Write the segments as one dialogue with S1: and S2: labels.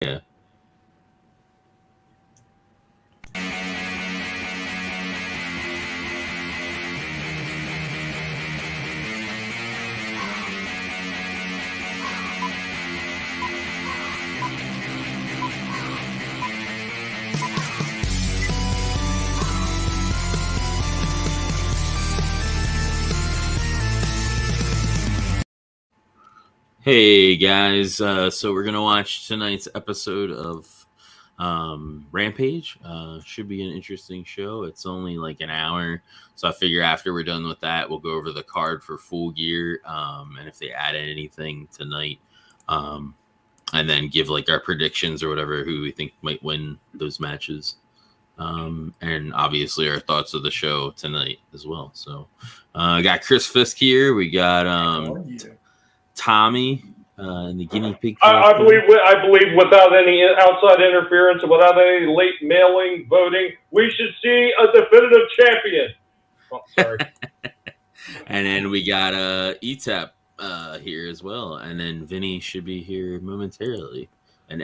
S1: Yeah. Hey guys, so we're gonna watch tonight's episode of Rampage. Should be an interesting show. It's only like an hour, so I figure after we're done with that, we'll go over the card for Full Gear, and if they added anything tonight, and then give like our predictions or whatever who we think might win those matches, and obviously our thoughts of the show tonight as well. So, I got Chris Fisk here. We got Tommy and the guinea pig.
S2: I believe without any outside interference and without any late mailing voting, we should see a definitive champion. Oh, sorry.
S1: And then we got Etep here as well, and then Vinny should be here momentarily. And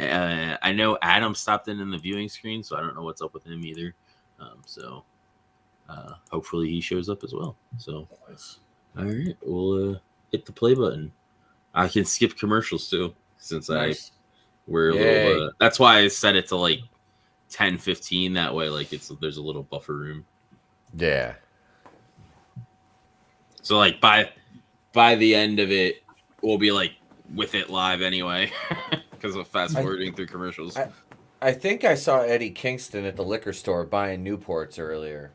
S1: I know Adam stopped in the viewing screen, so I don't know what's up with him either. So hopefully he shows up as well. So
S3: nice.
S1: All right, we'll hit the play button. I can skip commercials too, since we're a little. That's why I set it to like 10:15. That way, like there's a little buffer room.
S3: Yeah.
S1: So like by the end of it, we'll be like with it live anyway, because of fast forwarding through commercials.
S3: I think I saw Eddie Kingston at the liquor store buying Newports earlier.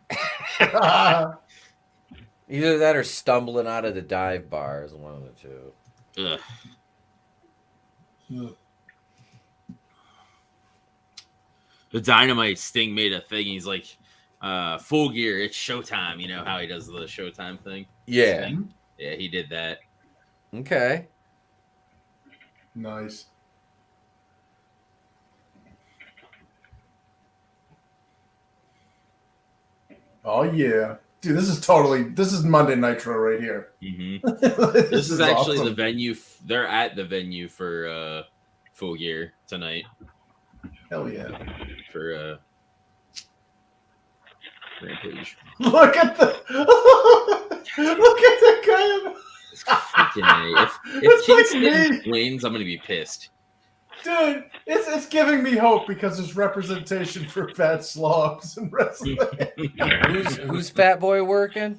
S3: Either that or stumbling out of the dive bars, one of the two.
S1: Ugh. The Dynamite Sting made a thing. He's like, Full Gear, it's showtime. You know how he does the showtime thing?
S3: Yeah.
S1: Sting? Yeah, he did that.
S3: Okay.
S4: Nice. Oh, yeah. Dude, this is Monday Nitro right here.
S1: Mm-hmm. this is actually awesome. The venue. They're at the venue for Full Gear tonight.
S4: Hell yeah.
S1: For Rampage.
S4: Look at the guy.
S1: If Kingston like wins, I'm going to be pissed.
S4: Dude, it's giving me hope because there's representation for fat slobs in wrestling.
S3: who's Fat Boy working?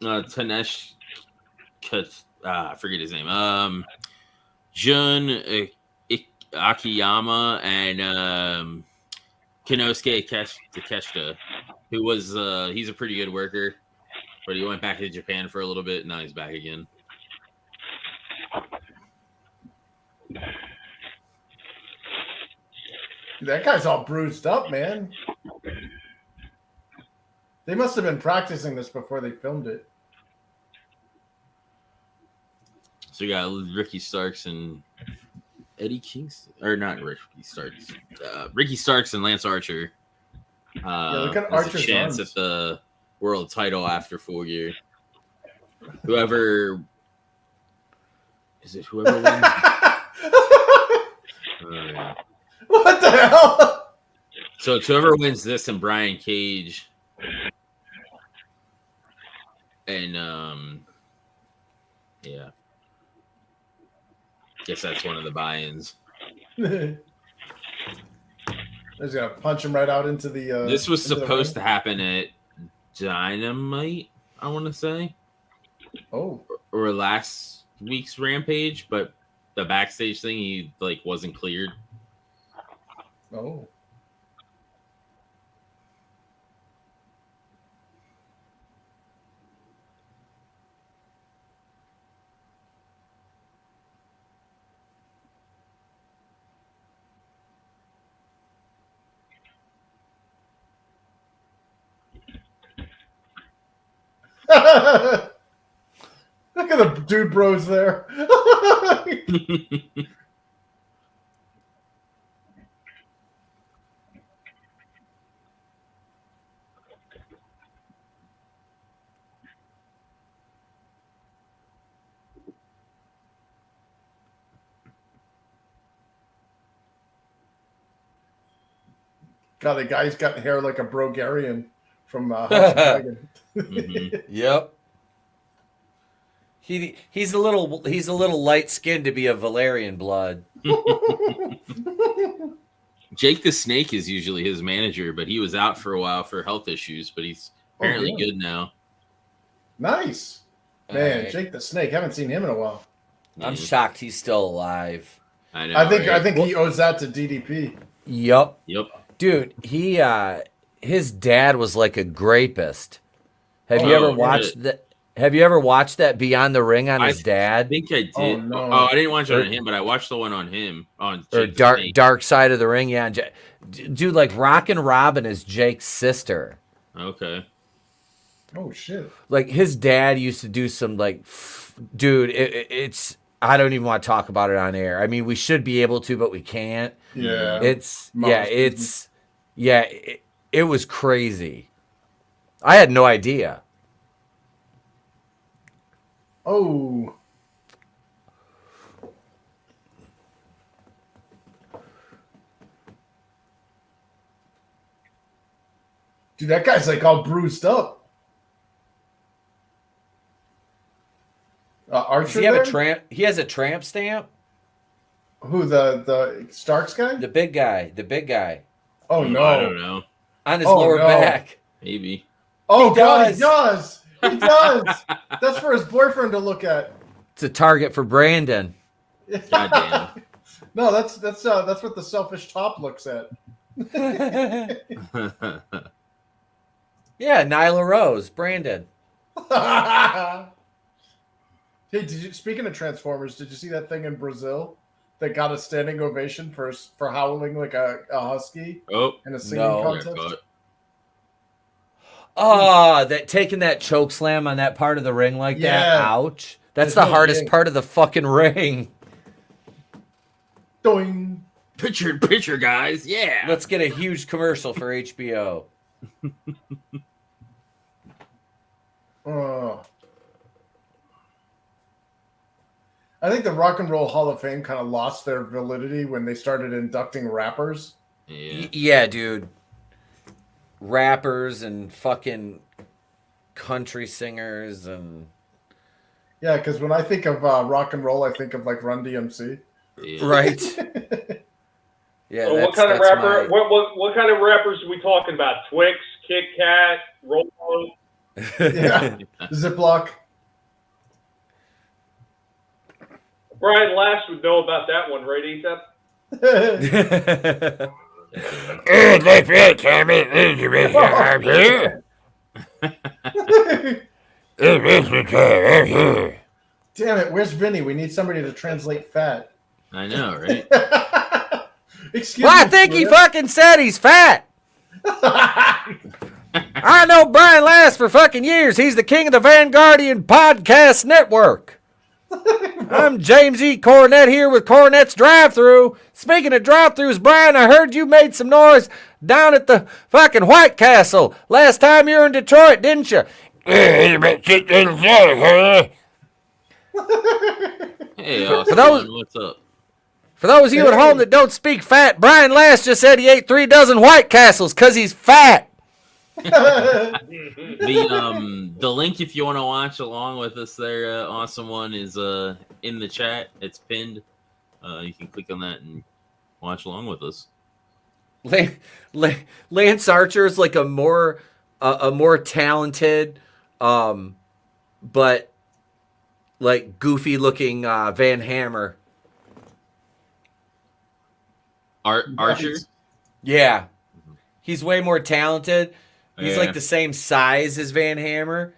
S1: Tanesh, I forget his name. Jun Akiyama and Kinosuke Takeshita, who was he's a pretty good worker, but he went back to Japan for a little bit, and now he's back again.
S4: That guy's all bruised up, man. They must have been practicing this before they filmed it.
S1: So you got Ricky Starks and Eddie Kingston, or not Ricky Starks, Ricky Starks and Lance Archer.
S4: Look at
S1: Archer's a chance
S4: arms.
S1: at the world title after Full Gear. Whoever wins? Yeah.
S4: What the hell?
S1: So it's whoever wins this and Brian Cage, and yeah, guess that's one of the buy-ins.
S4: He's gonna punch him right out into the.
S1: This was supposed to happen at Dynamite, I want to say.
S4: Oh.
S1: Or last week's Rampage, but the backstage thing, he like wasn't cleared.
S4: Oh. Look at the dude bros there. God, the guy's got hair like a Brogarian from House of Dragon.
S3: Yep. He's a little light skinned to be a Valerian blood.
S1: Jake the Snake is usually his manager, but he was out for a while for health issues, but he's apparently good now.
S4: Nice. Man,
S3: Right.
S4: Jake the Snake. Haven't seen him in a while.
S3: I'm shocked he's still alive.
S1: I know.
S4: I think he owes that to DDP.
S3: Yep.
S1: Dude,
S3: His dad was like a grapist. Have you ever watched
S1: shit.
S3: that? Have you ever watched that Beyond the Ring on his
S1: I
S3: dad?
S1: think I did.
S4: Oh, no.
S1: I didn't watch it on him, but I watched the one on him. On
S3: Or
S1: Jake the Snake.
S3: Dark Side of the Ring? Yeah. Dude, like Rockin' Robin is Jake's sister.
S1: Okay.
S4: Oh, shit.
S3: Like his dad used to do some dude, it's I don't even want to talk about it on air. I mean, we should be able to, but we can't.
S4: Yeah.
S3: It was crazy. I had no idea.
S4: Oh. Dude, that guy's like all bruised up. Archer.
S3: Does he have
S4: there?
S3: a tramp? He has a tramp stamp.
S4: Who, the Starks guy?
S3: The big guy.
S4: Oh no.
S1: I don't know.
S3: On his
S4: Oh,
S3: lower
S4: no.
S3: back.
S1: Maybe.
S4: Oh
S3: He
S4: God,
S3: does.
S4: he does. He does. That's for his boyfriend to look at.
S3: It's a target for Brandon.
S1: Goddamn.
S4: No, that's what the selfish top looks at.
S3: Yeah, Nyla Rose, Brandon.
S4: Hey, speaking of Transformers, did you see that thing in Brazil that got a standing ovation for howling like a husky
S1: Oh,
S4: in a singing
S3: No.
S4: contest?
S3: Oh, taking that choke slam on that part of the ring like that.
S4: Yeah.
S3: Ouch. That's
S4: There's
S3: the
S4: no
S3: hardest
S4: game.
S3: part of the fucking ring.
S4: Doing.
S1: picture, guys. Yeah.
S3: Let's get a huge commercial for HBO.
S4: Oh. I think the Rock and Roll Hall of Fame kind of lost their validity when they started inducting rappers.
S1: Yeah.
S3: Yeah, dude. Rappers and fucking country singers and
S4: Yeah, because when I think of rock and roll, I think of like Run DMC.
S1: Yeah.
S3: right. Yeah.
S2: So what kind of
S3: that's
S2: rapper?
S3: my-
S2: What kind of rappers are we talking about? Twix, Kit Kat, Roll.
S4: Yeah, Ziploc.
S2: Brian Last would know about that one, right, Etep?
S4: Damn it, where's Vinny? We need somebody to translate fat.
S1: I know, right?
S4: Excuse
S3: Well,
S4: me.
S3: I think he
S4: Twitter.
S3: fucking said he's fat. I know Brian Last for fucking years. He's the king of the Vanguardian Podcast Network. I'm James E. Cornett here with Cornett's Drive-Thru. Speaking of drive-thrus, Brian, I heard you made some noise down at the fucking White Castle last time you were in Detroit, didn't you?
S1: Hey, Austin,
S3: those-
S1: what's up?
S3: For those of you at home that don't speak fat, Brian Last just said he ate 3 dozen White Castles because he's fat.
S1: The link if you want to watch along with us there, awesome one is in the chat. It's pinned. You can click on that and watch along with us.
S3: Lance Archer is like a more talented, but like goofy looking Van Hammer.
S1: Archer.
S3: Yeah, he's way more talented. He's
S1: Yeah.
S3: like the same size as Van Hammer.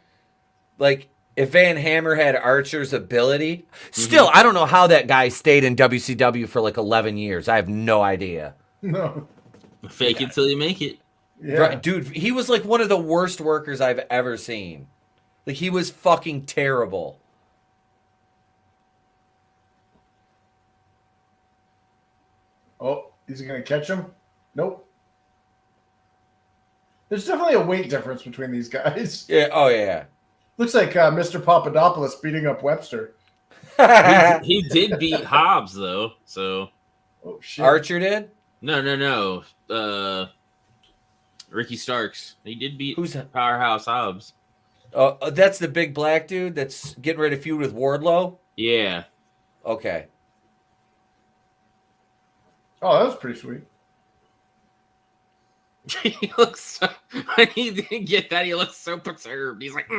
S3: Like if Van Hammer had Archer's ability, still I don't know how that guy stayed in WCW for like 11 years. I have no idea.
S4: No.
S1: Fake it till you make it.
S4: Yeah.
S3: Right, dude, he was like one of the worst workers I've ever seen. Like he was fucking terrible.
S4: Oh, is he going to catch him? Nope. There's definitely a weight difference between these guys.
S3: Yeah. Oh yeah.
S4: Looks like Mr. Papadopoulos beating up Webster.
S1: He did beat Hobbs though, so
S4: Oh, shit.
S3: Archer did.
S1: no. Ricky Starks. He did beat
S3: Who's that?
S1: Powerhouse Hobbs.
S3: That's the big black dude that's getting ready to feud with Wardlow?
S1: Yeah.
S3: Okay.
S4: Oh, that was pretty sweet.
S1: He looks so, when he didn't get that, he looks so perturbed. He's like,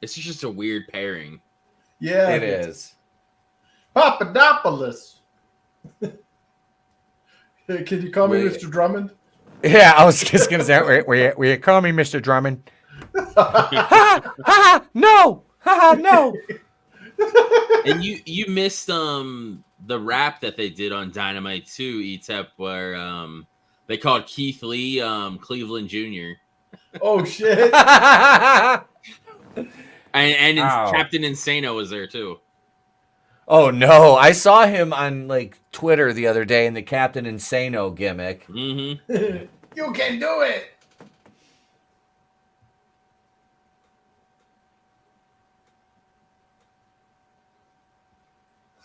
S1: It's just a weird pairing.
S4: Yeah,
S3: It is.
S4: Papadopoulos. Hey, can you call me
S3: Wait.
S4: Mr. Drummond?
S3: Yeah, I was just going to say, will you call me Mr. Drummond? Ha! No! Ha! No!
S1: And you missed the rap that they did on Dynamite 2, Etep, where they called Keith Lee Cleveland Jr.
S4: Oh, shit.
S1: And
S3: Ow.
S1: Captain Insano was there too.
S3: Oh, no. I saw him on, like, Twitter the other day in the Captain Insano gimmick.
S1: Mm-hmm.
S4: You can do it.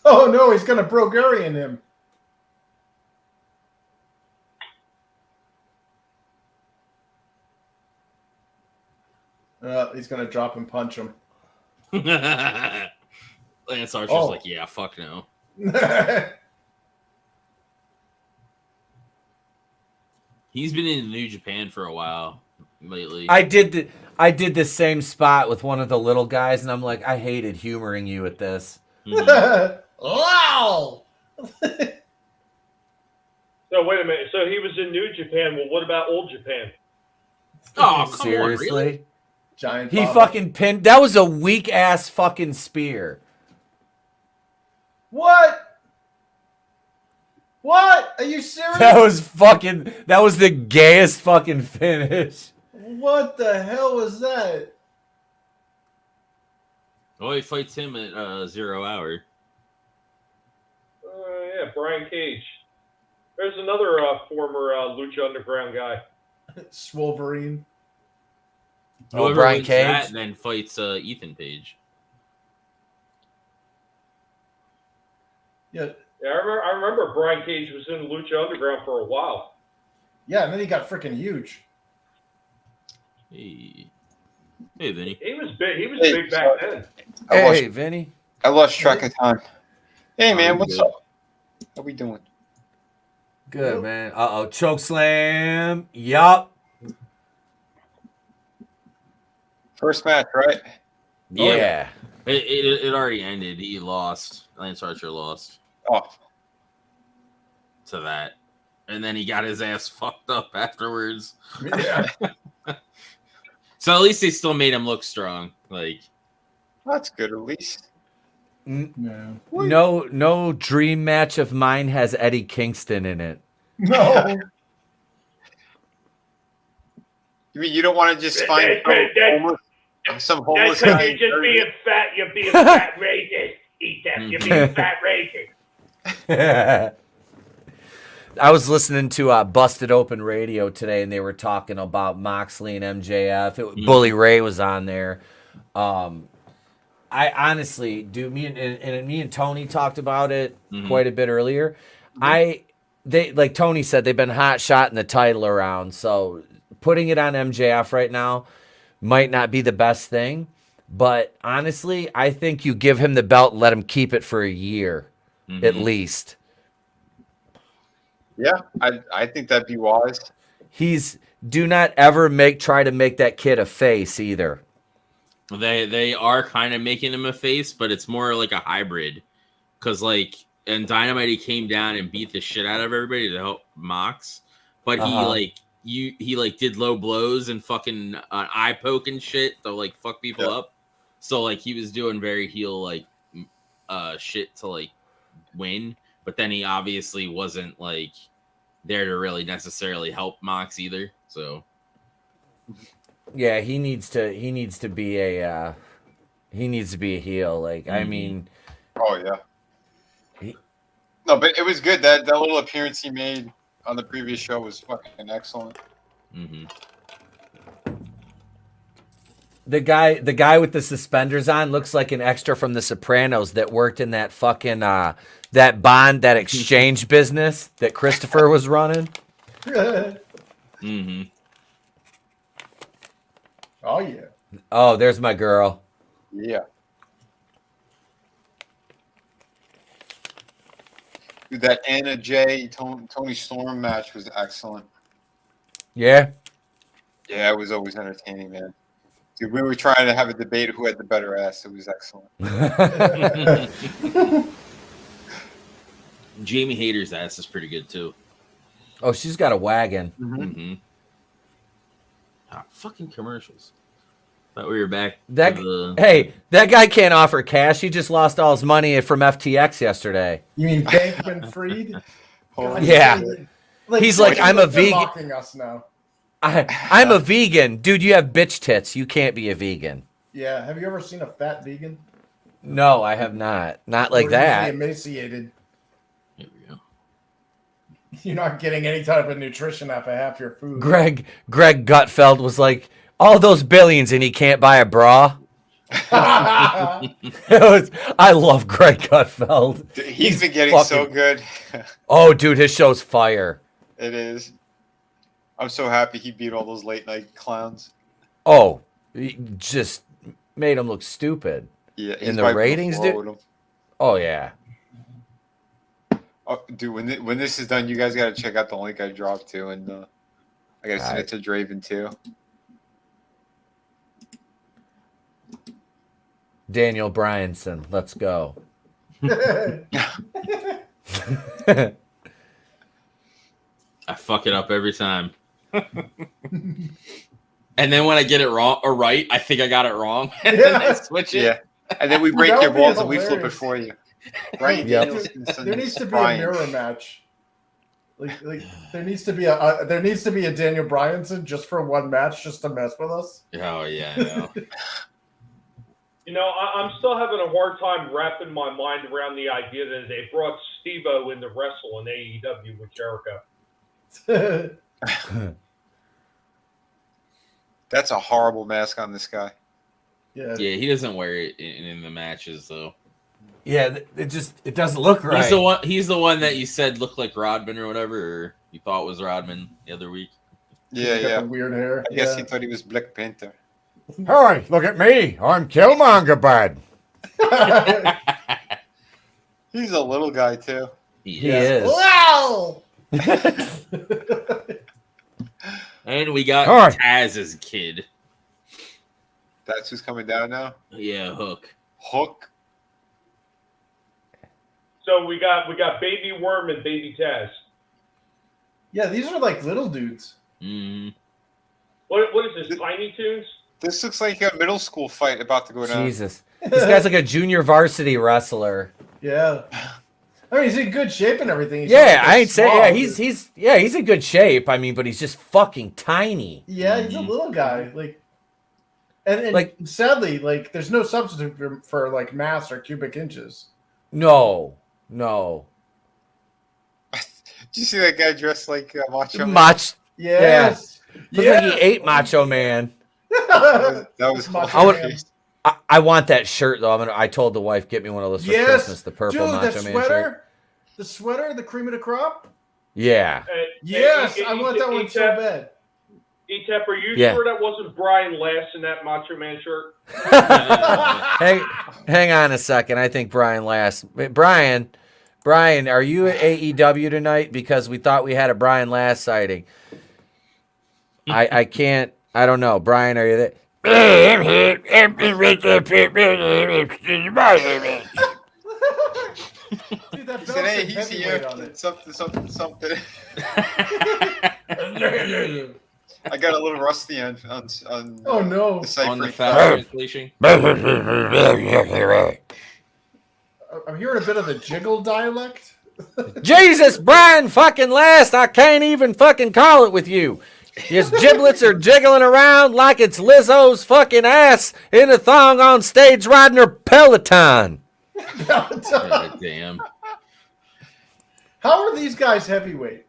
S4: Oh, no, he's going to Bulgarian him. He's going to drop and punch him.
S1: Lance Archer's like, yeah, fuck no. He's been in New Japan for a while lately.
S3: I did the same spot with one of the little guys, and I'm like, I hated humoring you at this.
S1: Mhm.
S4: Wow.
S2: So wait a minute. So he was in New Japan. Well, what about Old Japan?
S1: Oh, come
S3: Seriously?
S1: on, really?
S4: Giant
S3: He
S4: Baba.
S3: fucking pinned. That was a weak ass fucking spear.
S4: What? What? Are you serious?
S3: That was the gayest fucking finish.
S4: What the hell was that?
S1: Oh, he fights him at 0 hour.
S2: Yeah, Brian Cage. There's another former Lucha Underground guy.
S4: Swolverine.
S1: Whoever
S3: Brian
S1: wins
S3: Cage?
S1: that then fights Ethan Page.
S4: Yeah.
S2: Yeah, I remember Brian Cage was in Lucha Underground for a while.
S4: Yeah, and then he got freaking huge.
S1: Hey, Vinny.
S2: He was big. He was
S5: Hey,
S2: big back
S5: sorry.
S2: then.
S3: Hey, Vinny.
S5: I lost track of time. Hey, man,
S1: I'm
S5: what's
S1: good.
S5: up? How we doing?
S3: Good, man. Uh-oh. Choke slam. Yup.
S5: First match, right?
S3: Yeah.
S1: It already ended. He lost. Lance Archer lost
S5: Oh,
S1: to that. And then he got his ass fucked up afterwards.
S4: Yeah.
S1: So at least they still made him look strong. Like,
S5: that's good at least.
S4: No.
S3: No dream match of mine has Eddie Kingston in it.
S4: No.
S5: You mean you don't want to just find some
S2: That's
S5: homeless
S2: because
S5: guy?
S2: you're just being fat. You're being fat racist. Etep. You're being fat racist.
S3: I was listening to Busted Open Radio today, and they were talking about Moxley and MJF. Bully Ray was on there. I honestly do. Me and Tony talked about it quite a bit earlier. They like Tony said, they've been hot shotting the title around. So putting it on MJF right now might not be the best thing. But honestly, I think you give him the belt and let him keep it for a year at least.
S5: Yeah, I think that'd be wise.
S3: Do not ever try to make that kid a face either.
S1: they are kind of making him a face, but it's more like a hybrid. Because, like, in Dynamite, he came down and beat the shit out of everybody to help Mox. But he did low blows and fucking eye poke and shit to, like, fuck people up. So, like, he was doing very heel, like, shit to, like, win. But then he obviously wasn't, like, there to really necessarily help Mox either. So
S3: yeah, he needs to be a heel. Like, I mean,
S5: Oh yeah. No, but it was good. That little appearance he made on the previous show was fucking excellent.
S3: The guy with the suspenders on looks like an extra from The Sopranos that worked in that fucking that exchange business that Christopher was running.
S1: Mm-hmm.
S4: Oh yeah.
S3: Oh, there's my girl.
S5: Yeah. Dude, that Anna J. Tony Storm match was excellent.
S3: Yeah.
S5: Yeah, it was always entertaining, man. Dude, we were trying to have a debate who had the better ass. It was excellent.
S1: Jamie Hayter's ass is pretty good too.
S3: Oh, she's got a wagon.
S1: Mm-hmm. Fucking commercials. Thought we were back.
S3: Hey, that guy can't offer cash. He just lost all his money from FTX yesterday.
S4: You mean Bankman-Fried?
S3: Yeah. He's like, I'm a vegan.
S4: Mocking us now.
S3: I'm a vegan. Dude, you have bitch tits. You can't be a vegan.
S4: Yeah. Have you ever seen a fat vegan?
S3: No, I have not. Not like that.
S4: Emaciated.
S1: Here we go.
S4: You're not getting any type of nutrition off of half your food.
S3: Greg Gutfeld was like, all those billions and he can't buy a bra. I love Greg Gutfeld.
S5: Dude, he's been getting so good.
S3: Oh, dude, his show's fire.
S5: It is. I'm so happy he beat all those late night clowns.
S3: Oh, he just made him look stupid.
S5: Yeah,
S3: in the ratings, dude. Oh yeah.
S5: Oh, dude, when this is done, you guys got to check out the link I dropped too, and I got to send it to Draven too.
S3: Daniel Bryanson, let's go.
S1: I fuck it up every time. And then when I get it wrong or right, I think I got it wrong. And then I switch it.
S5: Yeah. And then we break your balls and we flip it for you. Right?
S3: Yep.
S4: There needs to be a mirror match. Like there needs to be a Daniel Bryanson just for one match, just to mess with us.
S1: Oh yeah, I know.
S2: You know, I'm still having a hard time wrapping my mind around the idea that they brought Steve-O in to wrestle in AEW with Jericho.
S5: That's a horrible mask on this guy.
S4: Yeah.
S1: Yeah, he doesn't wear it in the matches though.
S3: Yeah, it doesn't look right.
S1: He's the one that you said looked like Rodman or whatever, or you thought was Rodman the other week.
S5: Yeah.
S4: Weird hair.
S5: I guess he thought he was Black Panther.
S3: Hi, look at me. I'm Killmonger Bud.
S5: He's a little guy too.
S3: He is.
S4: Wow.
S1: And we got Taz's kid.
S5: That's who's coming down now?
S1: Yeah, Hook.
S2: So we got Baby Worm and Baby Taz.
S4: Yeah, these are like little dudes.
S1: Mm.
S2: What is this, Tiny Toons?
S5: This looks like a middle school fight about to go down.
S3: Jesus. This guy's like a junior varsity wrestler.
S4: Yeah. I mean, he's in good shape and everything. He's
S3: I ain't saying he's in good shape. I mean, but he's just fucking tiny.
S4: Yeah, he's a little guy. And like sadly, like there's no substitute for like mass or cubic inches.
S3: No.
S5: Did you see that guy dressed like Macho Man?
S4: Yes.
S3: Looks like he ate Macho Man.
S5: That was hilarious.
S3: I want that shirt though. I told the wife, get me one of those for Christmas. The purple Macho Man shirt.
S4: The sweater, the cream of the crop.
S3: Yeah.
S4: Yes, I want that one so bad.
S2: Etep, are you sure that wasn't Brian Last in that Macho Man shirt?
S3: Hang on a second. I think Brian Last. Brian, are you at AEW tonight? Because we thought we had a Brian Last sighting. I can't. I don't know. Brian, are you there? I'm here.
S4: Dude, that
S5: said, hey, he's here. Something. I got a little rusty on
S4: oh no.
S1: On the fast translation.
S4: I'm hearing a bit of the jiggle dialect.
S3: Jesus, Brian fucking Last, I can't even fucking call it with you. His giblets are jiggling around like it's Lizzo's fucking ass in a thong on stage riding her Peloton.
S1: God damn.
S4: How are these guys heavyweight?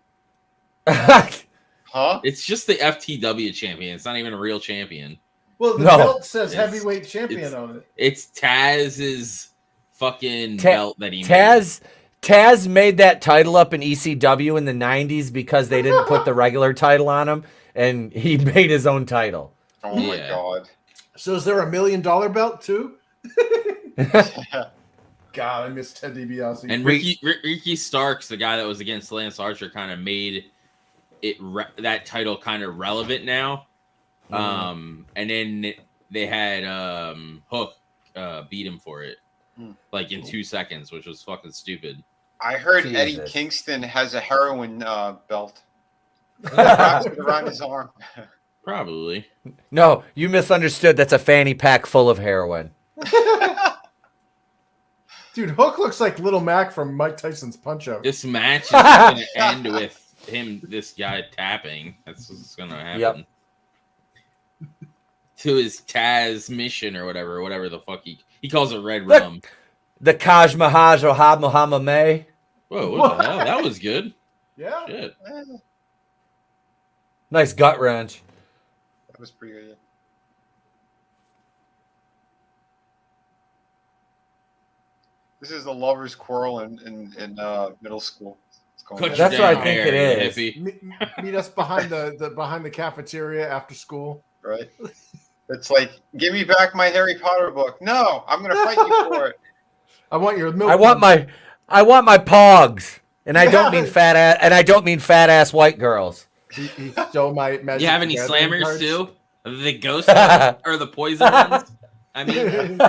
S5: Huh?
S1: It's just the FTW champion. It's not even a real champion.
S4: Well, the
S3: No.
S4: belt says
S1: It's-
S4: heavyweight champion on it.
S1: It's Taz's fucking belt that he made.
S3: Taz made that title up in ECW in the 90s because they didn't put the regular title on him, and he made his own title.
S5: Oh my
S1: Yeah.
S5: god.
S4: So is there a $1 million belt too? God, I miss Ted DiBiase.
S1: And Ricky Starks, the guy that was against Lance Archer, kind of made it that title kind of relevant now. And then they had Hook beat him for it, like in 2 seconds, which was fucking stupid.
S5: I heard
S3: Jesus.
S5: Eddie Kingston has a heroin belt. Wraps it around his arm.
S1: Probably.
S3: No, you misunderstood. That's a fanny pack full of heroin.
S4: Dude, Hook looks like Little Mac from Mike Tyson's Punch-Out.
S1: This match is going to end with this guy tapping. That's what's going to happen.
S3: Yep.
S1: To his Taz mission or whatever the fuck he calls it red
S3: Look.
S1: rum.
S3: The Kaj Mahaj Ohad Muhammad May.
S1: Whoa, what the hell? That was good.
S4: Yeah.
S1: Shit.
S3: Nice gut wrench.
S5: That was pretty good. This is the lovers' quarrel in middle school. It's going
S1: Put
S5: on.
S3: That's
S1: your
S3: what I
S1: damn
S3: think
S1: hair,
S3: it
S1: you
S3: is.
S1: hippie.
S4: Meet us behind the cafeteria after school.
S5: Right? It's like, give me back my Harry Potter book. No, I'm going to fight you for it.
S4: I want your milk.
S3: I want my pogs, and I don't mean fat ass, and I don't mean fat ass white girls.
S4: He stole my Magic
S1: You have any
S4: the Gathering
S1: slammers
S4: cards.
S1: too? The ghost ones or the poison ones? I mean,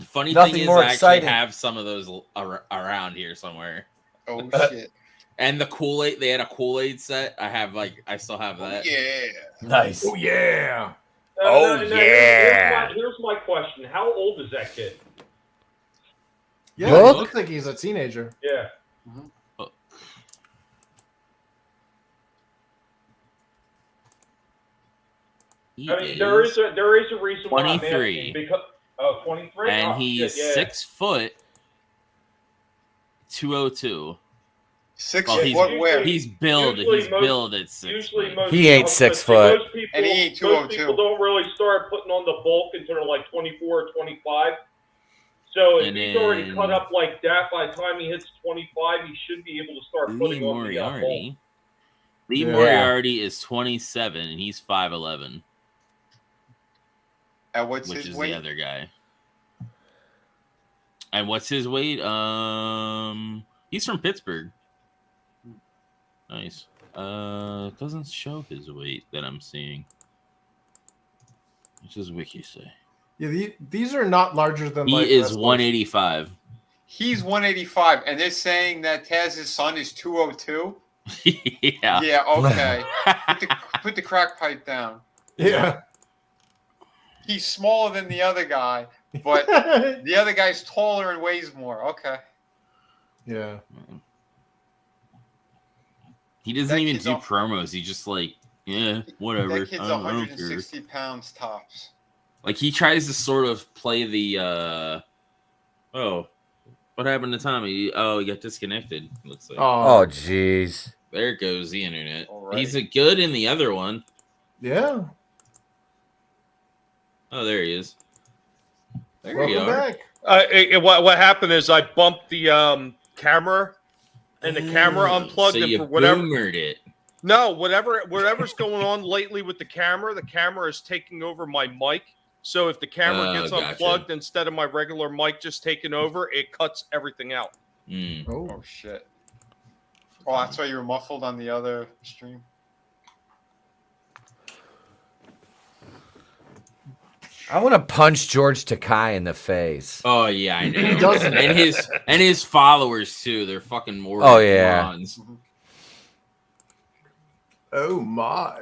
S1: funny
S3: Nothing
S1: thing is,
S3: more
S1: I actually
S3: exciting.
S1: have some of those around here somewhere.
S5: Oh, shit.
S1: And the Kool-Aid, they had a Kool-Aid set. I still have that.
S5: Yeah.
S3: Nice.
S4: Oh yeah.
S2: Here's my question. How old is that kid?
S4: Yeah,
S3: Hook?
S4: he looks like he's a teenager.
S2: Yeah.
S1: He
S2: I mean, there is a reason why I'm
S1: 23.
S2: asking because 23,
S1: and
S2: oh,
S1: he's
S2: shit, yeah.
S1: 6 foot 202.
S5: 6
S1: Well, he's-
S5: foot where?
S1: He's billed.
S2: Usually
S1: He's
S2: most-
S1: billed at 6
S2: Usually,
S1: foot.
S2: most
S3: He ain't
S2: people-
S3: 6
S2: see,
S3: foot.
S2: Most people,
S5: And he ain't
S2: most
S5: 202.
S2: people don't really start putting on the bulk until they're like 24 or 25. So if
S1: And
S2: he's already
S1: then-
S2: cut up like that, by the time he hits 25, he should be able to start
S1: Lee
S2: putting on the bulk.
S1: Moriarty. Lee
S4: Yeah.
S1: Moriarty is 27, and he's 5'11",
S5: And what's
S1: which
S5: his
S1: is
S5: weight?
S1: the other guy. And what's his weight? He's from Pittsburgh. Nice. It doesn't show his weight that I'm seeing. What does Wiki say?
S4: Yeah, these are not larger than.
S1: He
S4: life
S1: is
S4: wrestlers.
S1: 185.
S5: He's 185, and they're saying that Taz's son is 202?
S1: Yeah.
S5: Yeah, okay. Put the crack pipe down.
S4: Yeah.
S5: He's smaller than the other guy, but the other guy's taller and weighs more. Okay.
S4: Yeah.
S1: He doesn't
S5: That
S1: even
S5: kid's
S1: do
S5: off-
S1: promos. He just like, yeah, whatever.
S5: That kid's
S1: I don't care.
S5: 160 pounds tops.
S1: Like he tries to sort of play the oh, what happened to Tommy? Oh, he got disconnected. Looks like
S3: Oh, jeez.
S1: there goes the internet.
S5: Alrighty.
S1: He's a good in the other one.
S4: Yeah.
S1: Oh, there he is. There
S4: Welcome
S1: you are.
S4: back.
S2: What happened is I bumped the camera, and the camera unplugged,
S1: So
S2: and
S1: you
S2: for whatever.
S1: boomered it.
S2: No, whatever's going on lately with the camera is taking over my mic. So if the camera
S1: Oh,
S2: gets
S1: gotcha.
S2: unplugged instead of my regular mic just taking over, it cuts everything out.
S1: Mm.
S5: Oh, shit. Oh, that's why you were muffled on the other stream.
S3: I want to punch George Takai in the face.
S1: Oh yeah, I know.
S4: He doesn't.
S1: and his followers too. They're fucking more.
S3: Oh, yeah.
S1: morons.
S4: Oh my.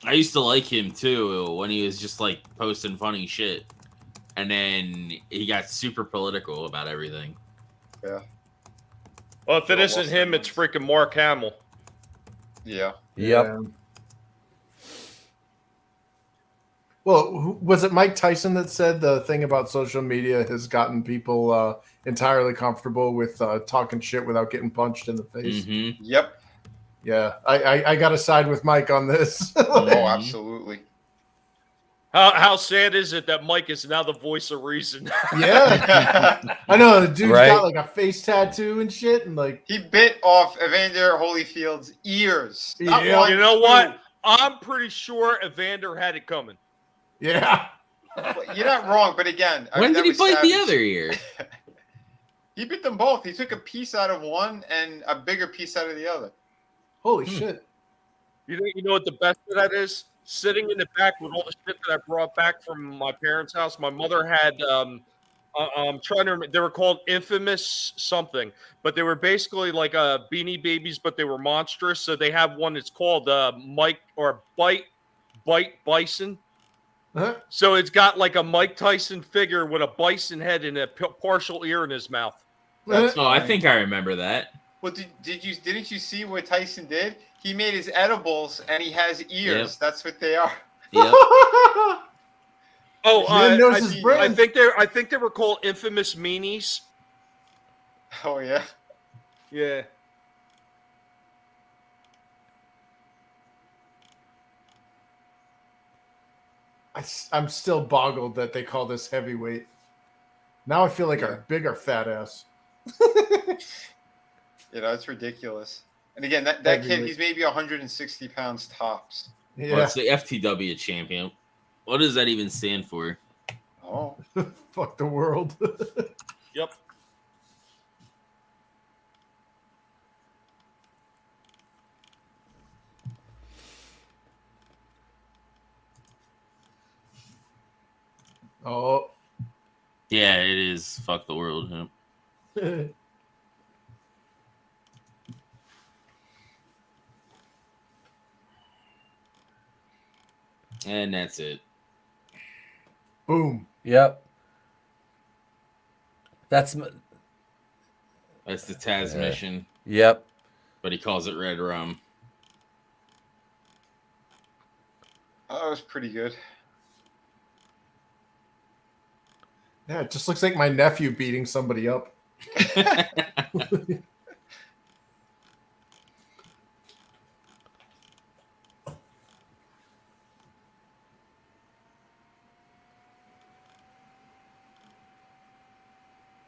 S1: I used to like him too when he was just like posting funny shit, and then he got super political about everything.
S5: Yeah.
S2: Well, if it
S5: Joe
S2: isn't
S5: Wilson
S2: him,
S5: was-
S2: it's freaking Mark Hamill.
S5: Yeah.
S3: Yep.
S4: Yeah. Well, was it Mike Tyson that said the thing about social media has gotten people entirely comfortable with talking shit without getting punched in the face?
S1: Mm-hmm.
S5: Yep.
S4: Yeah, I got to side with Mike on this.
S5: Oh, absolutely.
S6: How sad is it that Mike is now the voice of reason?
S4: Yeah, I know the dude's
S3: Right.
S4: got like a face tattoo and shit, and like
S5: He bit off Evander Holyfield's ears. Not
S4: Yeah.
S5: one,
S6: You know
S5: two.
S6: what? I'm pretty sure Evander had it coming.
S4: yeah.
S5: You're not wrong, but again,
S1: When
S5: that
S1: did he
S5: was
S1: bite the
S5: savage.
S1: other ear?
S5: He bit them both. He took a piece out of one and a bigger piece out of the other.
S4: Holy shit.
S6: You know what the best of that is? Sitting in the back with all the shit that I brought back from my parents' house. My mother had I'm trying to remember, they were called Infamous something, but they were basically like Beanie Babies, but they were monstrous. So they have one that's called Mike or Bite Bison.
S4: Huh?
S6: So it's got like a Mike Tyson figure with a bison head and a partial ear in his mouth.
S5: That's
S1: Oh, I think I remember that.
S5: Well, didn't you see what Tyson did? He made his edibles and he has ears.
S1: Yep.
S5: That's what they are.
S1: Yep.
S6: Oh,
S4: He didn't notice his brand.
S6: I think they were called Infamous Meanies.
S5: Oh yeah.
S6: Yeah.
S4: I'm still boggled that they call this heavyweight. Now I feel like a bigger fat ass.
S5: You know, it's ridiculous. And again, that kid,
S4: Heavyweight.
S5: he's maybe 160 pounds tops.
S1: Well,
S4: Yeah.
S1: it's the FTW champion. What does that even stand for?
S5: Oh,
S4: Fuck the world.
S6: Yep.
S4: Oh.
S1: Yeah, it is. Fuck the world. Huh? And that's it.
S4: Boom.
S3: Yep. That's
S1: That's the Taz mission,
S3: yep.
S1: but he calls it Red Rum.
S5: that was pretty good.
S4: Yeah, it just looks like my nephew beating somebody up.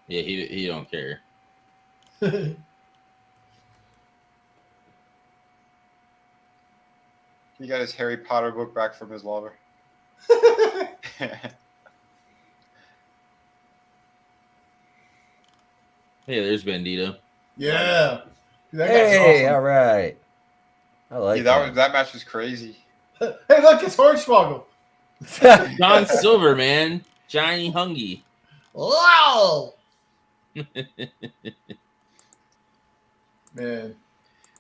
S1: Yeah, he don't care.
S5: He got his Harry Potter book back from his lover.
S1: Hey, there's Bandito.
S4: Yeah. That guy's
S3: Hey,
S4: awesome.
S3: all right. I like
S5: that match was crazy.
S4: Hey, look, it's Hornswoggle.
S1: Don Silver, man. Johnny Hungy.
S4: Wow. Man.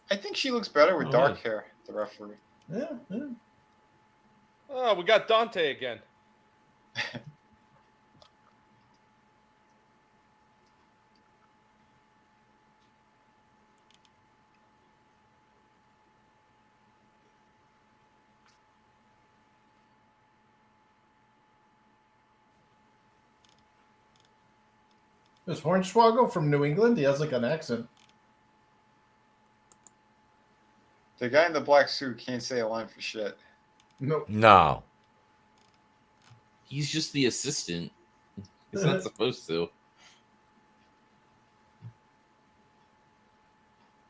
S5: I think she looks better with
S1: Oh,
S5: dark
S1: yeah.
S5: hair, the referee.
S4: Yeah, yeah.
S6: Oh, we got Dante again.
S4: Is Hornswoggle from New England? He has like an accent.
S5: The guy in the black suit can't say a line for shit.
S4: No.
S3: No.
S1: He's just the assistant. He's not supposed to.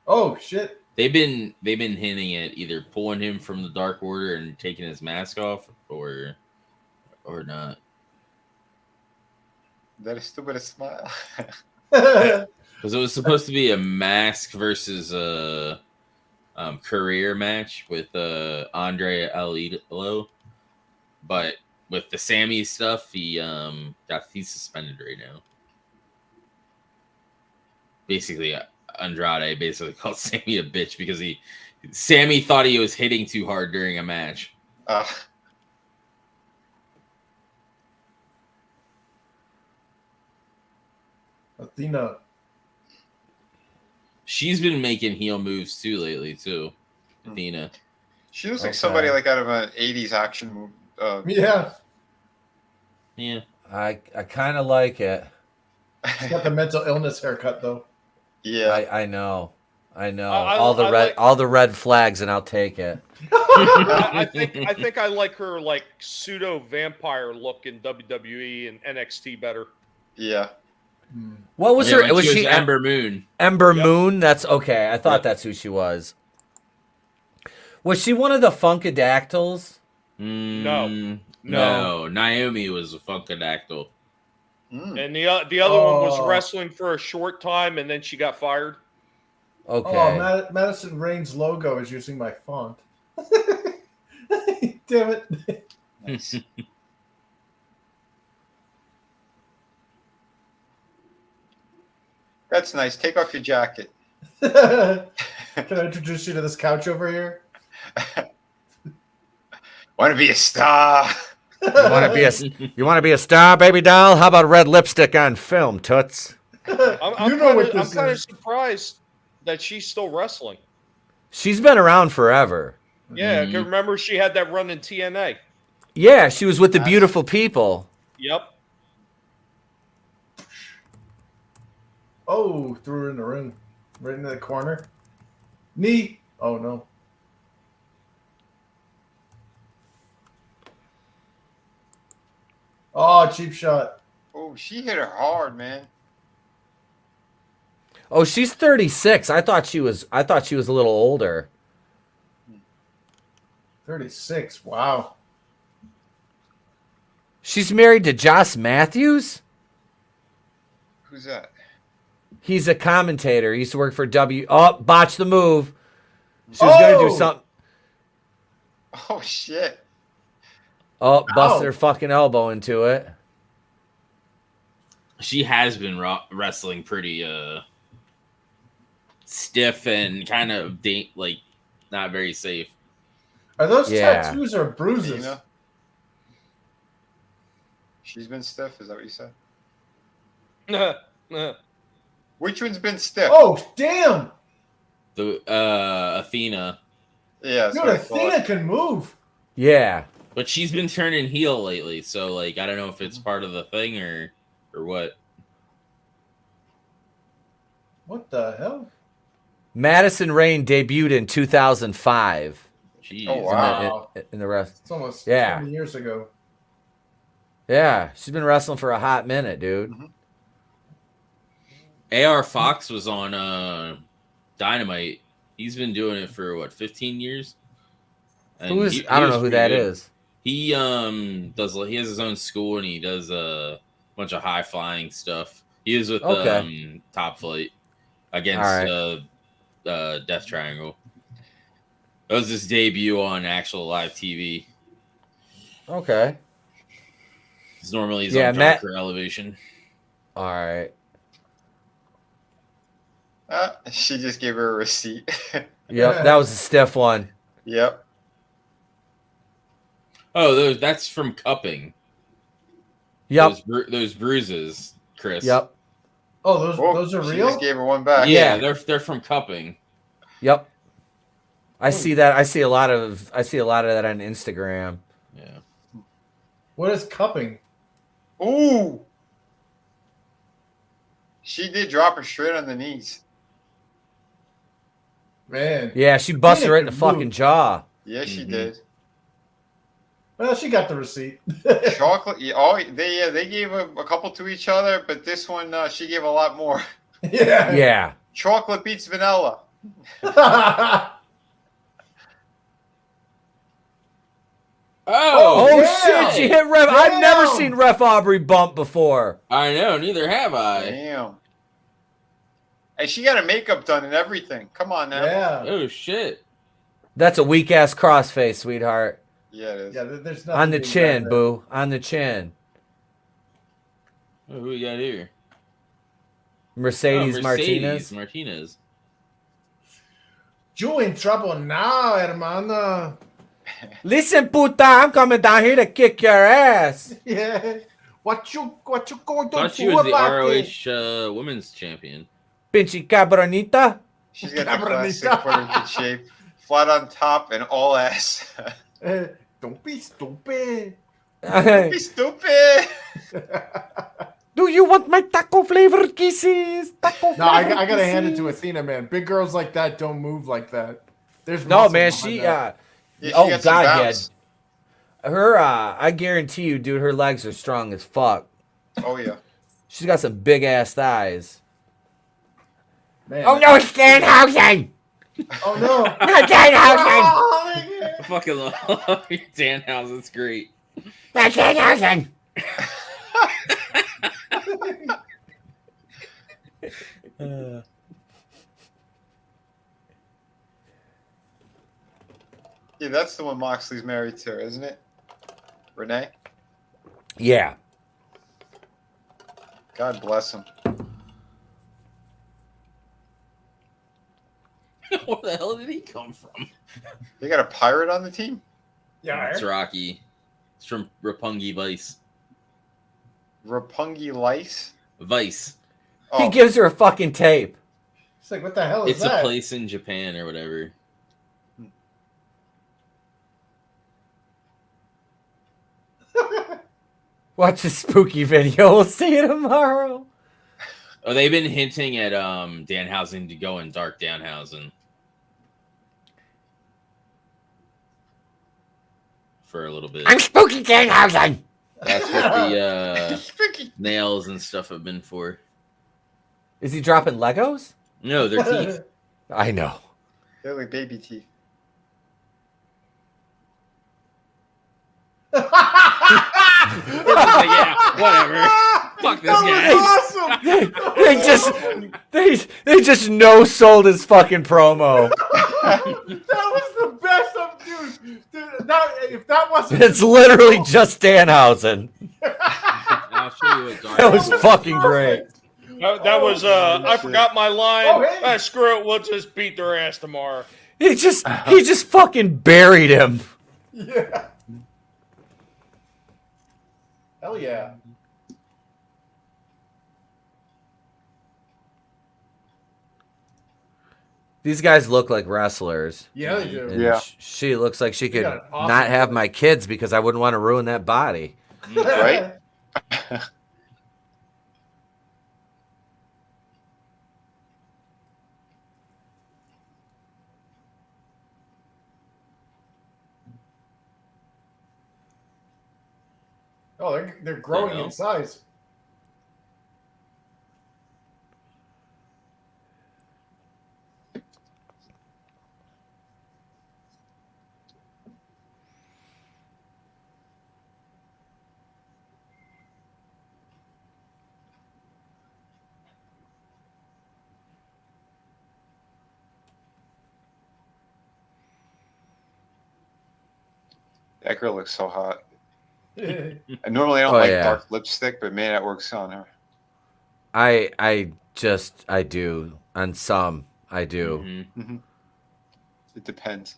S4: Oh shit.
S1: They've been hinting at either pulling him from the Dark Order and taking his mask off, or not.
S5: That is stupid smile.
S1: Because it was supposed to be a mask versus a career match with Andre Alidolo, but with the Sammy stuff, he's suspended right now. Basically, Andrade basically called Sammy a bitch because Sammy thought he was hitting too hard during a match.
S4: Athena.
S1: She's been making heel moves too lately too. Athena.
S5: She looks like
S3: Okay.
S5: somebody like out of an 80s action movie.
S4: Yeah.
S1: Yeah.
S3: I kind of like it.
S4: He's got the mental illness haircut though.
S5: Yeah.
S3: I know. I know
S6: I
S3: all the red flags, and I'll take it.
S6: I think I like her like pseudo vampire look in WWE and NXT better.
S5: Yeah.
S3: What was
S1: Yeah,
S3: her?
S1: when
S3: Was she
S1: Ember Moon?
S3: Ember
S6: Yep.
S3: Moon? That's okay. I thought
S1: Yep.
S3: that's who she was. Was she one of the Funkadactyls?
S6: No.
S1: No. Naomi was a Funkadactyl.
S5: Mm.
S6: And the other one was wrestling for a short time, and then she got fired.
S3: Okay.
S4: Oh, Madison Rain's logo is using my font. Damn it.
S5: Nice. That's nice. Take off your jacket.
S4: Can I introduce you to this couch over here?
S5: Want to be a star?
S3: You want to be a star, baby doll? How about red lipstick on film, toots?
S6: I'm kind of surprised that she's still wrestling.
S3: She's been around forever.
S6: Yeah, I can remember she had that run in TNA.
S3: Yeah, she was with the beautiful people.
S6: Yep.
S4: Oh, threw her in the ring. Right into the corner. Knee. Oh, no. Oh, cheap shot.
S5: Oh, she hit her hard, man.
S3: Oh, she's 36. I thought she was a little older.
S4: 36. Wow.
S3: She's married to Josh Matthews?
S5: Who's that?
S3: He's a commentator. He used to work for Oh, botched the move. She was going to do something.
S5: Oh, shit.
S3: Oh, busted her fucking elbow into it.
S1: She has been wrestling pretty stiff and kind of like not very safe.
S4: Are those
S3: Yeah.
S4: tattoos or bruises?
S5: Dina? She's been stiff? Is that what you said? Which one's been stiff?
S4: Oh, damn.
S1: The Athena,
S5: Yeah, that's
S4: Dude,
S5: what I thought.
S4: Athena can move.
S3: Yeah.
S1: but she's been turning heel lately. So like, I don't know if it's part of the thing or what.
S4: What the hell?
S3: Madison Rain debuted in 2005.
S1: Jeez.
S5: Oh, wow.
S3: In the rest.
S4: It's almost
S3: 20
S4: years ago.
S3: Yeah, she's been wrestling for a hot minute, dude.
S1: AR Fox was on Dynamite. He's been doing it for 15 years. And
S3: I don't know who that is.
S1: He he has his own school and he does a bunch of high flying stuff. He was with Top Flight against Death Triangle. That was his debut on actual live TV.
S3: Okay.
S1: Because normally he's on Darker Elevation.
S3: All right.
S5: She just gave her a receipt.
S3: Yep, that was a stiff one.
S5: Yep.
S1: Oh, that's from cupping.
S3: Yep.
S1: Those bruises, Chris.
S3: Yep.
S4: Oh, those are
S5: She
S4: real?
S5: just gave her one back.
S1: Yeah, they're from cupping.
S3: Yep. I see that. I see a lot of that on Instagram.
S1: Yeah.
S4: What is cupping?
S5: Ooh. She did drop her straight on the knees.
S4: Man.
S3: Yeah, she busted right in the fucking jaw.
S5: Yeah, she did.
S4: Well, she got the receipt.
S5: Chocolate. They gave a couple to each other, but this one she gave a lot more.
S4: Yeah.
S3: Yeah.
S5: Chocolate beats vanilla.
S3: Oh
S4: damn.
S3: shit! She hit Ref. I've never seen Ref Aubrey bump before.
S1: I know, neither have I.
S5: Damn. And she got her makeup done and everything. Come on now.
S4: Yeah.
S1: Oh shit!
S3: That's a weak ass crossface, sweetheart.
S5: Yeah, it is.
S4: Yeah, there's nothing
S3: On the
S4: being
S3: chin,
S4: done
S3: boo. On the chin.
S1: Oh, who we got here?
S3: Mercedes Martinez.
S1: Martinez.
S4: You in trouble now, hermana.
S3: Listen, puta, I'm coming down here to kick your ass.
S4: Yeah. What you going to
S1: Thought she
S4: do
S1: was the
S4: about it?
S1: ROH women's champion.
S3: Pinche cabronita.
S5: She's got the classic quarter shape. Flat on top and all ass.
S4: Don't be stupid.
S5: Be stupid.
S3: Do you want my taco flavored kisses? Taco
S4: No, I
S3: flavored
S4: gotta hand it to
S3: kisses?
S4: Athena, man. Big girls like that don't move like that. There's
S3: No,
S4: muscle
S3: man,
S4: behind
S3: she
S4: that.
S5: Yeah, she
S3: oh
S5: got some
S3: god, yeah.
S5: bounce.
S3: Her I guarantee you, dude, her legs are strong as fuck.
S5: Oh yeah.
S3: She's got some big ass thighs.
S4: Man,
S3: Oh no, it's Danhausen!
S4: Oh no!
S3: No, Danhausen!
S4: Oh,
S1: I fucking love Danhausen. It's great.
S3: That's Danhausen!
S5: Yeah, that's the one Moxley's married to, isn't it? Renee?
S3: Yeah.
S5: God bless him.
S1: Where the hell did he come from?
S5: They got a pirate on the team?
S4: yeah.
S1: It's Rocky. It's from Roppongi Vice.
S5: Roppongi Lice?
S1: Vice.
S5: Oh,
S3: He gives her a fucking tape.
S4: It's like, what the hell is
S1: It's
S4: that?
S1: a place in Japan or whatever.
S3: Watch a spooky video. We'll see you tomorrow.
S1: Oh, they've been hinting at Danhausen to go in Dark Danhausen for a little bit.
S3: I'm spooky Danhausen.
S1: That's what the nails and stuff have been for.
S3: Is he dropping Legos?
S1: No, their teeth.
S3: I know.
S5: they're like baby teeth.
S1: Yeah, whatever. Fuck this guy.
S4: Awesome.
S3: They just no sold his fucking promo.
S4: That was the best of dude. If that wasn't
S3: It's literally just Danhausen.
S1: I'll show you what Dark
S3: That was fucking great.
S6: That was I forgot my line.
S4: Oh, hey.
S6: Screw it, we'll just beat their ass tomorrow.
S3: He just fucking buried him.
S4: Yeah. Hell yeah.
S3: These guys look like wrestlers.
S4: Yeah, they do.
S3: And
S5: Yeah.
S3: she looks like she could
S4: got an awesome
S3: not have
S4: body.
S3: my kids because I wouldn't want to ruin that body.
S5: Right?
S4: Oh, they're growing
S1: know.
S4: in size.
S5: That girl looks so hot.
S4: Yeah.
S5: I normally don't
S3: Oh,
S5: like
S3: yeah.
S5: dark lipstick, but man, that works on her.
S3: I do. On some, I do.
S1: Mhm.
S5: It depends.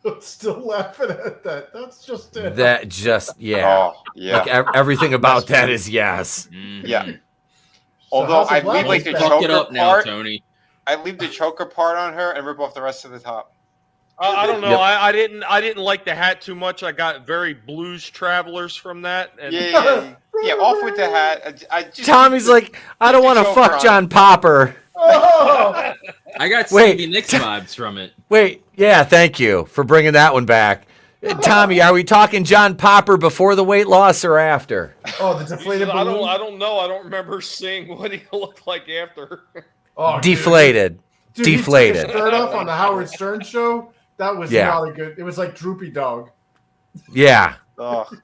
S4: I'm still laughing at that. That's just it.
S3: That just, yeah.
S5: Oh, yeah.
S3: Like everything about that is yes.
S1: Mhm.
S5: Yeah. Although
S4: House of
S5: I
S4: Black
S5: leave like
S4: is
S5: the
S4: back.
S1: Fuck it
S5: choker
S1: up now,
S5: part.
S1: Tony.
S5: I leave the choker part on her and rip off the rest of the top.
S6: I don't know.
S3: Yep.
S6: I didn't like the hat too much. I got very Blues Travelers from that. And
S5: Yeah, off with the hat. I just
S3: Tommy's like, I don't want to
S5: Joker
S3: fuck
S5: on.
S3: John Popper.
S4: Oh!
S1: I got
S3: Wait.
S1: Stevie Nicks vibes from it.
S3: Wait, yeah, thank you for bringing that one back. Tommy, are we talking John Popper before the weight loss or after?
S4: Oh, the deflated
S6: I
S4: balloon.
S6: don't know. I don't remember seeing what he looked like after.
S4: Oh, dude.
S3: Deflated.
S4: Dude, he
S3: Deflated.
S4: took his shirt off on the Howard Stern show. That was
S3: Yeah.
S4: not a good. It was like Droopy Dog.
S3: Yeah.
S5: Ugh.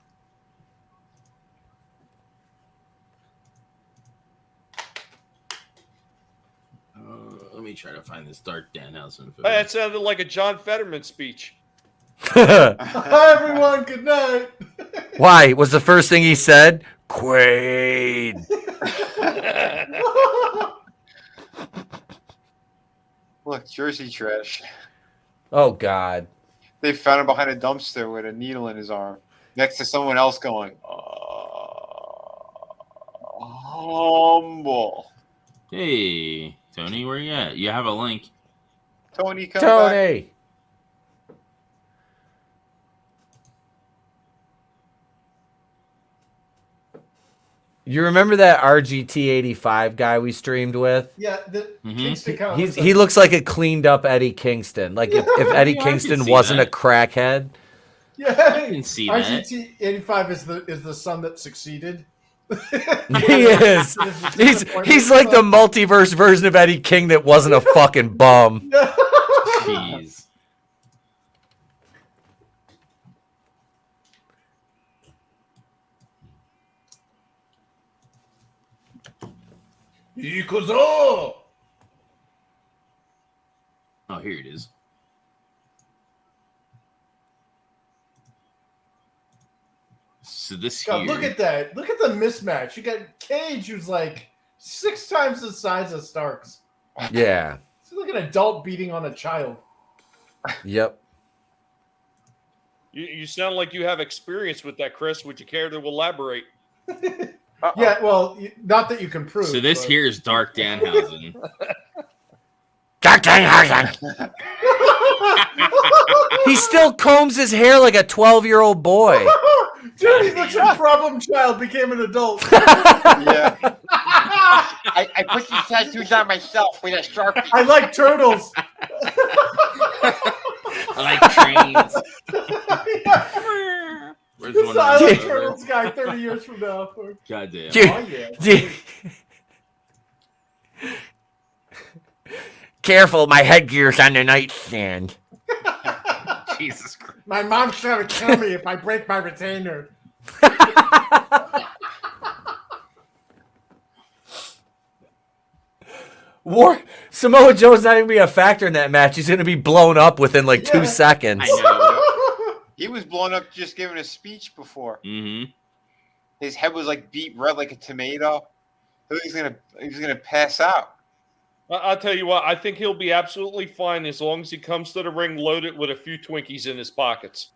S1: Let me try to find this Dark Danhausen photo.
S6: That sounded like a John Fetterman speech.
S4: Hi, everyone. Good night.
S3: Why? Was the first thing he said? Quaid.
S5: Look, Jersey trash.
S3: Oh, God.
S5: They found him behind a dumpster with a needle in his arm, next to someone else going, humble.
S1: Hey, Tony, where you at? You have a link.
S5: Tony, come back.
S3: Tony. You remember that RGT85 guy we streamed with?
S4: Yeah, Kingston kind of
S3: He looks like a cleaned up Eddie Kingston. Like if Eddie
S1: Yeah, I can
S3: Kingston
S1: see
S3: wasn't
S1: that.
S3: a crackhead.
S4: Yeah,
S1: I can see that.
S4: RGT85 is the son that succeeded.
S3: He is. He's like the multiverse version of Eddie King that wasn't a fucking bum.
S1: Jeez.
S4: Ikuzo!
S1: Oh, here it is. So this
S4: God,
S1: here.
S4: look at that. Look at the mismatch. You got Cage, who's like 6 times the size of Starks.
S3: Yeah.
S4: It's like an adult beating on a child.
S3: Yep.
S6: You sound like you have experience with that, Chris. Would you care to elaborate?
S4: Yeah, well, not that you can prove.
S1: So this
S4: but...
S1: here is Dark Danhausen.
S3: Dark Danhausen. He still combs his hair like a 12-year-old boy.
S4: Dude, he looks like a problem child became an adult.
S5: Yeah. I put these tattoos on myself with a Sharpie.
S4: I like turtles.
S1: I like trains. Where's
S4: This
S1: one
S4: is the
S1: of
S4: I
S1: those
S4: like
S1: over?
S4: turtles guy 30 years from now.
S1: Goddamn.
S3: Dude.
S4: Oh, yeah.
S3: Dude. Careful, my headgear's on the nightstand.
S1: Jesus Christ.
S4: My mom's trying to kill me if I break my retainer.
S3: Samoa Joe's not even be a factor in that match. He's going to be blown up within like 2 seconds.
S1: I know.
S5: He was blown up just giving a speech before.
S1: Mm-hmm.
S5: His head was like beat red like a tomato. He was gonna pass out.
S6: I'll tell you what. I think he'll be absolutely fine as long as he comes to the ring loaded with a few Twinkies in his pockets.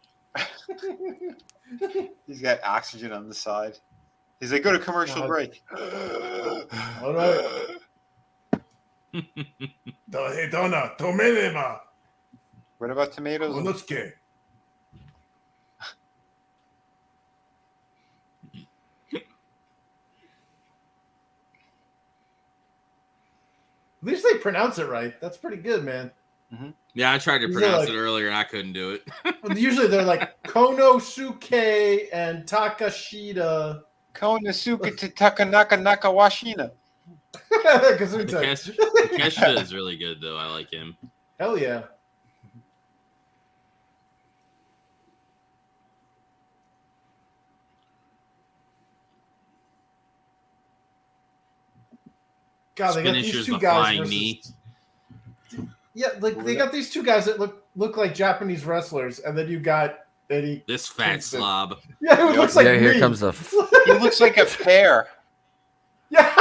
S5: He's got oxygen on the side. He's like, go to commercial break.
S4: All right.
S5: What about tomatoes?
S4: At least they pronounce it right. That's pretty good, man.
S1: Yeah, I tried to
S4: These are
S1: pronounce
S4: like-
S1: it earlier and I couldn't do it.
S4: Usually they're like Konosuke and Takashita.
S5: Konosuke to Takanaka Nakawashina.
S4: Gesundheit.
S1: Takeshita is really good, though. I like him.
S4: Hell yeah. God, they got these
S1: Finisher's
S4: two
S1: the
S4: guys
S1: flying
S4: versus...
S1: knee.
S4: Yeah, like they got these two guys that look like Japanese wrestlers, and then you got Eddie.
S1: This fat
S4: Kingston.
S1: slob.
S4: Yeah, it looks like
S3: here
S4: me.
S3: comes the.
S5: He looks like a pear.
S4: Yeah.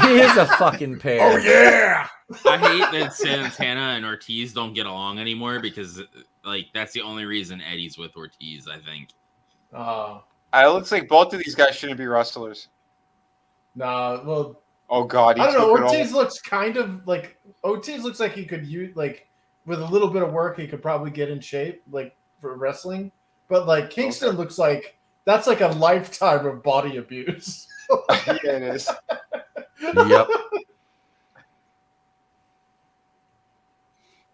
S3: He is a fucking pair.
S4: Oh yeah.
S1: I hate that Santana and Ortiz don't get along anymore because, like, that's the only reason Eddie's with Ortiz, I think.
S5: It looks like both of these guys shouldn't be wrestlers.
S4: Nah, well,
S5: Oh God,
S4: I don't know.
S5: took it all.
S4: Ortiz looks kind of like he could use like with a little bit of work, he could probably get in shape like for wrestling. But like Kingston looks like that's like a lifetime of body abuse.
S5: Yeah, it is.
S3: Yep.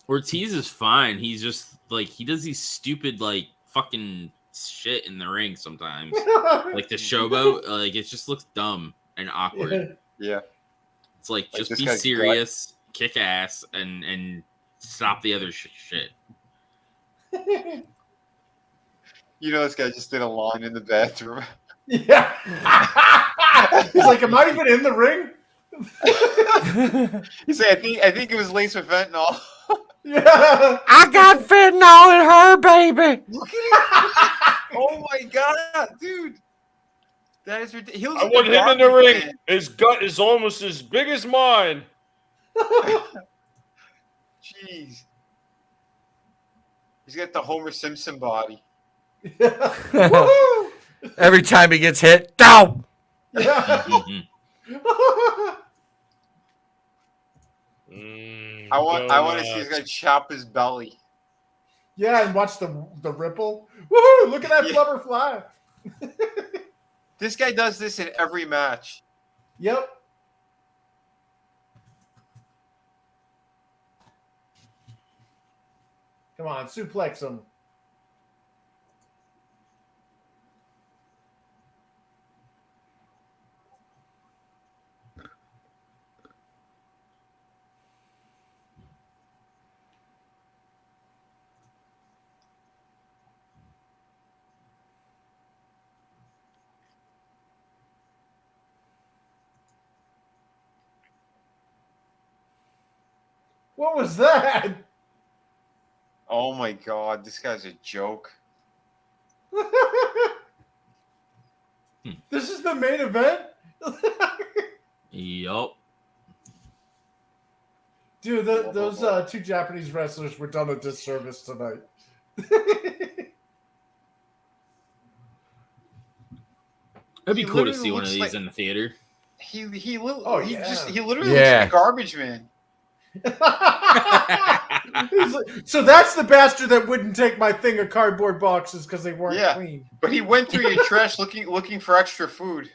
S1: Ortiz is fine. He's just, like, he does these stupid, like, fucking shit in the ring sometimes. Like the showboat, like, it just looks dumb and awkward.
S5: Yeah.
S1: It's like
S5: Like
S1: just
S5: this
S1: be
S5: guy's
S1: serious, kick ass, and stop the other shit.
S5: You know, this guy just did a line in the bathroom.
S4: Yeah. He's like, am I even in the ring?
S5: He's like, I think it was laced with fentanyl.
S4: Yeah.
S3: I got fentanyl in her, baby.
S5: Oh my God, dude. That is ridiculous.
S6: I want him in the ring. His gut is almost as big as mine.
S5: Jeez. He's got the Homer Simpson body.
S4: Woohoo!
S3: Every time he gets hit, down.
S4: Yeah.
S1: Mhm.
S5: I want to see this guy chop his belly.
S4: Yeah, and watch the ripple. Woohoo! Look at that
S5: Yeah.
S4: flubber fly.
S5: This guy does this in every match.
S4: Yep. Come on, suplex him. What was that?
S5: Oh my god, this guy's a joke.
S4: This is the main event?
S1: Yup.
S4: Dude, those two Japanese wrestlers were done a disservice tonight.
S1: It'd be
S5: He
S1: cool to
S5: literally
S1: see one of
S5: looks
S1: these
S5: like-
S1: in the theater.
S5: He literally
S3: Yeah.
S5: looks like Garbage Man.
S4: He's like, so that's the bastard that wouldn't take my thing of cardboard boxes because they weren't
S5: Yeah.
S4: clean.
S5: But he went through your trash looking for extra food.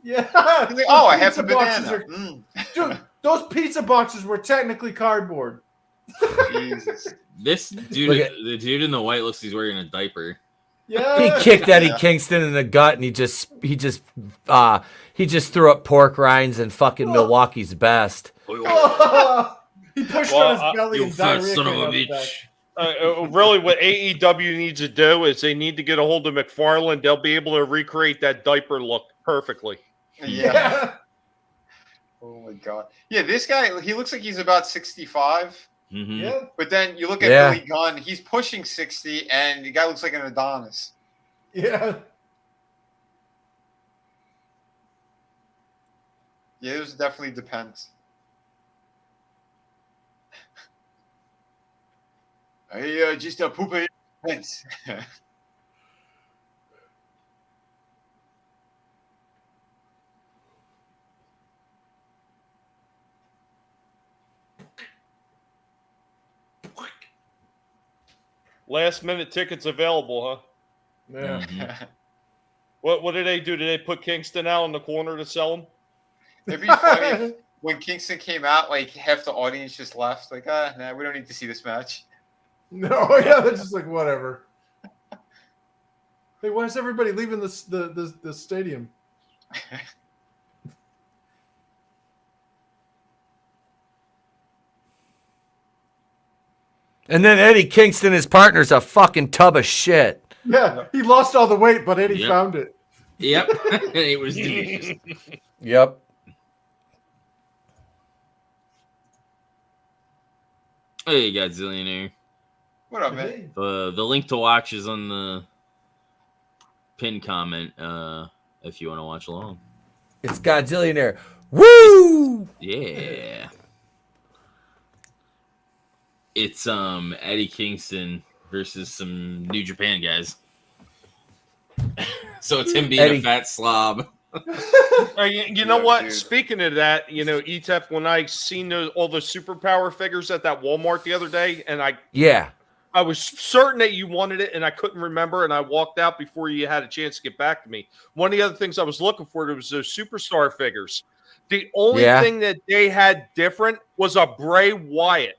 S4: Yeah.
S5: He's like, oh, I have
S4: Pizza
S5: the
S4: boxes
S5: banana.
S4: Dude, those pizza boxes were technically cardboard.
S5: Jesus.
S1: This dude,
S3: Look at-
S1: the dude in the white looks he's wearing a diaper.
S4: Yeah.
S3: He kicked Eddie
S5: Yeah.
S3: Kingston in the gut, and he just threw up pork rinds and fucking Milwaukee's best.
S4: He pushed
S6: Well,
S4: on his belly
S1: You
S4: and
S1: fat
S4: diarrhea
S1: son of
S4: came
S1: a
S4: out the back.
S1: bitch.
S6: Really, what AEW needs to do is they need to get a hold of McFarlane. They'll be able to recreate that diaper look perfectly.
S5: Yeah. Oh my god. Yeah, this guy, he looks like he's about 65.
S1: Mhm.
S4: Yeah.
S5: But then you look at
S3: Yeah.
S5: Billy Gunn, he's pushing 60, and the guy looks like an Adonis.
S4: Yeah.
S5: Yeah, it definitely depends. I just poop in pants.
S6: Last minute tickets available, huh?
S4: Yeah.
S1: Mhm.
S6: What did they do? Did they put Kingston out in the corner to sell them?
S5: It'd be funny if when Kingston came out, like half the audience just left. Like, nah, we don't need to see this match.
S4: No, yeah, they're just like whatever. Hey, why is everybody leaving the stadium?
S3: And then Eddie Kingston, his partner's a fucking tub of shit.
S4: Yeah, he lost all the weight, but Eddie
S1: Yep.
S4: found it.
S1: Yep. It was delicious.
S3: Yep.
S1: Hey, Godzillionaire.
S5: What up, man?
S1: The link to watch is on the pin comment. If you want to watch along.
S3: It's Godzillionaire. Woo!
S1: Yeah. It's Eddie Kingston versus some New Japan guys. So it's him being
S3: Eddie-
S1: a fat slob.
S6: You know
S5: Yeah,
S6: what?
S5: dude.
S6: Speaking of that, Etep, when I seen all the superpower figures at that Walmart the other day, and
S3: Yeah.
S6: I was certain that you wanted it, and I couldn't remember, and I walked out before you had a chance to get back to me. One of the other things I was looking for was those superstar figures. The only
S3: Yeah.
S6: thing that they had different was a Bray Wyatt,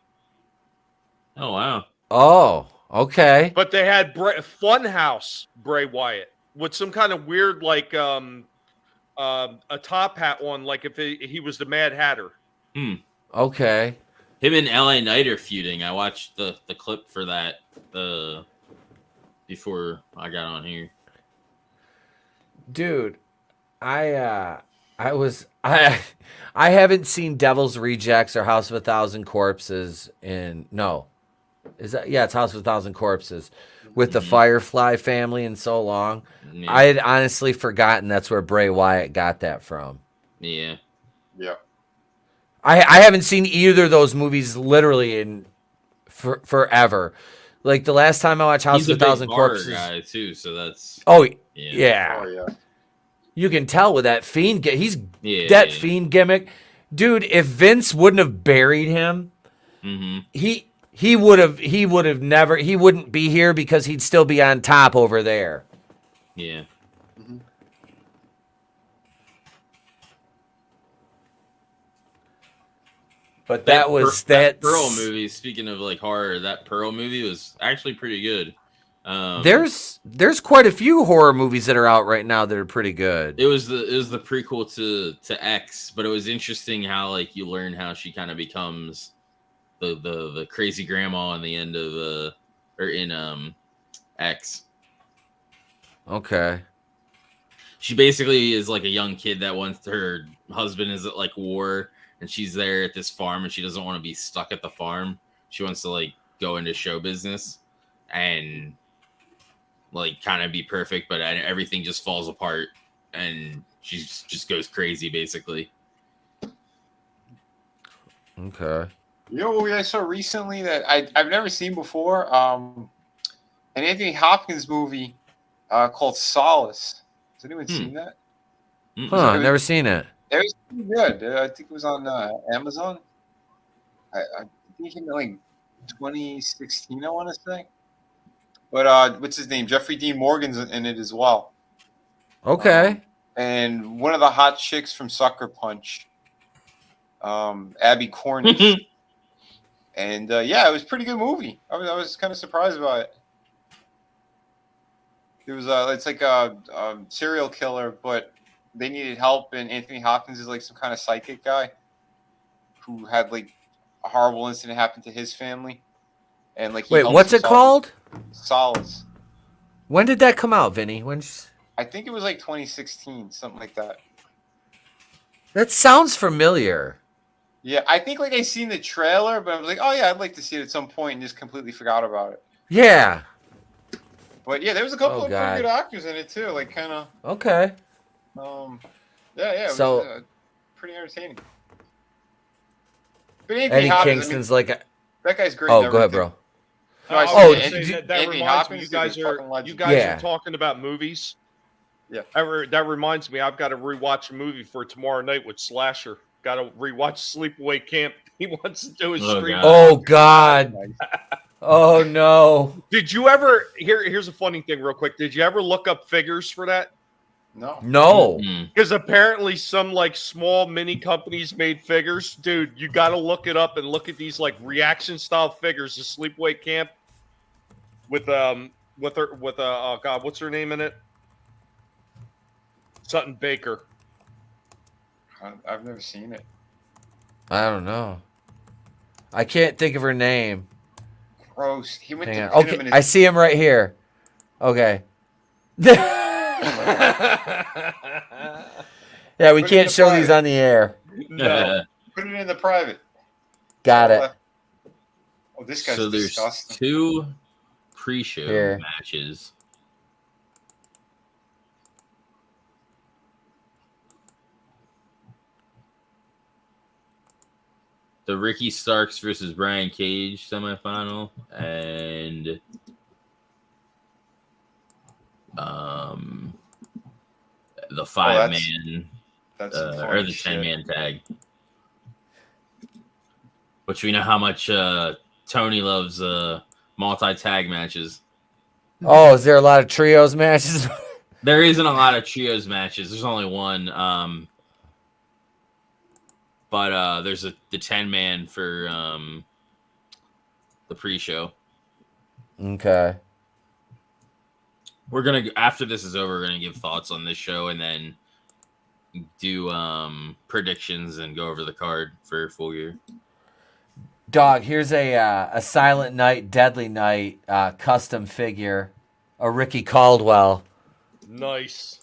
S1: Oh wow.
S3: Oh, okay.
S6: but they had Funhouse Bray Wyatt with some kind of weird, like a top hat on, like if he was the Mad Hatter.
S3: Okay.
S1: Him and LA Knight are feuding. I watched the clip for that before I got on here.
S3: Dude, I haven't seen Devil's Rejects or House of a Thousand Corpses it's House of a Thousand Corpses with the Firefly family in so long.
S1: Yeah.
S3: I had honestly forgotten that's where Bray Wyatt got that from.
S1: Yeah.
S5: Yeah.
S3: I haven't seen either of those movies literally in forever. Like the last time I watched House
S1: He's
S3: of
S1: a
S3: a Thousand
S1: big horror
S3: Corpses.
S1: guy too, so that's
S3: Oh
S1: yeah.
S3: yeah.
S5: Oh, yeah.
S3: You can tell with that Fiend. He's
S1: Yeah,
S3: that
S1: yeah.
S3: Fiend gimmick, dude. If Vince wouldn't have buried him,
S1: Mm-hmm.
S3: he would have never. He wouldn't be here because he'd still be on top over there.
S1: Yeah.
S3: But that was
S1: that Pearl movie. Speaking of like horror, that Pearl movie was actually pretty good.
S3: There's quite a few horror movies that are out right now that are pretty good.
S1: It was the prequel to X, but it was interesting how like you learn how she kind of becomes the crazy grandma in the end of or in X.
S3: Okay.
S1: She basically is like a young kid that wants her husband is at like war, and she's there at this farm, and she doesn't want to be stuck at the farm. She wants to like go into show business and like kind of be perfect, but everything just falls apart, and she just goes crazy basically.
S3: Okay.
S5: You know what I saw recently that I've never seen before? An Anthony Hopkins movie called Solace. Has anyone seen that?
S3: Huh, never seen it.
S5: It was pretty good. I think it was on Amazon. I think it came in like 2016, I want to say. But what's his name? Jeffrey Dean Morgan's in it as well.
S3: Okay.
S5: And one of the hot chicks from Sucker Punch, Abby Cornish. And yeah, it was a pretty good movie. I was kind of surprised by it. It was it's like a serial killer, but they needed help, and Anthony Hopkins is like some kind of psychic guy who had like a horrible incident happen to his family. And like,
S3: wait, what's it called?
S5: Solace.
S3: When did that come out, Vinny?
S5: I think it was like 2016, something like that.
S3: That sounds familiar.
S5: Yeah, I think like I seen the trailer, but I was like, oh yeah, I'd like to see it at some point, and just completely forgot about it.
S3: Yeah.
S5: But yeah, there was a couple of pretty good actors in it too, like kind of.
S3: Okay.
S5: Yeah. It was pretty entertaining. But
S3: Eddie Kingston's like
S5: that guy's great.
S3: Oh, go ahead, bro.
S6: That reminds me. You guys are talking about movies.
S5: Yeah.
S6: That reminds me. I've got to rewatch a movie for tomorrow night with Slasher. Got to rewatch Sleepaway Camp. He wants to do his stream.
S3: Oh God. Oh no.
S6: Did you ever? Here's a funny thing, real quick. Did you ever look up figures for that?
S3: No.
S6: Because apparently some like small mini companies made figures. Dude, you got to look it up and look at these like reaction style figures. The Sleepaway Camp with oh God, what's her name in it? Sutton Baker.
S5: I've never seen it.
S3: I don't know. I can't think of her name.
S5: Gross. He went to
S3: okay, I see him right here. Okay. Yeah, we can't show these on the air.
S5: No. Put it in the private.
S3: Got it.
S5: Oh, this guy's
S1: so there's
S5: disgusting.
S1: 2 pre-show matches. The Ricky Starks versus Brian Cage semifinal, and the 5-man or the 10-man tag. Which we know how much Tony loves multi-tag matches.
S3: Oh, is there a lot of trios matches?
S1: There isn't a lot of trios matches. There's only one. But there's the 10-man for the pre-show.
S3: Okay.
S1: We're gonna after this is over, we're gonna give thoughts on this show and then do predictions and go over the card for full year.
S3: Dog, here's a Silent Night, Deadly Night custom figure, a Ricky Caldwell.
S6: Nice.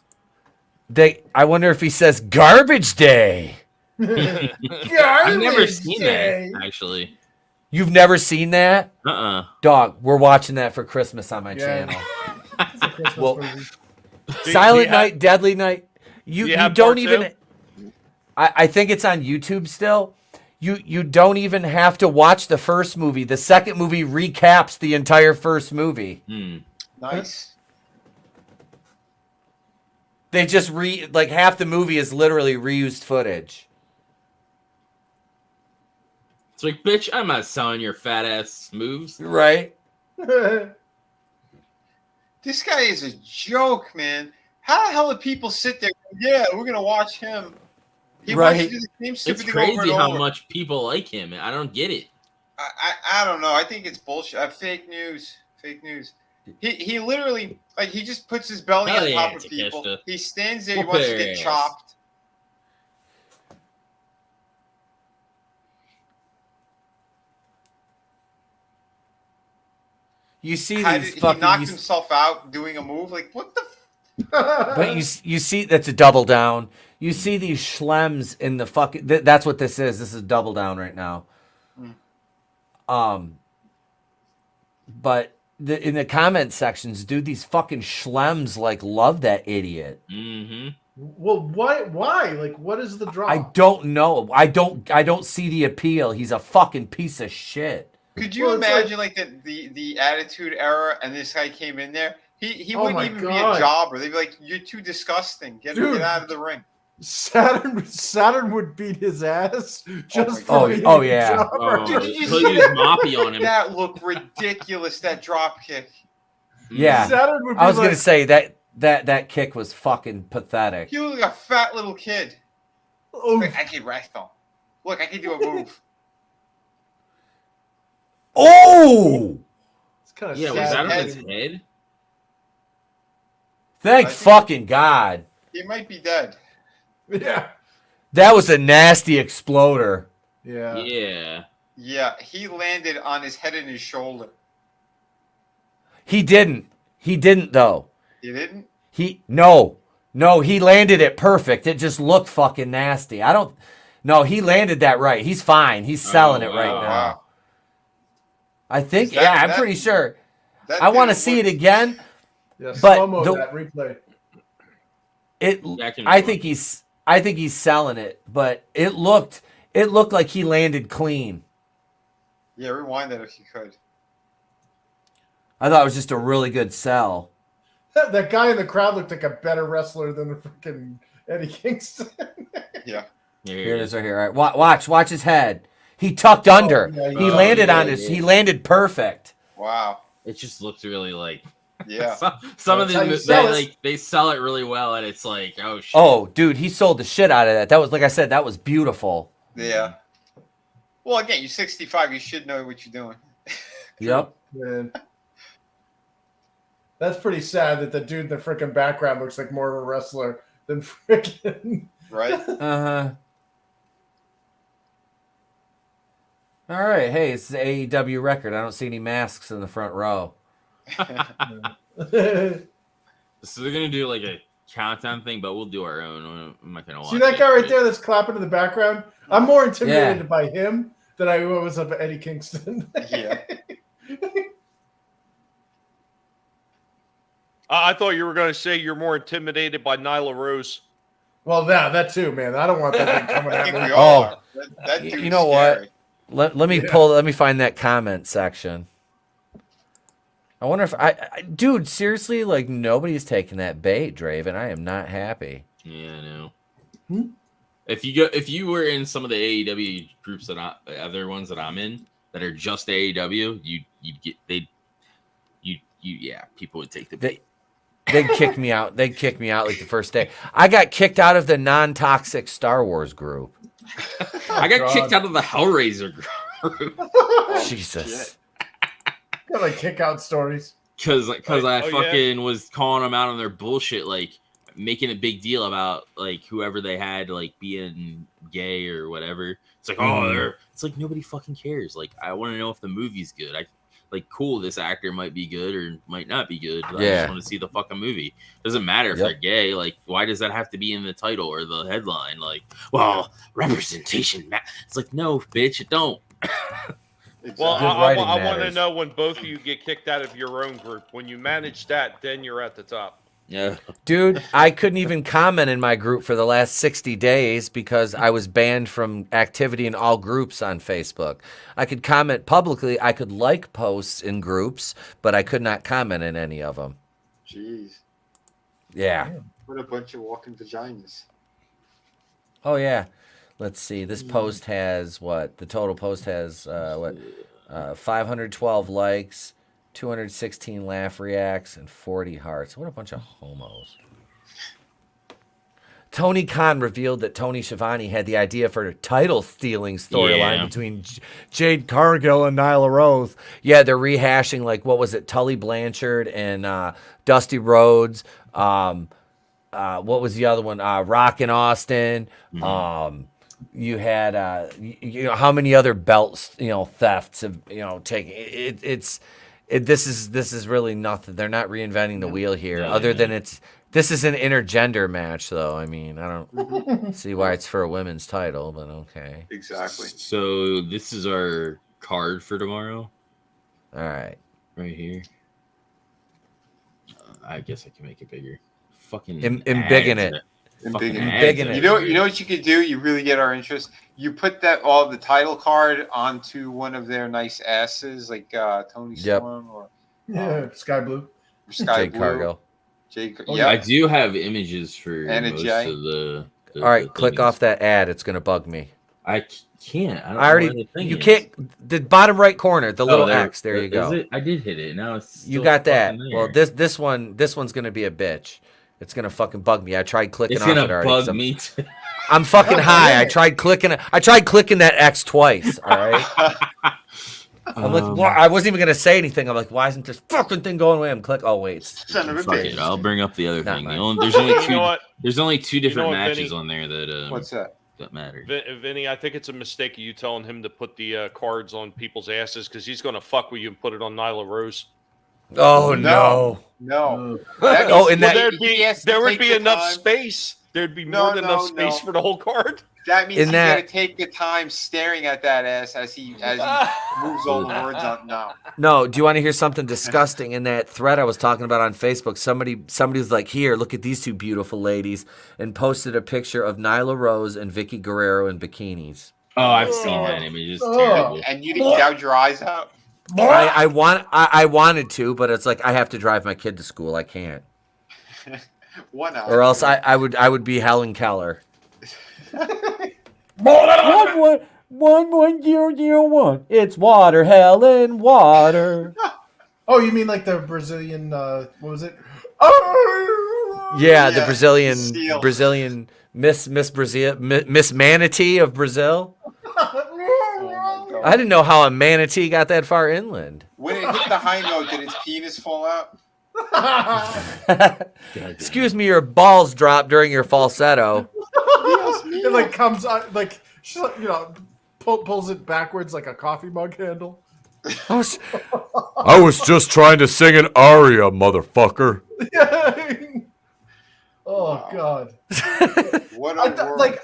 S3: I wonder if he says Garbage Day.
S1: I've never seen that, actually.
S3: You've never seen that? Dog, we're watching that for Christmas on my channel. Well, Silent Night, Deadly Night. You don't even. I think it's on YouTube still. You don't even have to watch the first movie. The second movie recaps the entire first movie.
S5: Nice.
S3: They just like half the movie is literally reused footage.
S1: It's like, bitch, I'm not selling your fat ass moves.
S3: Right?
S5: This guy is a joke, man. How the hell do people sit there? Yeah, we're gonna watch him. He
S4: Right.
S5: wants to do the same stupid
S1: It's
S5: thing over
S1: crazy
S5: and
S1: how
S5: over.
S1: much people like him. I don't get it.
S5: I don't know. I think it's bullshit. Fake news. Fake news. He literally he just puts his belly
S1: Hell
S5: on
S1: yeah,
S5: top of people.
S1: Takeshita.
S5: He stands there. He
S1: Whoop
S5: wants to
S1: their
S5: get
S1: ass.
S5: chopped.
S3: You see
S5: How
S3: these
S5: did, he
S3: fucking.
S5: knocked himself out doing a move. Like what the?
S3: But you see that's a double down. You see these schlems in the fucking. That's what this is. This is double down right now. But in the comment sections, dude, these fucking schlems like love that idiot.
S1: Mm-hmm.
S4: Well, why? Like, what is the draw?
S3: I don't know. I don't see the appeal. He's a fucking piece of shit.
S5: Could you
S4: Well, it's
S5: imagine the attitude era and this guy came in there? He
S4: Oh
S5: wouldn't
S4: my
S5: even
S4: God.
S5: be a jobber. They'd be like, "You're too disgusting. Get out of the ring."
S4: Saturn would beat his ass just
S5: God.
S4: for being
S3: Oh,
S4: a
S3: yeah.
S4: jobber.
S1: Oh,
S5: Did you
S1: he'll
S5: see
S1: use Moppy on him.
S5: That looked ridiculous. That drop kick.
S3: Yeah.
S4: Saturn would be
S3: I was
S4: like,
S3: gonna say that kick was fucking pathetic.
S5: He looked like a fat little kid.
S4: oh,
S5: Like, I can wrestle. Look, I can do a move.
S3: Oh!
S4: it's kind of
S1: Yeah, was
S5: sad.
S1: that on his head?
S3: Thank
S5: I think-
S3: fucking God.
S5: He might be dead.
S4: Yeah.
S3: That was a nasty exploder.
S4: Yeah.
S1: Yeah.
S5: Yeah, he landed on his head and his shoulder.
S3: He didn't though.
S5: He didn't?
S3: No, he landed it perfect. It just looked fucking nasty. He landed that right. He's fine. He's selling it right
S1: wow.
S3: now.
S5: Wow.
S3: I think,
S5: That-
S3: I'm pretty sure.
S5: That
S3: I want to
S5: didn't
S3: see it
S5: look-
S3: again.
S4: Yeah,
S3: But
S4: slow-mo
S3: the-
S4: that replay.
S3: I think he's selling it, but it looked like he landed clean.
S5: Yeah, rewind that if you could.
S3: I thought it was just a really good sell.
S4: That guy in the crowd looked like a better wrestler than the freaking Eddie Kingston.
S5: Yeah.
S3: Here it is right here. All right, watch his head. He tucked under.
S4: yeah,
S3: He
S1: yeah.
S3: landed
S1: Oh,
S3: on
S1: yeah,
S3: his.
S1: yeah.
S3: He landed perfect.
S5: Wow.
S1: It just looked really like
S5: Yeah.
S1: some of
S4: That's how you
S1: these
S4: sell it.
S1: they sell it really well, and it's like, oh shit.
S3: Oh, dude, he sold the shit out of that. That was, like I said, that was beautiful.
S5: Yeah. Well, again, you're 65. You should know what you're doing.
S3: Yep.
S4: Man. That's pretty sad that the dude in the freaking background looks like more of a wrestler than freaking.
S5: Right?
S3: Uh-huh. All right. Hey, it's the AEW record. I don't see any masks in the front row.
S1: So they're gonna do like a countdown thing, but we'll do our own. I'm not gonna watch
S4: See that
S1: it.
S4: guy right there that's clapping in the background? I'm more intimidated
S3: Yeah.
S4: by him than I was of Eddie Kingston.
S5: Yeah.
S6: I thought you were going to say you're more intimidated by Nyla Rose.
S4: Well, yeah, that too, man. I don't want that thing coming
S5: I
S4: at
S5: think
S4: me.
S5: we all
S3: Oh.
S5: are. That
S3: You
S5: dude's
S3: know what?
S5: scary.
S3: Let me find that comment section. I wonder if dude, seriously, like nobody's taking that bait, Draven. I am not happy.
S1: Yeah, I know.
S4: Hmm?
S1: If you were in some of the AEW groups other ones that I'm in that are just AEW, people would take the bait.
S3: They'd kick me out. They'd kick me out like the first day. I got kicked out of the non-toxic Star Wars group.
S1: I got
S4: God.
S1: kicked out of the Hellraiser group
S3: Jesus.
S4: Got like kick out stories.
S1: because I
S6: Oh, yeah.
S1: fucking was calling them out on their bullshit, like making a big deal about like whoever they had like being gay or whatever. It's like, it's like nobody fucking cares. Like I want to know if the movie's good. Cool, this actor might be good or might not be good. But I
S3: Yeah.
S1: just want to see the fucking movie. Doesn't matter if
S3: Yep.
S1: they're gay. Like, why does that have to be in the title or the headline? Like, well, representation. It's like, no, bitch, it don't.
S6: Well,
S3: Good
S6: I
S3: writing
S6: want to
S3: matters.
S6: know when both of you get kicked out of your own group. When you manage that, then you're at the top.
S1: Yeah.
S3: Dude, I couldn't even comment in my group for the last 60 days because I was banned from activity in all groups on Facebook. I could comment publicly. I could like posts in groups, but I could not comment in any of them.
S5: Jeez.
S3: Yeah.
S5: What a bunch of walking vaginas.
S3: Oh, yeah. Let's see. This post has what? The total post has 512 likes, 216 laugh reacts, and 40 hearts. What a bunch of homos. Tony Khan revealed that Tony Schiavone had the idea for a title-stealing storyline
S1: Yeah.
S3: between Jade Cargill and Nyla Rose. Yeah, they're rehashing, like, what was it, Tully Blanchard and Dusty Rhodes. What was the other one? Rock and Austin. You had, how many other belts, thefts have, taken. This is really nothing. They're not reinventing the wheel here, other than this is an intergender match, though. I mean, I don't see why it's for a women's title, but okay.
S5: Exactly.
S1: So this is our card for tomorrow.
S3: All right.
S1: Right here. I guess I can make it bigger. Fucking
S3: Embigging it.
S5: Embigging it. You know what you could do? You really get our interest. You put all the title card onto one of their nice asses, like Tony Storm or
S4: Sky Blue.
S5: Sky
S3: Jade
S5: Blue.
S3: Cargill.
S1: I do have images for
S5: And a
S1: most
S5: J.
S1: of the
S3: All right,
S1: the
S3: click
S1: thingies.
S3: off that ad. It's gonna bug me.
S1: I can't. I don't
S3: I already.
S1: know where the thing
S3: You
S1: is.
S3: can't. The bottom right corner, the little
S1: there-
S3: X. There you go.
S1: is it? I did hit it. Now it's
S3: You
S1: still
S3: got that.
S1: fucking there.
S3: Well, this one's gonna be a bitch. It's gonna fucking bug me. I tried clicking
S1: it's
S3: off
S1: gonna
S3: it already.
S1: bug
S3: 'cause
S1: me too.
S3: I'm fucking high. I tried clicking that X twice. All right. I'm like, well, I wasn't even gonna say anything. I'm like, why isn't this fucking thing going away? I'm click. Oh wait.
S5: Son of a
S1: Fuck
S5: bitch.
S1: it. I'll bring up the other
S3: Not
S1: thing.
S3: mine.
S1: There's only
S6: You
S1: two.
S6: know what?
S1: There's only two different
S6: what,
S1: matches
S6: Vinny?
S1: on there that
S5: What's that?
S1: that matter.
S6: Vinny, I think it's a mistake of you telling him to put the cards on people's asses because he's going to fuck with you and put it on Nyla Rose.
S3: Oh no.
S5: No.
S3: Oh, and that-
S6: There would be enough space. There'd be more than enough space for the whole card.
S5: That means
S3: In
S5: he's
S3: that-
S5: gonna take the time staring at that ass as he moves all the words on. No.
S3: No, do you want to hear something disgusting? In that thread I was talking about on Facebook, somebody was like, here, look at these two beautiful ladies, and posted a picture of Nyla Rose and Vicky Guerrero in bikinis.
S1: Oh, I've seen that image. It's terrible.
S5: And you didn't gouge your eyes out?
S3: I wanted to, but it's like I have to drive my kid to school. I can't.
S5: 1 hour.
S3: Or else I would be Helen Keller. 11001. It's water, Helen, water.
S4: Oh, you mean like the Brazilian? What was it? Oh,
S3: Yeah, the
S5: Yeah,
S3: Brazilian
S5: seal.
S3: Miss Brazil, Miss Manatee of Brazil.
S5: Oh my God.
S3: I didn't know how a manatee got that far inland.
S5: When it hit the high note, did its penis fall out?
S3: Excuse me, your balls dropped during your falsetto.
S4: It like comes out like pulls it backwards like a coffee mug handle.
S3: I was just trying to sing an aria, motherfucker.
S4: Oh God!
S5: What
S4: I
S5: a
S4: th-
S5: world.
S4: like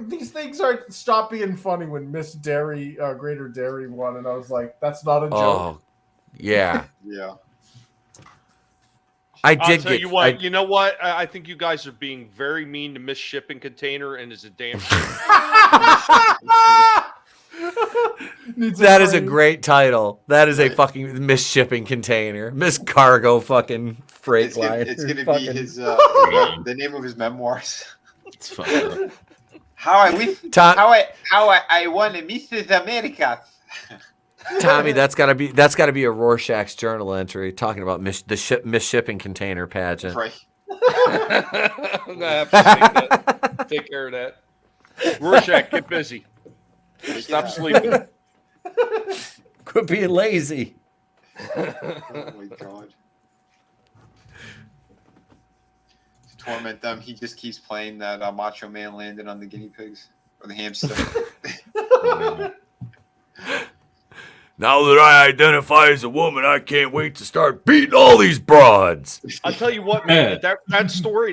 S4: these things aren't stop being funny when Miss Dairy, Greater Dairy won, and I was like, that's not a joke.
S3: Oh, yeah.
S5: Yeah.
S3: I
S6: I'll
S3: did
S6: tell
S3: get.
S6: you what. You know what? I think you guys are being very mean to Miss Shipping Container and is a damn.
S3: That is a great title. That is a fucking Miss Shipping Container, Miss Cargo fucking freight
S5: It's
S3: line.
S5: gonna
S3: Fucking-
S5: be his the name of his memoirs.
S1: It's fucked up.
S5: How I won Mrs. America.
S3: Tommy, that's gotta be a Rorschach's journal entry talking about Miss Shipping Container pageant.
S5: Right.
S6: I'm gonna have to take care of that. Rorschach, get busy. Stop sleeping.
S3: Quit being lazy.
S5: Oh my God. To torment them, he just keeps playing that Macho Man landed on the guinea pigs or the hamster.
S3: Now that I identify as a woman, I can't wait to start beating all these broads.
S6: I'll tell you what, man. That backstory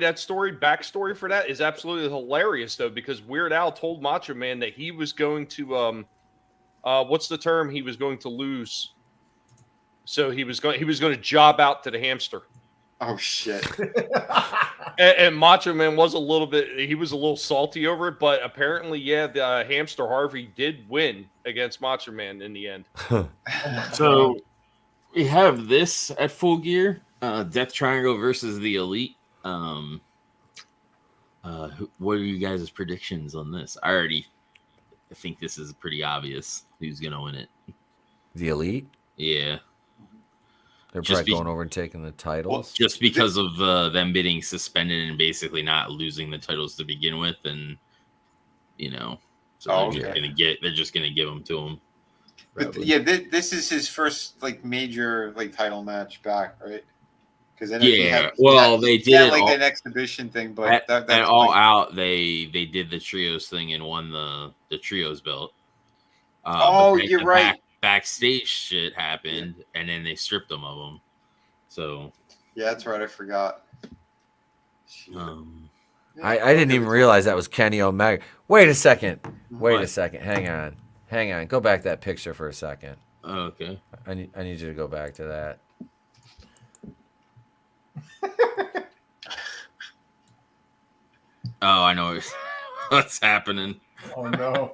S6: for that is absolutely hilarious, though, because Weird Al told Macho Man that he was going to, what's the term? He was going to lose. So he was going to job out to the hamster.
S5: Oh shit.
S6: And Macho Man was a little salty over it, but apparently, yeah, the hamster Harvey did win against Macho Man in the end.
S1: So we have this at Full Gear, Death Triangle versus the Elite. What are you guys' predictions on this? I think this is pretty obvious who's gonna win it.
S3: The Elite?
S1: Yeah.
S3: They're
S1: Just
S3: probably going over and taking the titles.
S1: Just because of them being suspended and basically not losing the titles to begin with, and so they're just gonna give them to him.
S5: But this is his first like major like title match back, right? Because then they did like an exhibition thing, but
S1: at All Out they did the trios thing and won the trios belt.
S5: You're right.
S1: Backstage shit happened, and then they stripped them of them. So
S5: yeah, that's right. I forgot.
S3: I didn't even realize that was Kenny Omega. Wait a second. Hang on. Go back that picture for a second.
S1: Oh, okay.
S3: I need you to go back to that.
S1: Oh, I know what's happening.
S4: Oh no.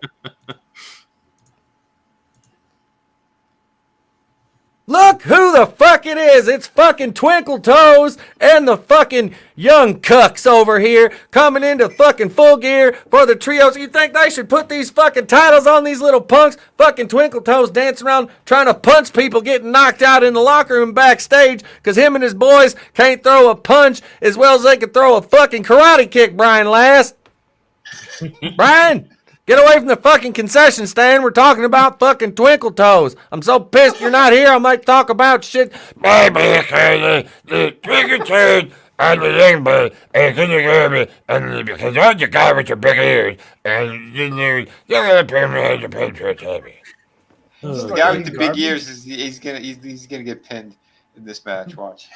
S3: Look who the fuck it is. It's fucking Twinkle Toes and the fucking young cucks over here coming into fucking Full Gear for the trios. You think they should put these fucking titles on these little punks? Fucking Twinkle Toes dancing around trying to punch people getting knocked out in the locker room backstage because him and his boys can't throw a punch as well as they could throw a fucking karate kick, Brian Last. Brian! Get away from the fucking concession stand. We're talking about fucking Twinkle Toes. I'm so pissed you're not here. I might talk about shit. The Twinkle Toes and the young boy and because I'm the guy with the big ears and you're gonna pay me to pay for it.
S5: The guy with the big ears he's gonna get pinned in this match. Watch.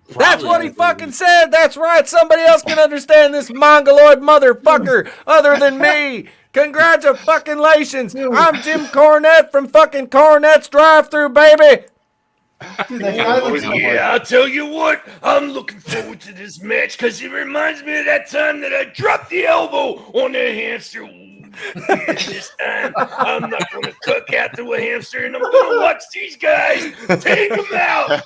S3: That's what he fucking said. That's right. Somebody else can understand this mongoloid motherfucker other than me. Congratulations. I'm Jim Cornette from fucking Cornette's Drive-Thru, baby.
S7: Yeah, I'll tell you what. I'm looking forward to this match because it reminds me of that time that I dropped the elbow on that hamster. This time, I'm not going to cook out to a hamster, and I'm going to watch these guys take them out.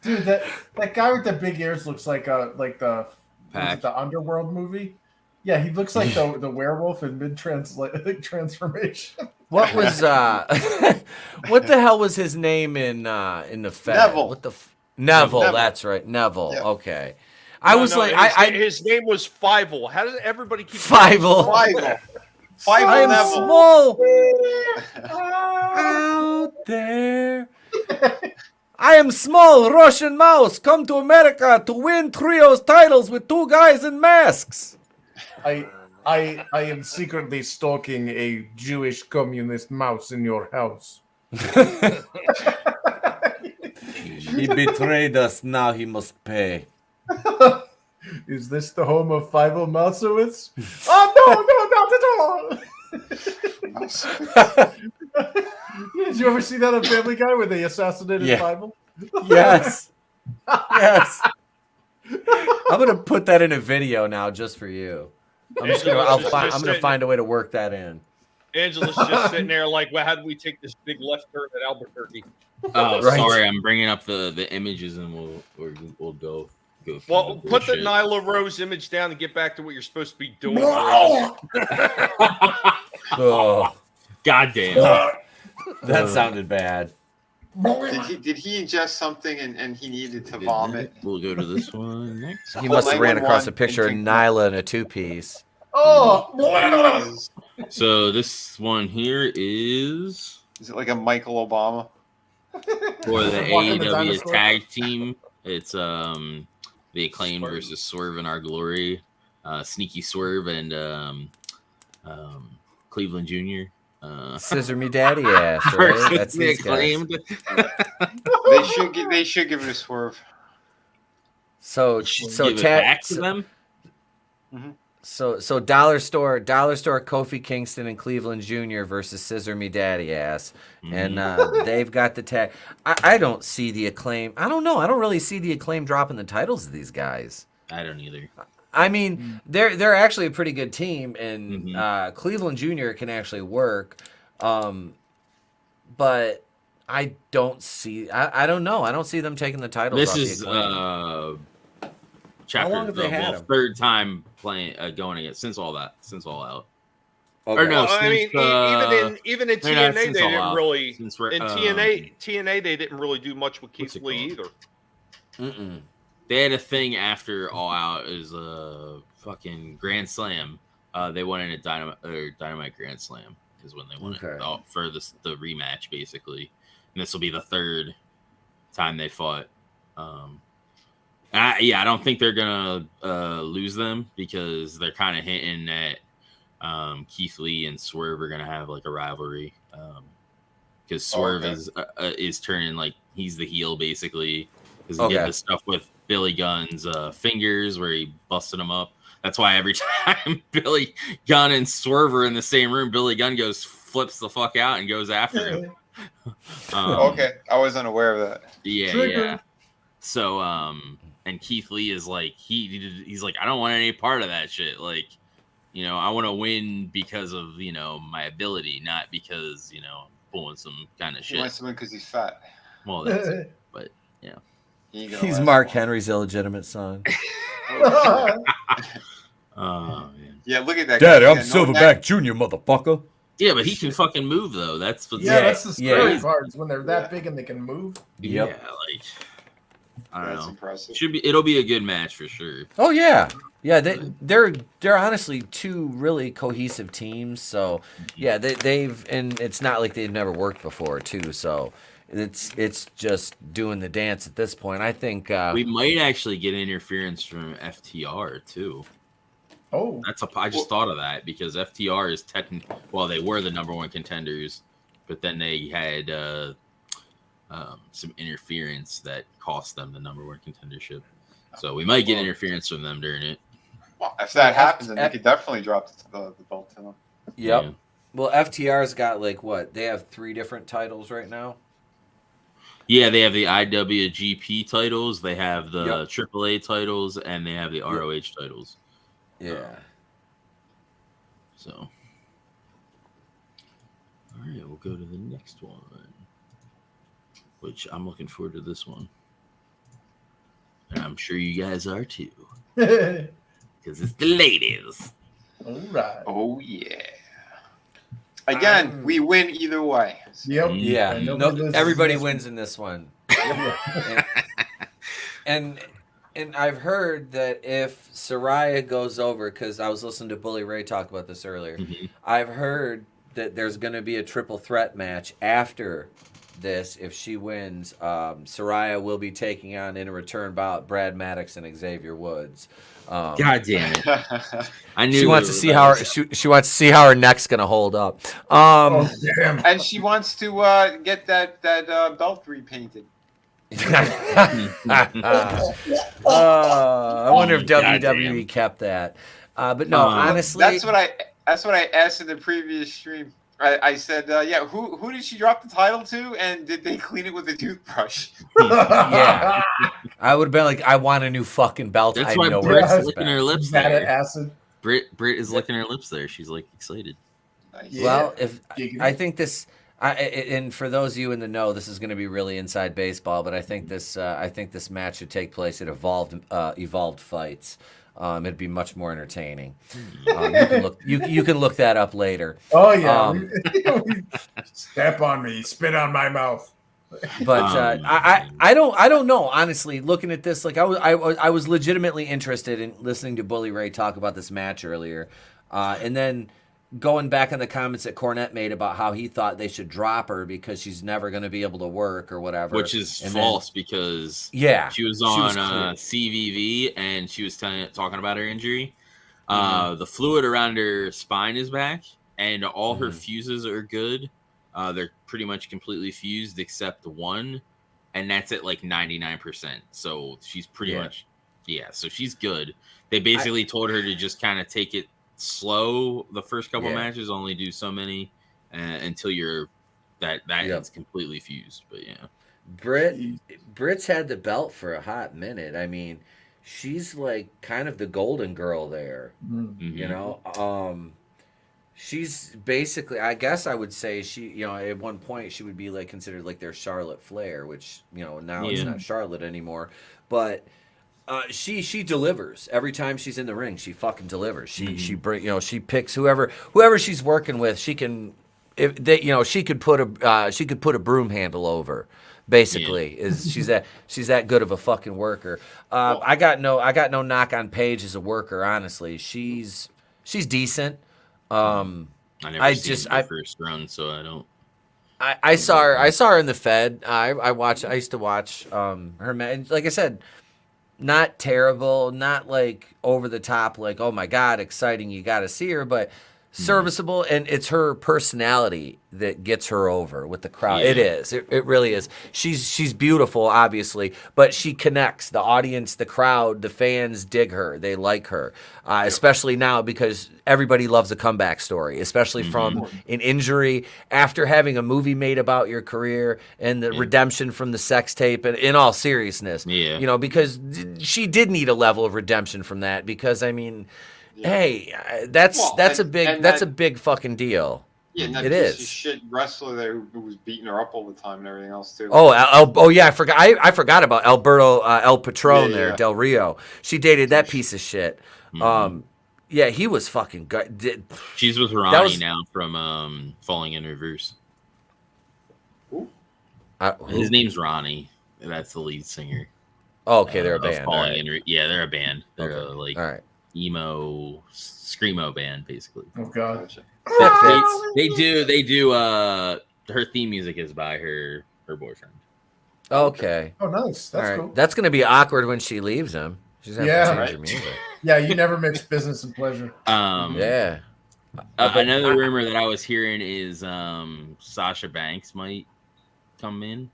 S4: Dude, that guy with the big ears looks like the Underworld movie. Yeah, he looks like the werewolf in transformation.
S3: What was what the hell was his name in the Fed?
S5: Neville.
S3: What the Neville? That's right, Neville. Yeah. Okay,
S6: his name was Fievel. How does everybody keep
S3: Fievel? I am
S5: Neville.
S3: Small out there. I am small Russian mouse come to America to win trios titles with two guys in masks.
S4: I am secretly stalking a Jewish communist mouse in your house.
S3: He betrayed us. Now he must pay.
S4: Is this the home of Fievel Mousewitz? Oh, no, not at all. Did you ever see that on Family Guy where they assassinated Fievel?
S3: Yes. Yes. I'm going to put that in a video now just for you. I'm gonna find a way to work that in.
S6: Angela's just sitting there like, well, how do we take this big left turn at Albuquerque?
S1: Oh, right. Sorry, I'm bringing up the images and we'll go.
S6: Well, put the Nyla Rose image down and get back to what you're supposed to be doing.
S3: Oh,
S1: goddamn!
S3: That sounded bad.
S5: Did he ingest something and he needed to vomit?
S1: We'll go to this one next.
S3: He must have ran across a picture of Nyla in a two-piece.
S5: Oh!
S1: So this one here is
S5: it like a Michael Obama?
S1: For the AEW tag team, it's the Acclaim versus Swerve in Our Glory, Sneaky Swerve and Cleveland Jr.
S3: Scissor me daddy ass, right? That's
S1: the Acclaimed.
S5: They should give it a Swerve.
S3: So
S1: give it back to them.
S5: Mm-hmm.
S3: So Dollar Store Kofi Kingston and Cleveland Jr. versus Scissor Me Daddy Ass. And they've got the tag. I don't see the Acclaim. I don't know. I don't really see the Acclaim dropping the titles of these guys.
S1: I don't either.
S3: I mean, they're actually a pretty good team, and Cleveland Jr. can actually work. But I don't see. I don't know. I don't see them taking the titles.
S1: This
S3: off
S1: is
S3: the Acclaim.
S1: Chapter
S3: How long have they had him?
S1: third time playing going against since all out.
S3: Okay.
S1: Or no,
S6: Well, I mean, even in
S1: they're not
S6: TNA, they
S1: since All
S6: didn't
S1: Out.
S6: really.
S1: Since we're,
S6: In TNA, they didn't really do much with
S1: What's
S6: Keith
S1: it
S6: Lee
S1: called?
S6: either.
S3: Mm-mm.
S1: They had a thing after All Out is a fucking Grand Slam. They won in a Dynamite Grand Slam is when they won it for the rematch basically, and this will be the third time they fought. I don't think they're gonna lose them because they're kind of hinting that Keith Lee and Swerve are gonna have like a rivalry because Swerve is turning like he's the heel basically because he did the stuff with Billy Gunn's fingers where he busted him up. That's why every time Billy Gunn and Swerve are in the same room, Billy Gunn flips the fuck out and goes after him.
S5: Okay, I was unaware of that.
S1: Yeah. So, and Keith Lee is like, he's like, I don't want any part of that shit. Like, I want to win because of, my ability, not because, I'm pulling some kind of shit.
S5: He wants to win because he's fat.
S1: Well, that's it. But, yeah.
S3: He's Mark Henry's illegitimate son.
S1: Oh, man.
S5: Yeah, look at that.
S3: Daddy, I'm Silverback Jr., motherfucker.
S1: Yeah, but he can fucking move, though. That's what's
S4: that's the scary part, is when they're that big and they can move.
S1: Yeah, like, I don't know.
S5: Impressive.
S1: It'll be a good match for sure.
S3: Oh yeah, they're honestly two really cohesive teams. So yeah, they've and it's not like they've never worked before too. So it's just doing the dance at this point. I think
S1: we might actually get interference from FTR too.
S4: Oh,
S1: I just thought of that because FTR is they were the number one contenders, but then they had some interference that cost them the number one contendership. So we might get interference from them during it.
S5: Well, if that happens, then they could definitely drop the belt to them.
S3: Yep. Yeah. Well, FTR's got like what? They have 3 different titles right now.
S1: Yeah, they have the IWGP titles, they have the AAA titles, and they have the ROH titles.
S3: Yeah.
S1: So, all right, we'll go to the next one, which I'm looking forward to this one. And I'm sure you guys are too. Because it's the ladies.
S4: All right.
S5: Oh, yeah. Again, we win either way.
S4: Yep.
S3: Yeah. Everybody wins in this one. and I've heard that if Saraya goes over, because I was listening to Bully Ray talk about this earlier, I've heard that there's going to be a triple threat match after this. If she wins, Saraya will be taking on in a return bout Brad Maddox and Xavier Woods.
S1: God damn it! I knew
S3: she wants to see how she wants to see how her neck's going to hold up.
S4: Damn.
S5: And she wants to get that belt repainted.
S3: I wonder if WWE kept that. But no, honestly,
S5: that's what I asked in the previous stream. I said, who did she drop the title to, and did they clean it with a toothbrush?
S3: Yeah, I would have been like, I want a new fucking belt.
S1: That's why Britt's licking her lips there.
S4: Acid.
S1: Britt is licking her lips there. She's like excited.
S5: Nice.
S3: Well, I think this. And for those of you in the know, this is going to be really inside baseball, but I think this match should take place at Evolved Fights. It'd be much more entertaining. You can look that up later.
S4: Oh yeah, step on me, spit on my mouth.
S3: But I don't know, honestly. Looking at this, like I was legitimately interested in listening to Bully Ray talk about this match earlier, and then going back on the comments that Cornette made about how he thought they should drop her because she's never going to be able to work or whatever.
S1: Which is false because she was on CVV and she was talking about her injury. The fluid around her spine is back and all her fuses are good. They're pretty much completely fused except one, and that's at like 99%. So she's pretty much, so she's good. They basically told her to just kind of take it slow the first couple matches, only do so many until you're it's completely fused. But
S3: Britt's had the belt for a hot minute. I mean, she's like kind of the golden girl there. You know, she's basically, I guess I would say she, at one point she would be like considered like their Charlotte Flair, which now it's not Charlotte anymore. But She delivers every time she's in the ring. She fucking delivers. She picks whoever she's working with. She can, if they, she could put a broom handle over. Basically, she's that good of a fucking worker. I got no knock on Paige as a worker. Honestly, she's decent.
S1: I never seen her first run, so I don't.
S3: I saw her in the Fed. I used to watch her. Like I said, not terrible, not like over the top, like, oh my God, exciting, you got to see her, but serviceable. And it's her personality that gets her over with the crowd.
S1: Yeah.
S3: It is. It really is. She's beautiful, obviously, but she connects. The audience, the crowd, the fans dig her. They like her, especially now because everybody loves a comeback story, especially from an injury after having a movie made about your career and the redemption from the sex tape. And in all seriousness, because she did need a level of redemption from that. Because I mean, hey, that's a big fucking deal.
S5: Yeah,
S3: it is.
S5: Shit wrestler there who was beating her up all the time and everything else too.
S3: Oh yeah, I forgot about Alberto El Patron there, Del Rio. She dated that piece of shit. Yeah, he was fucking good.
S1: She's with Ronnie now from Falling in Reverse. His name's Ronnie. That's the lead singer.
S3: Oh, okay, they're a band.
S1: They're a band. They're
S3: all right.
S1: Emo screamo band, basically.
S4: Oh God.
S1: They do. Her theme music is by her boyfriend.
S3: Okay.
S4: Oh, nice. That's cool.
S3: That's gonna be awkward when she leaves him. She's gonna have to change her music.
S4: Yeah, you never mix business and pleasure.
S3: Yeah.
S1: Another rumor that I was hearing is Sasha Banks might come in.